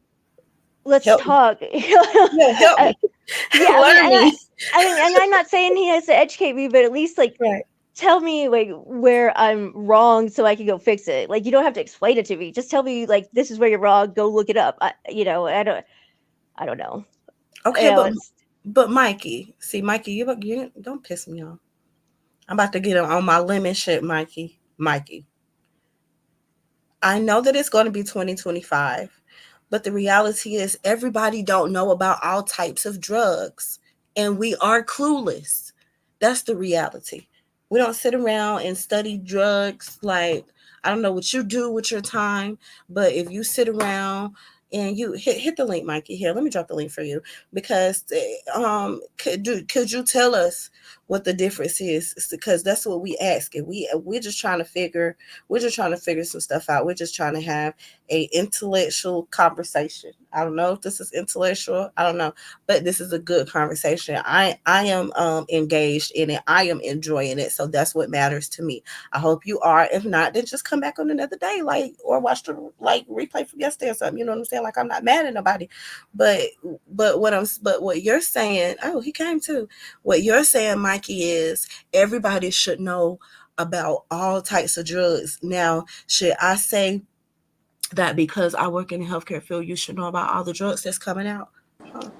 let's Help me. talk. Yeah, help Uh, me. yeah, I mean, Learn me. and I'm not saying he has to educate me, but at least like Right. tell me like where I'm wrong so I can go fix it. Like you don't have to explain it to me. Just tell me like this is where you're wrong. Go look it up. I don't know. Okay, It's but Mikey, see, Mikey, you don't piss me off. I'm about to get on my lemon shit, Mikey. Mikey, I know that it's going to be 2025, but the reality is everybody don't know about all types of drugs, and we are clueless. That's the reality. We don't sit around and study drugs. Like, I don't know what you do with your time, but if you sit around and you hit the link, Mikey, here, let me drop the link for you, because could you tell us what the difference is? Because that's what we ask, and we're just trying to figure some stuff out. We're just trying to have a intellectual conversation. I don't know if this is intellectual. I don't know, but this is a good conversation. I am engaged in it. I am enjoying it. So that's what matters to me. I hope you are. If not, then just come back on another day, like, or watch the like replay from yesterday or something. You know what I'm saying? Like, I'm not mad at nobody, but what you're saying. Oh, he came too. What you're saying, Mikey, is everybody should know about all types of drugs. Now, should I say that because I work in the healthcare field, you should know about all the drugs that's coming out? Huh?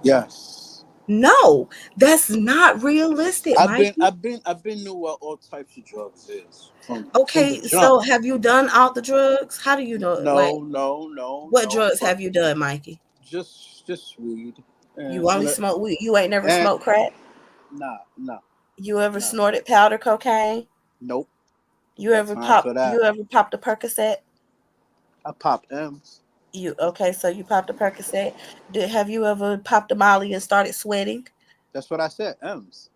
Yes. No, that's not realistic, Mikey. I've been knew what all types of drugs is from the Okay, so jump. have you done all the drugs? How do you know it? Like, No, no, no, what no. drugs But have you done, Mikey? just weed You only smoke weed. You ain't never and smoked crack? nah, You ever nah. snorted powder cocaine? Nope. You Got ever time for popped that. you ever popped a Percocet? I pop M's. You okay, so you popped a Percocet. Have you ever popped a Molly and started sweating? That's what I said. M's.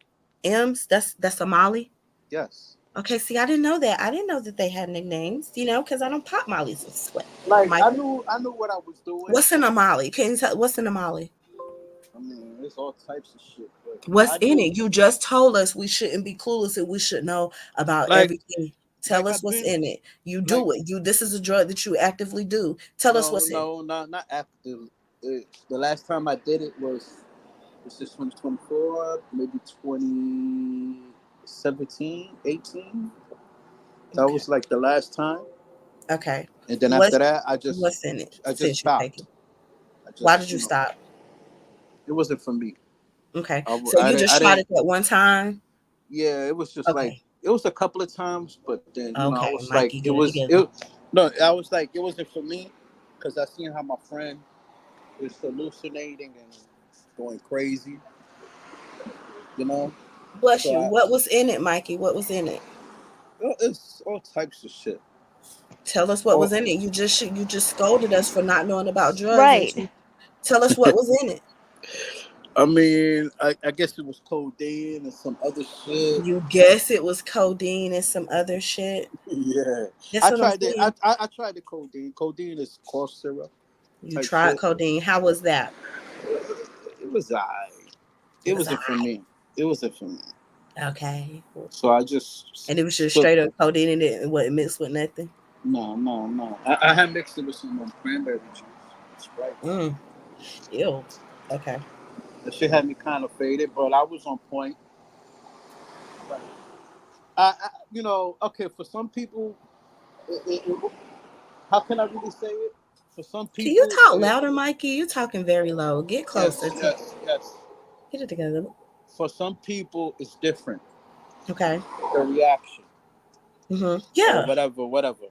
M's, that's a Molly. Yes. Okay, see, I didn't know that. I didn't know that they had nicknames, because I don't pop Molly's with sweat. Like Mike, I knew what I was doing. what's in a Molly? Can you tell what's in a Molly? I mean, there's all types of shit, but What's I in knew it? You just told us we shouldn't be clueless and we should know about like everything. Tell like us I've what's been in it. You like do it. This is a drug that you actively do. Tell us no what's in it. no not after the last time I did it was this 2024, maybe 2017, 18. That Okay. was like the last time. Okay. And then What's after that, what's in it I just since you're taking? stopped. I Why did just, you stop? it wasn't for me. Okay. I, So you I just tried didn't, it that one time? yeah, it was just like, Okay. it was a couple of times, but then, I Okay, was like, Mikey, get it together. no, I was like, it wasn't for me because I seen how my friend was hallucinating and going crazy, you know? Bless So you. What was in it, Mikey? What was in it? it's all types of shit. Tell us what was Oh, in it. You just scolded us for not knowing about drugs, and right. tell us what was in it. I mean, I guess it was codeine and some other shit. You guess it was codeine and some other shit. Yeah, That's I what I'm tried it. saying. I tried the codeine. Codeine is cough syrup You type tried shit. codeine. How was that? It was alright. It It was wasn't for me. It wasn't for me. okay. So I just And it was just stood. straight up codeine and it wasn't mixed with nothing. No. I had mixed it with some cranberry juice. Sprite. Mm. Ew. Okay. The shit had me kind of faded, but I was on point. But okay, for some people, how can I really say it? For some Can you people, talk louder, Mikey? You talking very low. Get closer to yes. get it together. For some people, it's different. Okay. The reaction or Yeah. whatever.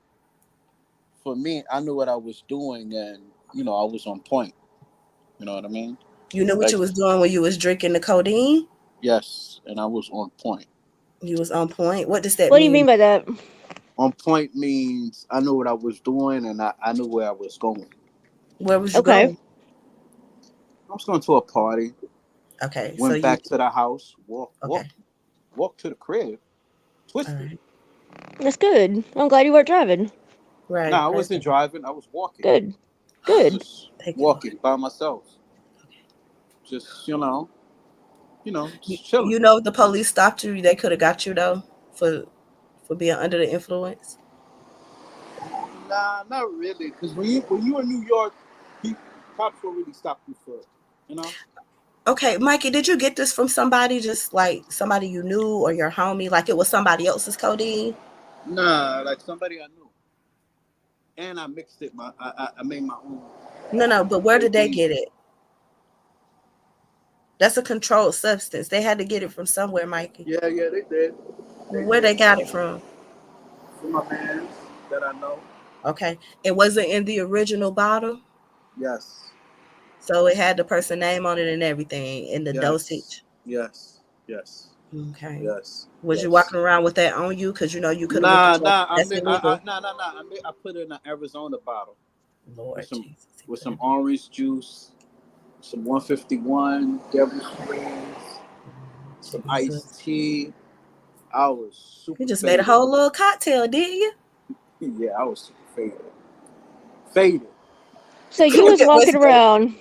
For me, I knew what I was doing, and I was on point. You know what I mean? You knew what Like, you was doing when you was drinking the codeine. yes, and I was on point. You was on point. What does that What do you mean mean? by that? On point means I knew what I was doing, and I knew where I was going. Where was you Okay. going? I was going to a party. Okay. So Went you back to the house. okay. Walked to the crib. All Twisted. right. That's good. I'm glad you weren't driving. Right. Nah, I Praise wasn't God. driving. I was walking. Good. Good. Just Thank you, Lord. walking by myself. Just just chilling. You know, if the police stopped you, they could have got you though for being under the influence. Nah, not really. Because when you in New York, cops will really stop you for it. You know. Okay, Mikey, did you get this from somebody, just like somebody you knew or your homie, like it was somebody else's codeine? Nah, like somebody I knew, and I mixed it. I made my own No, but where did they codeine. get it? That's a controlled substance. They had to get it from somewhere, Mikey. Yeah, they did. They Where they did. got it from? From my mans that I know. Okay. It wasn't in the original bottle. Yes. So it had the person name on it and everything in the Yes. dosage. Yes. Yes. Okay. Yes. Was you Yes. walking around with that on you? Because you could have went to Nah, jail. nah. That's illegal. I put it in an Arizona bottle with Lord some Jesus. He with put some it orange juice, some 151, Devil Springs, some in. iced Jesus. tea. I was You super just made a faded. whole little cocktail, didn't you? Yeah, I was super faded. Faded. So you was What's walking fake? around.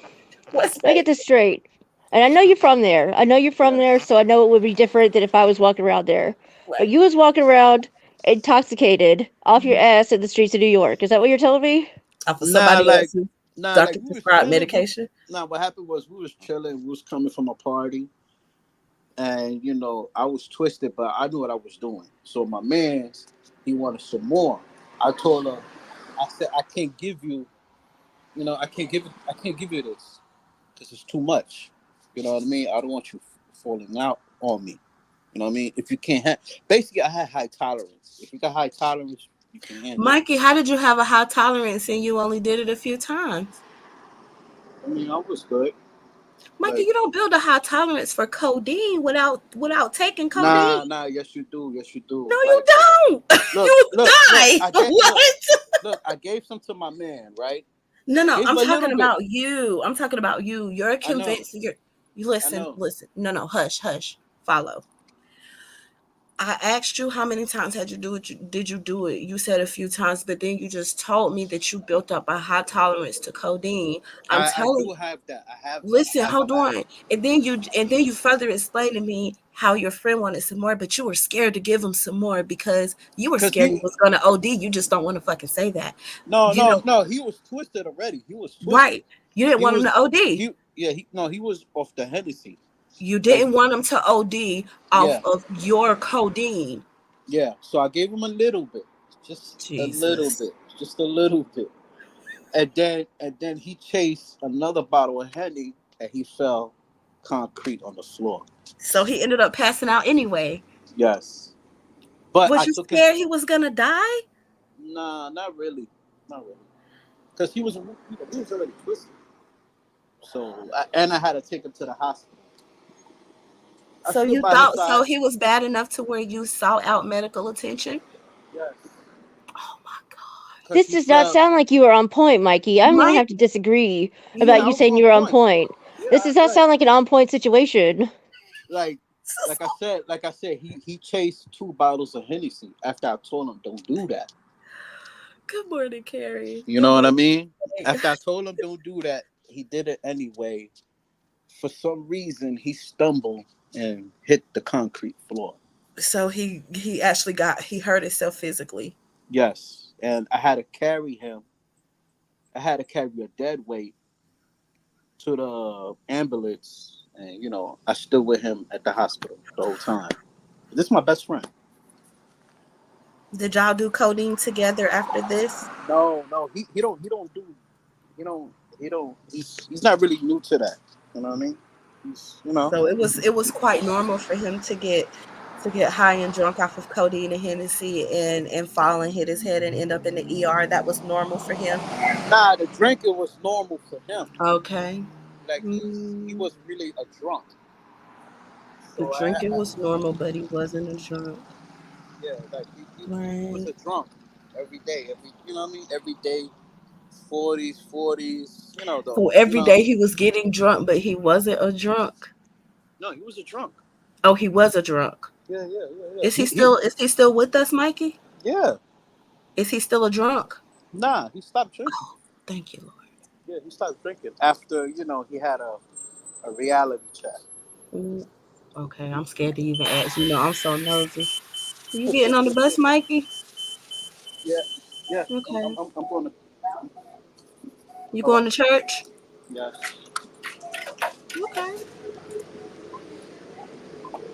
What's Let me get fake? this straight. And I know you're from there. I know you're from there, Yes. so I know it would be different than if I was walking around there. But Right. you was walking around intoxicated off your ass in the streets of New York. Is that what you're telling me? For Nah, somebody like else's like doctor we was prescribed chilling. medication. Nah, what happened was we was chilling. We was coming from a party, and I was twisted, but I knew what I was doing. So my man, he wanted some more. I told him, I said, I can't give you, I can't give you this because it's too much. You know what I mean? I don't want you falling out on me. You know what I mean? If you can't have, basically, I had high tolerance. If you got high tolerance, you can handle it. Mikey, how did you have a high tolerance and you only did it a few times? I mean, I was good. Mikey, Like, you don't build a high tolerance for codeine without taking codeine. nah, yes, you do. Yes, you do. No, you Like, don't. look, You look. die. I get What? look. I gave some to my man, right? No. Gave him I'm a little talking bit. about you. I'm talking about you. You're I know. convinced. You I listen. know. Listen. No. Hush. Follow. I asked you how many times did you do it? You said a few times, but then you just told me that you built up a high tolerance to codeine. I'm I telling do have that. I have that. listen, I have hold that. on. And then you further explained to me how your friend wanted some more, but you were scared to give him some more because you were Cause scared he was gonna OD. You just don't want to fucking say that. You know, no. He was twisted already. He was twisted. right. You didn't He want him was to OD. he was off the Hennessy. You Like, didn't want him to OD off yeah, of your codeine. yeah. So I gave him a little bit, just a little Jesus. bit, just a little bit, and then he chased another bottle of Henny, and he fell concrete on the floor. So he ended up passing out anyway. Yes, but Was I you took him. scared he was gonna die? Nah, not really, because he was already twisted. So and I had to take him to the hospital. I So stood you by his thought side. so he was bad enough to where you sought out medical attention? Yes, Oh my God. because This he does not fell. sound like you were on point, Mikey. I'm gonna Mike, have to disagree about Yeah, I you was saying on you were on point. point. This Yeah, does not sound like an on point situation. like like I said, he chased 2 bottles of Hennessy after I told him don't do that. good morning, Carrie. You Good know what I morning. mean? After I told him don't do that, he did it anyway. For some reason, he stumbled and hit the concrete floor. So he actually he hurt himself physically. Yes, and I had to carry him. I had to carry a dead weight to the ambulance, and I stood with him at the hospital the whole time. This is my best friend. Did y'all do codeine together after this? No, no, he don't do he don't he don't he's not really new to that. You know what I mean? He's. So it was quite normal for him to get high and drunk off of codeine and Hennessy and fall and hit his head and end up in the ER. That was normal for him. Nah, the drinking was normal for him. Okay. Like he Mm, was really a drunk. the So drinking was normal, but he wasn't a drunk. yeah, like he was Right. a drunk every day. You know what I mean? Every day, 40s. Though. So every day he was getting drunk, but he wasn't a drunk. No, he was a drunk. Oh, he was a drunk. Yeah. Is he still with us, Mikey? Yeah. Is he still a drunk? Nah, he stopped drinking. Thank you, Lord. Yeah, he stopped drinking after he had a reality check. Mm, okay, I'm scared to even ask. I'm so nosy. You getting on the bus, Mikey? Yeah, yeah. Okay. I'm going to. You Hold on. going to church? Yeah. Okay,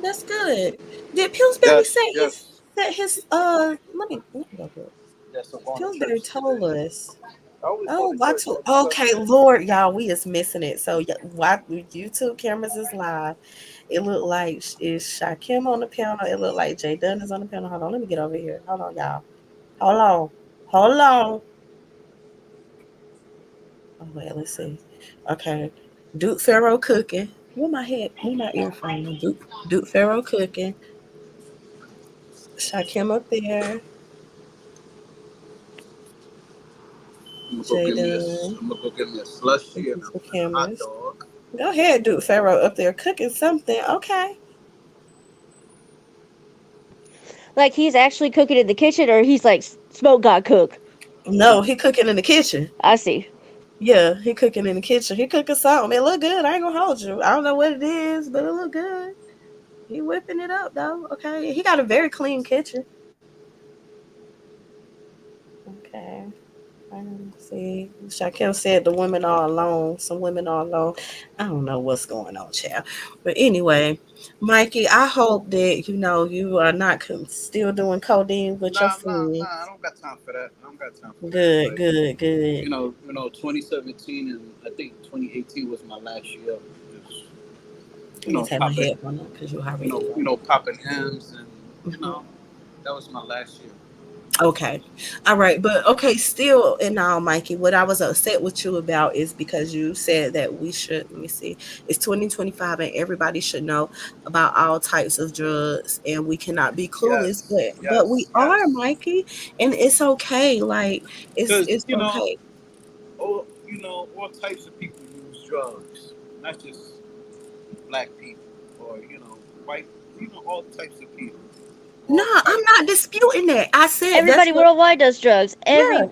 that's good. Did Pillsbury Yes, say his yes, that his let me go look. yes. I'm going to Pillsbury church told today. us. I always go Oh, to why church to every okay, Sunday. Lord, y'all, we is missing it. So yeah, why YouTube cameras is live. It looked like is Shakim on the piano. It looked like Jay Dunn is on the piano. Hold on, let me get over here. Hold on, y'all. Hold on. Hold on. Oh wait, let's see. Okay. Duke Pharaoh cooking. Where my head? Where my earphone? Duke Pharaoh cooking. Shakim up there. Jay Dunn. I'm gonna go get me a slushy and Some a hot cameras. dog. Go ahead, Duke Pharaoh up there cooking something. Okay. Like he's actually cooking in the kitchen, or he's like smoke god cook. No, he cooking in the kitchen. I see. Yeah, he cooking in the kitchen. He cooking something. It look good. I ain't gonna hold you. I don't know what it is, but it look good. He whipping it up though. Okay. He got a very clean kitchen. Okay. See, Shaquem said the women are alone. Some women are alone. I don't know what's going on, child. But anyway, Mikey, I hope that you are not still doing codeine with your Nah. I friends. don't got time for that. I don't got time for that. Good, Like good, good. 2017 and I think 2018 was my last year. Just Let me take my popping, headphone on because you already know. popping M's, and Mhm. that was my last year. Okay. All right. But okay, still and now, Mikey, what I was upset with you about is because you said that we should, let me see, it's 2025 and everybody should know about all types of drugs and we cannot be clueless, Yes, but we yes, are, yes. Mikey, and it's okay. Like Because it's okay. all types of people use drugs, not just black people or white. All types of people, No, all I'm types. not disputing that. I said that's Everybody what worldwide does drugs. yeah.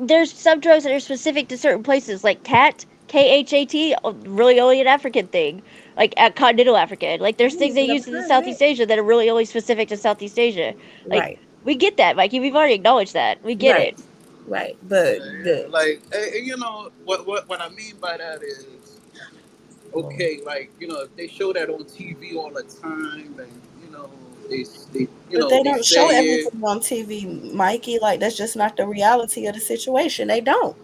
There's some drugs that are specific to certain places, like KHAT, really only an African thing, like at continental Africa. Like there's things I've they never use in heard of that. Southeast Asia that are really only specific to Southeast Asia. Like Right. we get that, Mikey. We've already acknowledged that. We get Right. it. Right. But Yeah. the Like, what I mean by that is, Lord. okay, like if they show that on TV all the time, and they But they they don't show say it. everything on TV, Mikey. Like that's just not the reality of the situation. They don't.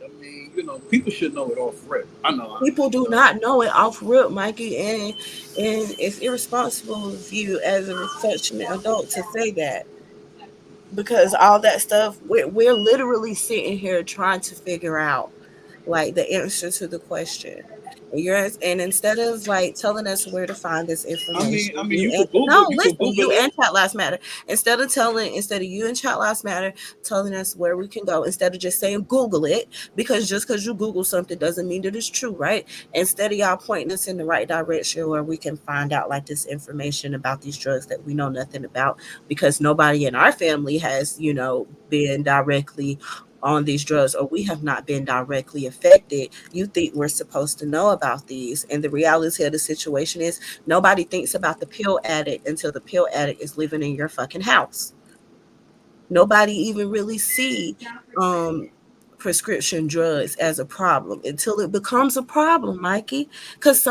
I mean, people should know it off rip. I know. People do not know it off rip, Mikey, and it's irresponsible of you as a affectionate adult to say that because all that stuff we're literally sitting here trying to figure out like the answer to the question. And instead of like telling us where to find this information, I mean, you you and could Google, no, listen, Google you it. and Chat Last Matter. Instead of you and Chat Last Matter telling us where we can go, instead of just saying Google it, because just because you Google something doesn't mean that it's true, right? Instead of y'all pointing us in the right direction where we can find out like this information about these drugs that we know nothing about, because nobody in our family has, been directly on these drugs or we have not been directly affected. You think we're supposed to know about these, and the reality of the situation is nobody thinks about the pill addict until the pill addict is living in your fucking house. Nobody even really see um prescription drugs as a problem until it becomes a problem, Mikey. Because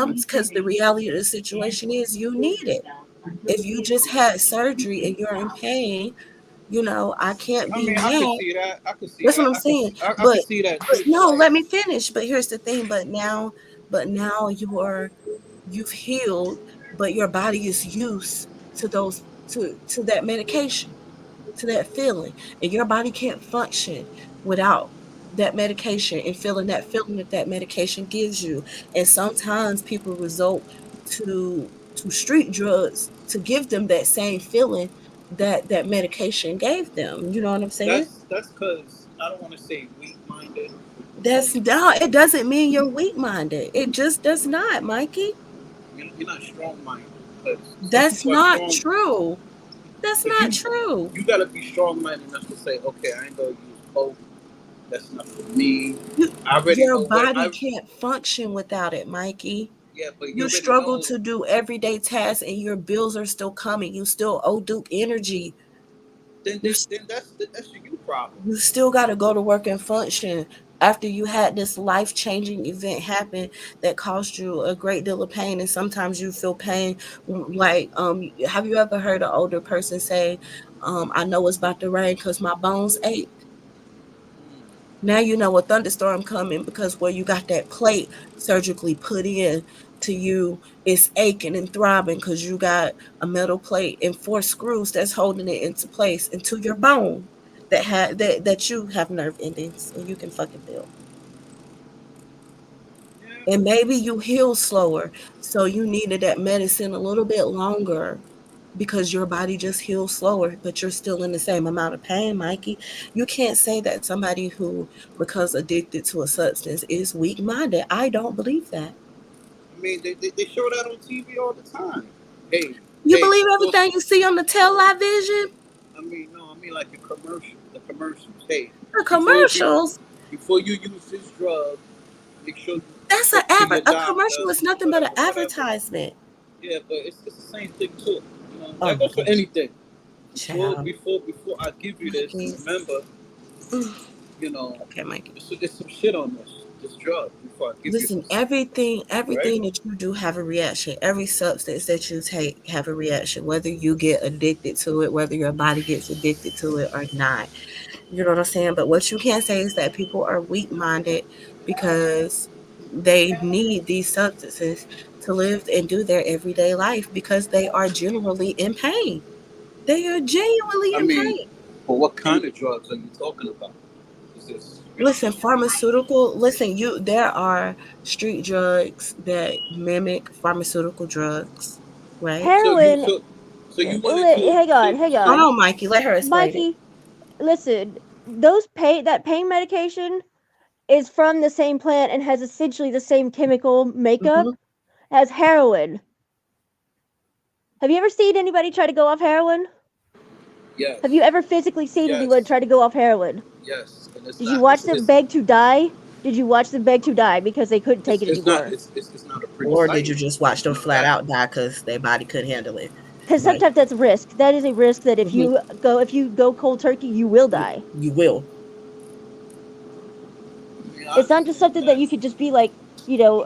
the reality of the situation is you need it. If you just had surgery and you're in pain, I can't I be mean, I could mad. see that. I could see That's what that. I'm saying. I But could see that too. no, Like, let me finish. But here's the thing. But now you've healed, but your body is used to those to that medication, to that feeling, and your body can't function without that medication and feeling that medication gives you. And sometimes people resort to street drugs to give them that same feeling that medication gave them. You know what I'm saying? that's because I don't want to say weak minded. That's not. It doesn't mean you're weak minded. It just does not, Mikey. You're not strong minded. Because some That's people are not strong. true. That's But not true. you gotta be strong minded enough to say, okay, I ain't gonna use coke. That's not for me. You, I already your know what body I. can't function without it, Mikey. Yeah, but you You already struggle know. to do everyday tasks and your bills are still coming. You still owe Duke energy. Then You then, then that's your you problem. you still got to go to work and function after you had this life-changing event happen that caused you a great deal of pain, and sometimes you feel pain like have you ever heard an older person say, I know it's about to rain because my bones ache. Now you know a thunderstorm coming because where you got that plate surgically put in to you, it's aching and throbbing because you got a metal plate and four screws that's holding it into place into your bone that you have nerve endings and you can fucking feel. Yeah, And maybe you heal slower, so you needed that medicine a little bit longer because your body just heals slower, but you're still in the same amount of pain, Mikey. You can't say that somebody who becomes addicted to a substance is weak minded. I don't believe that. I mean they show that on TV all the time. Hey, You hey, believe before. everything you see on the television? I mean, no, I mean like the commercial, the commercials. Hey, The before be, commercials. before you use this drug, make sure you That's go to your a doctor, commercial is nothing but an whatever, whatever. advertisement. Yeah, but it's the same thing too. Oh That my goes for gosh, anything. child. Before I give you this, Mikey. remember, you know, Okay, Mikey. it's some shit on this drug before I give you Listen, this, everything right? everything that you do have a reaction. Every substance that you take have a reaction, whether you get addicted to it, whether your body gets addicted to it or not. You know what I'm saying? But what you can't say is that people are weak minded because they need these substances to live and do their everyday life because they are generally in pain. They are genuinely I in mean, pain. but what kind of drugs are you talking about? Is this, Listen, you there are street drugs that mimic pharmaceutical drugs, right? so you Heroin. so you wanted to Hang on, hang Hold on, on, Mikey, let her explain it. Mikey. Listen, those pain that pain medication is from the same plant and has essentially the same chemical makeup Hmm. as heroin. Have you ever seen anybody try to go off heroin? yes, Have you ever physically seen anyone yes, try to go off heroin? yes, and it's Did you not watch them beg to die? Did you watch them beg to die because they couldn't take it it's not anymore? it's not a pretty Or did sight. you just watch them You know flat that. out die because their body couldn't handle it? Because Like, sometimes that's a risk. That is a risk that mhm, if you go cold turkey, you will die. you will. I mean, I It's not just understand something that that. you could just be like,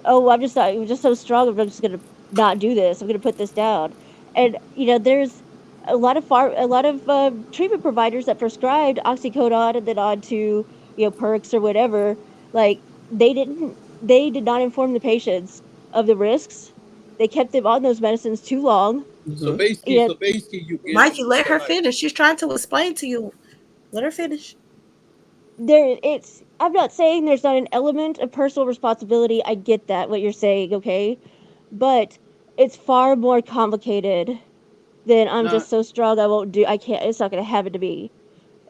oh, I'm just so strong. I'm just gonna not do this. I'm gonna put this down. And there's a lot of treatment providers that prescribed oxycodone and then on to perks or whatever. Like they did not inform the patients of the risks. They kept them on those medicines too long. Hmm. You know, So basically, you Mikey, gambling let with your her life. finish. She's trying to explain to you. Let her finish. I'm not saying there's not an element of personal responsibility. I get that what you're saying, okay? But it's far more complicated than I'm Nah, just so strong I can't it's not gonna happen to me.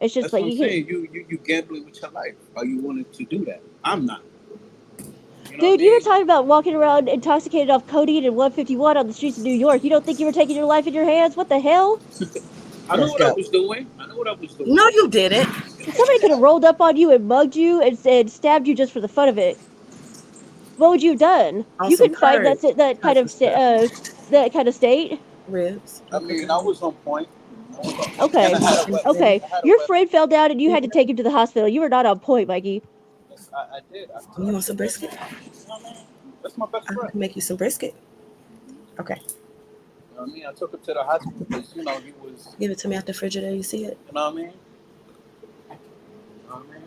It's just that's like what I'm you can saying. You gambling with your life. Are you wanting to do that? I'm not. You know what I dude, you were mean? talking about walking around intoxicated off codeine and 151 on the streets of New York. You don't think you were taking your life in your hands? What the hell? I know Let's what I go. was doing. I know what I was doing. No, you didn't. Somebody could have rolled up on you and mugged you and stabbed you just for the fun of it. What would you have done? On You some couldn't fight purge type of stuff. that kind of state. Ribs. I I mean, I forgot. was on point. I was on Okay. And I had a wet. Okay. I had a Your wet. friend fell down and you had to take him to the hospital. You were not on point, Mikey. Yes, I did. You want some brisket? You know what I mean? That's my best I friend. can make you some brisket. Okay. You know what I mean? I took him to the hospital because he was. Give it to me out the Frigidaire. You see it? You know what I mean? You know what I mean?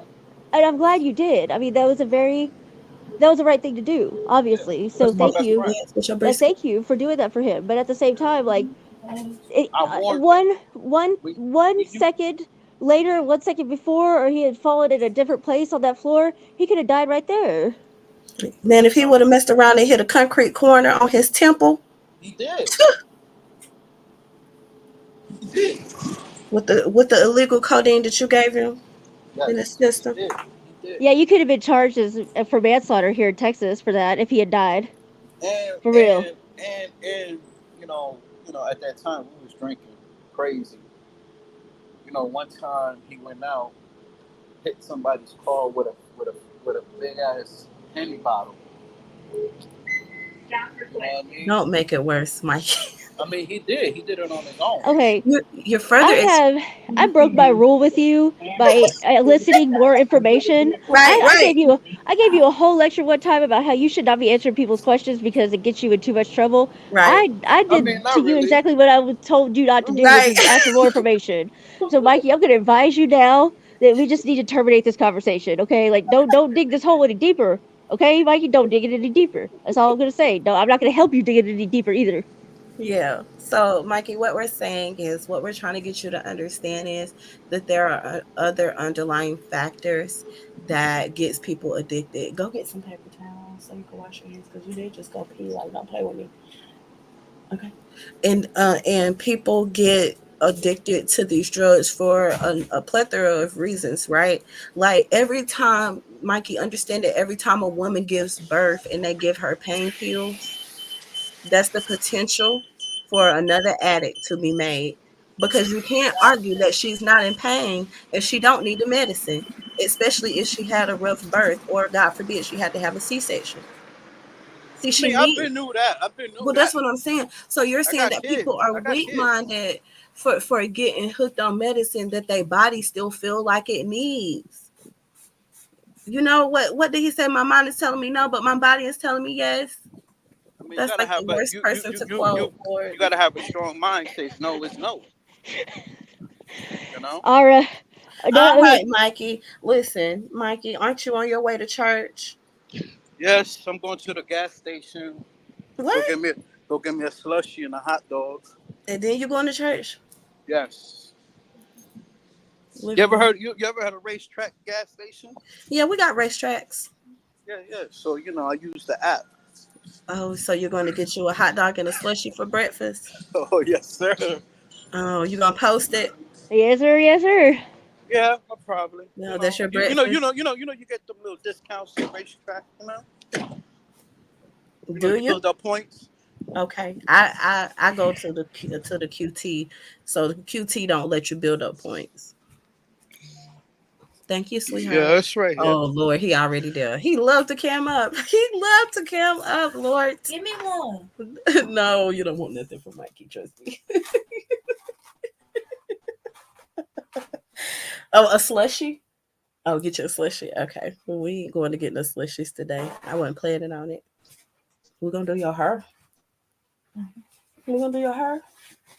And I'm glad you did. I mean, that was the right thing to do, obviously. So That's my thank best you. friend. Yes, with your And brisket. thank you for doing that for him. But at the same time, like I warned one You- second later, 1 second before, or he had fallen in a different place on that floor, he could have died right there. Man, if he would have messed around and hit a concrete corner on his temple He did. with the illegal codeine that you gave him in his He system. did. He did. Yeah, you could have been charged for manslaughter here in Texas for that if he had died. And For real. and at that time we was drinking crazy. One time he went out, hit somebody's car with a big ass Henny bottle. You know what I mean? Don't make it worse, Mike. I mean, he did. He did it on his own. Okay, You're further. I broke my rule with you by eliciting more information. Right, I right. gave you a whole lecture one time about how you should not be answering people's questions because it gets you in too much trouble. Right. I did mean, not to you really. exactly what I was told you not to do, Right. which is ask for more information. So, Mikey, I'm going to advise you now that we just need to terminate this conversation. Okay, like don't dig this hole any deeper. Okay, Mikey, don't dig it any deeper. That's all I'm going to say. No, I'm not going to help you dig it any deeper either. Yeah. So, Mikey, what we're saying is what we're trying to get you to understand is that there are other underlying factors that gets people addicted. Go get some paper towels so you can wash your hands because you did just go pee. Like, don't play with me. Okay. And people get addicted to these drugs for a plethora of reasons, right? Like every time, Mikey, understand that every time a woman gives birth and they give her pain pills, that's the potential for another addict to be made because you can't argue that she's not in pain if she don't need the medicine, especially if she had a rough birth or God forbid she had to have a C-section. See, I she mean, I've needs. been knew that. Well, that's what I'm saying. So you're saying got that kids. people are I got kids. weak-minded for getting hooked on medicine that their body still feel like it needs. You know what did he say? My mind is telling me no, but my body is telling me yes. I mean, That's like the worst person to quote. You gotta have a strong mind. Says no is no. You know. All right. All right, Mikey. Listen, Mikey, aren't you on your way to church? Yes, I'm going to the gas station. What? Go get me a slushie and a hot dog. And then you going to church? Yes. You ever heard a racetrack gas station? Yeah, we got racetracks. Yeah. So I use the app. Oh, so you're going to get you a hot dog and a slushie for breakfast? Oh yes, sir. Oh, you gonna post it? Yes, sir. Yes, sir. Yeah, probably. No, that's your You breakfast. You get them little discounts at racetrack. Do you? Build up points. Okay, I go to the QT, so the QT don't let you build up points. Thank you, sweetheart. Yeah, that's right. Oh Lord, he already there. He loved to cam up. He loved to cam up, Lord. Give me one. No, you don't want nothing from Mikey. Trust me. Oh, a slushie. Oh, get you a slushie. Okay, well, we ain't going to get no slushies today. I wasn't planning on it. We're gonna do your hair. We're gonna do your hair.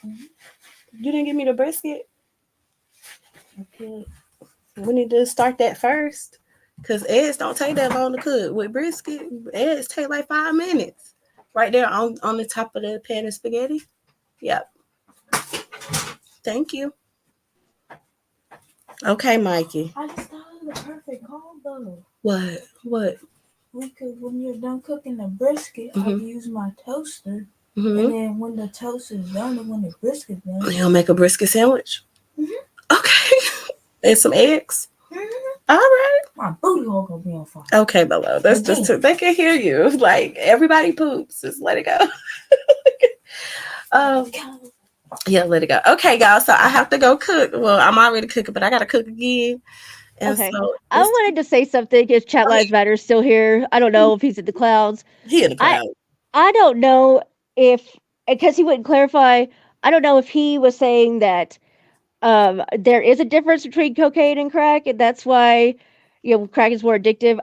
You didn't give me the brisket. Okay. We need to start that first. Because eggs don't take that long to cook. With brisket, eggs take like 5 minutes. Right there on the top of the pan of spaghetti. Yep. Thank you. Okay, Mikey. I just thought of the perfect combo. What? We could, when you're done cooking the brisket, I can use my toaster. Mm-hmm. And then when the toast is done and when the brisket's done, You'll make a brisket sandwich? Mm-hmm. Okay. And some eggs? Mm-hmm. All right. My booty hole gonna be on fire. Okay, Bella. That's just too, they can hear you. Like everybody poops. Just let it go. Yeah, let it go. Okay, y'all. So I have to go cook. Well, I'm already cooking, but I gotta cook again. And Okay. so I wanted to say something if Chat Lives Matter is still here. I don't know if he's in the clouds. he in the crowd. I don't know if, because he wouldn't clarify, I don't know if he was saying that There is a difference between cocaine and crack, and that's why, crack is more addictive.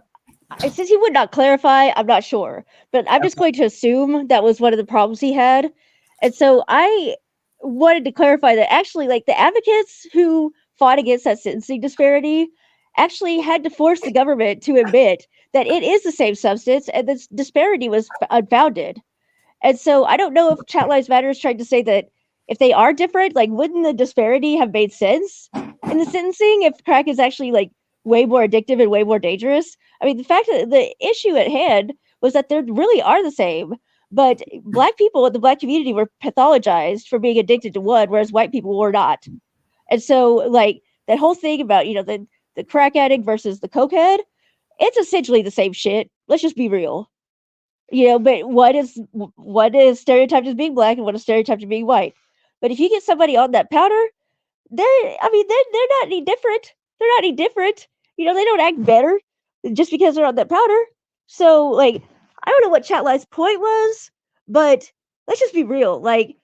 Since he would not clarify, I'm not sure, but I'm just Okay. going to assume that was one of the problems he had. And so I wanted to clarify that actually, like, the advocates who fought against that sentencing disparity actually had to force the government to admit that it is the same substance and this disparity was unfounded. And so I don't know if Chat Lives Matter is trying to say that if they are different, like, wouldn't the disparity have made sense in the sentencing if crack is actually like way more addictive and way more dangerous? I mean, the fact that the issue at hand was that they really are the same, but black people in the black community were pathologized for being addicted to one, whereas white people were not. And so, like, that whole thing about, the crack addict versus the cokehead, it's essentially the same shit. Let's just be real. But what is stereotyped as being black and what is stereotyped as being white? But if you get somebody on that powder, they're not any different. They're not any different. They don't act better just because they're on that powder. So, like, I don't know what Chatline's point was, but let's just be real. Like,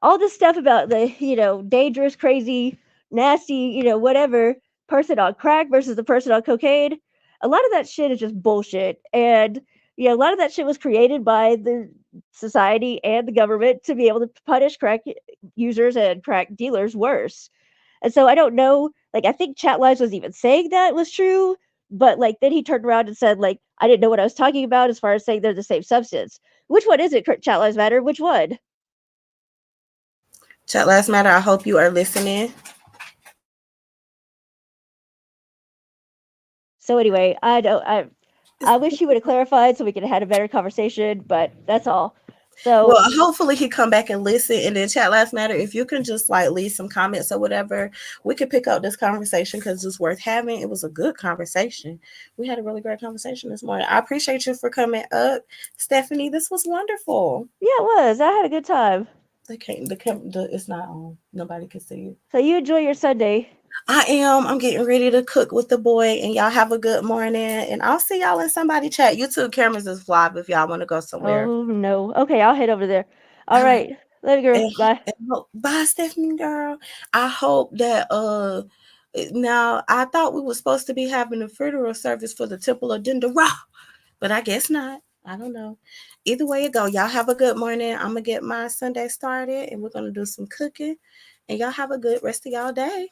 all this stuff about the, dangerous, crazy, nasty, whatever person on crack versus the person on cocaine, a lot of that shit is just bullshit. And, a lot of that shit was created by the society and the government to be able to punish crack users and crack dealers worse. And so I don't know, like, I think Chat Lives was even saying that was true, but, like, then he turned around and said, like, I didn't know what I was talking about as far as saying they're the same substance. Which one is it, Chat Lives Matter? Which one? Chat Lives Matter, I hope you are listening. So anyway, I wish he would have clarified so we could have had a better conversation, but that's all. So Well, hopefully he come back and listen. And then Chat Lives Matter, if you can just like leave some comments or whatever, we could pick up this conversation because it's worth having. It was a good conversation. We had a really great conversation this morning. I appreciate you for coming up, Stephanie. This was wonderful. yeah, it was. I had a good time. It's not on. Nobody can see you. So you enjoy your Sunday. I am. I'm getting ready to cook with the boy, and y'all have a good morning. And I'll see y'all in somebody chat. YouTube cameras is live if y'all want to go somewhere. Oh no. Okay, I'll head over there. All right. Let me go. And, Bye. bye, Stephanie girl. I hope that now I thought we were supposed to be having a funeral service for the Temple of Dendera, but I guess not. I don't know. Either way it go, y'all have a good morning. I'm gonna get my Sunday started, and we're gonna do some cooking. And y'all have a good rest of y'all day.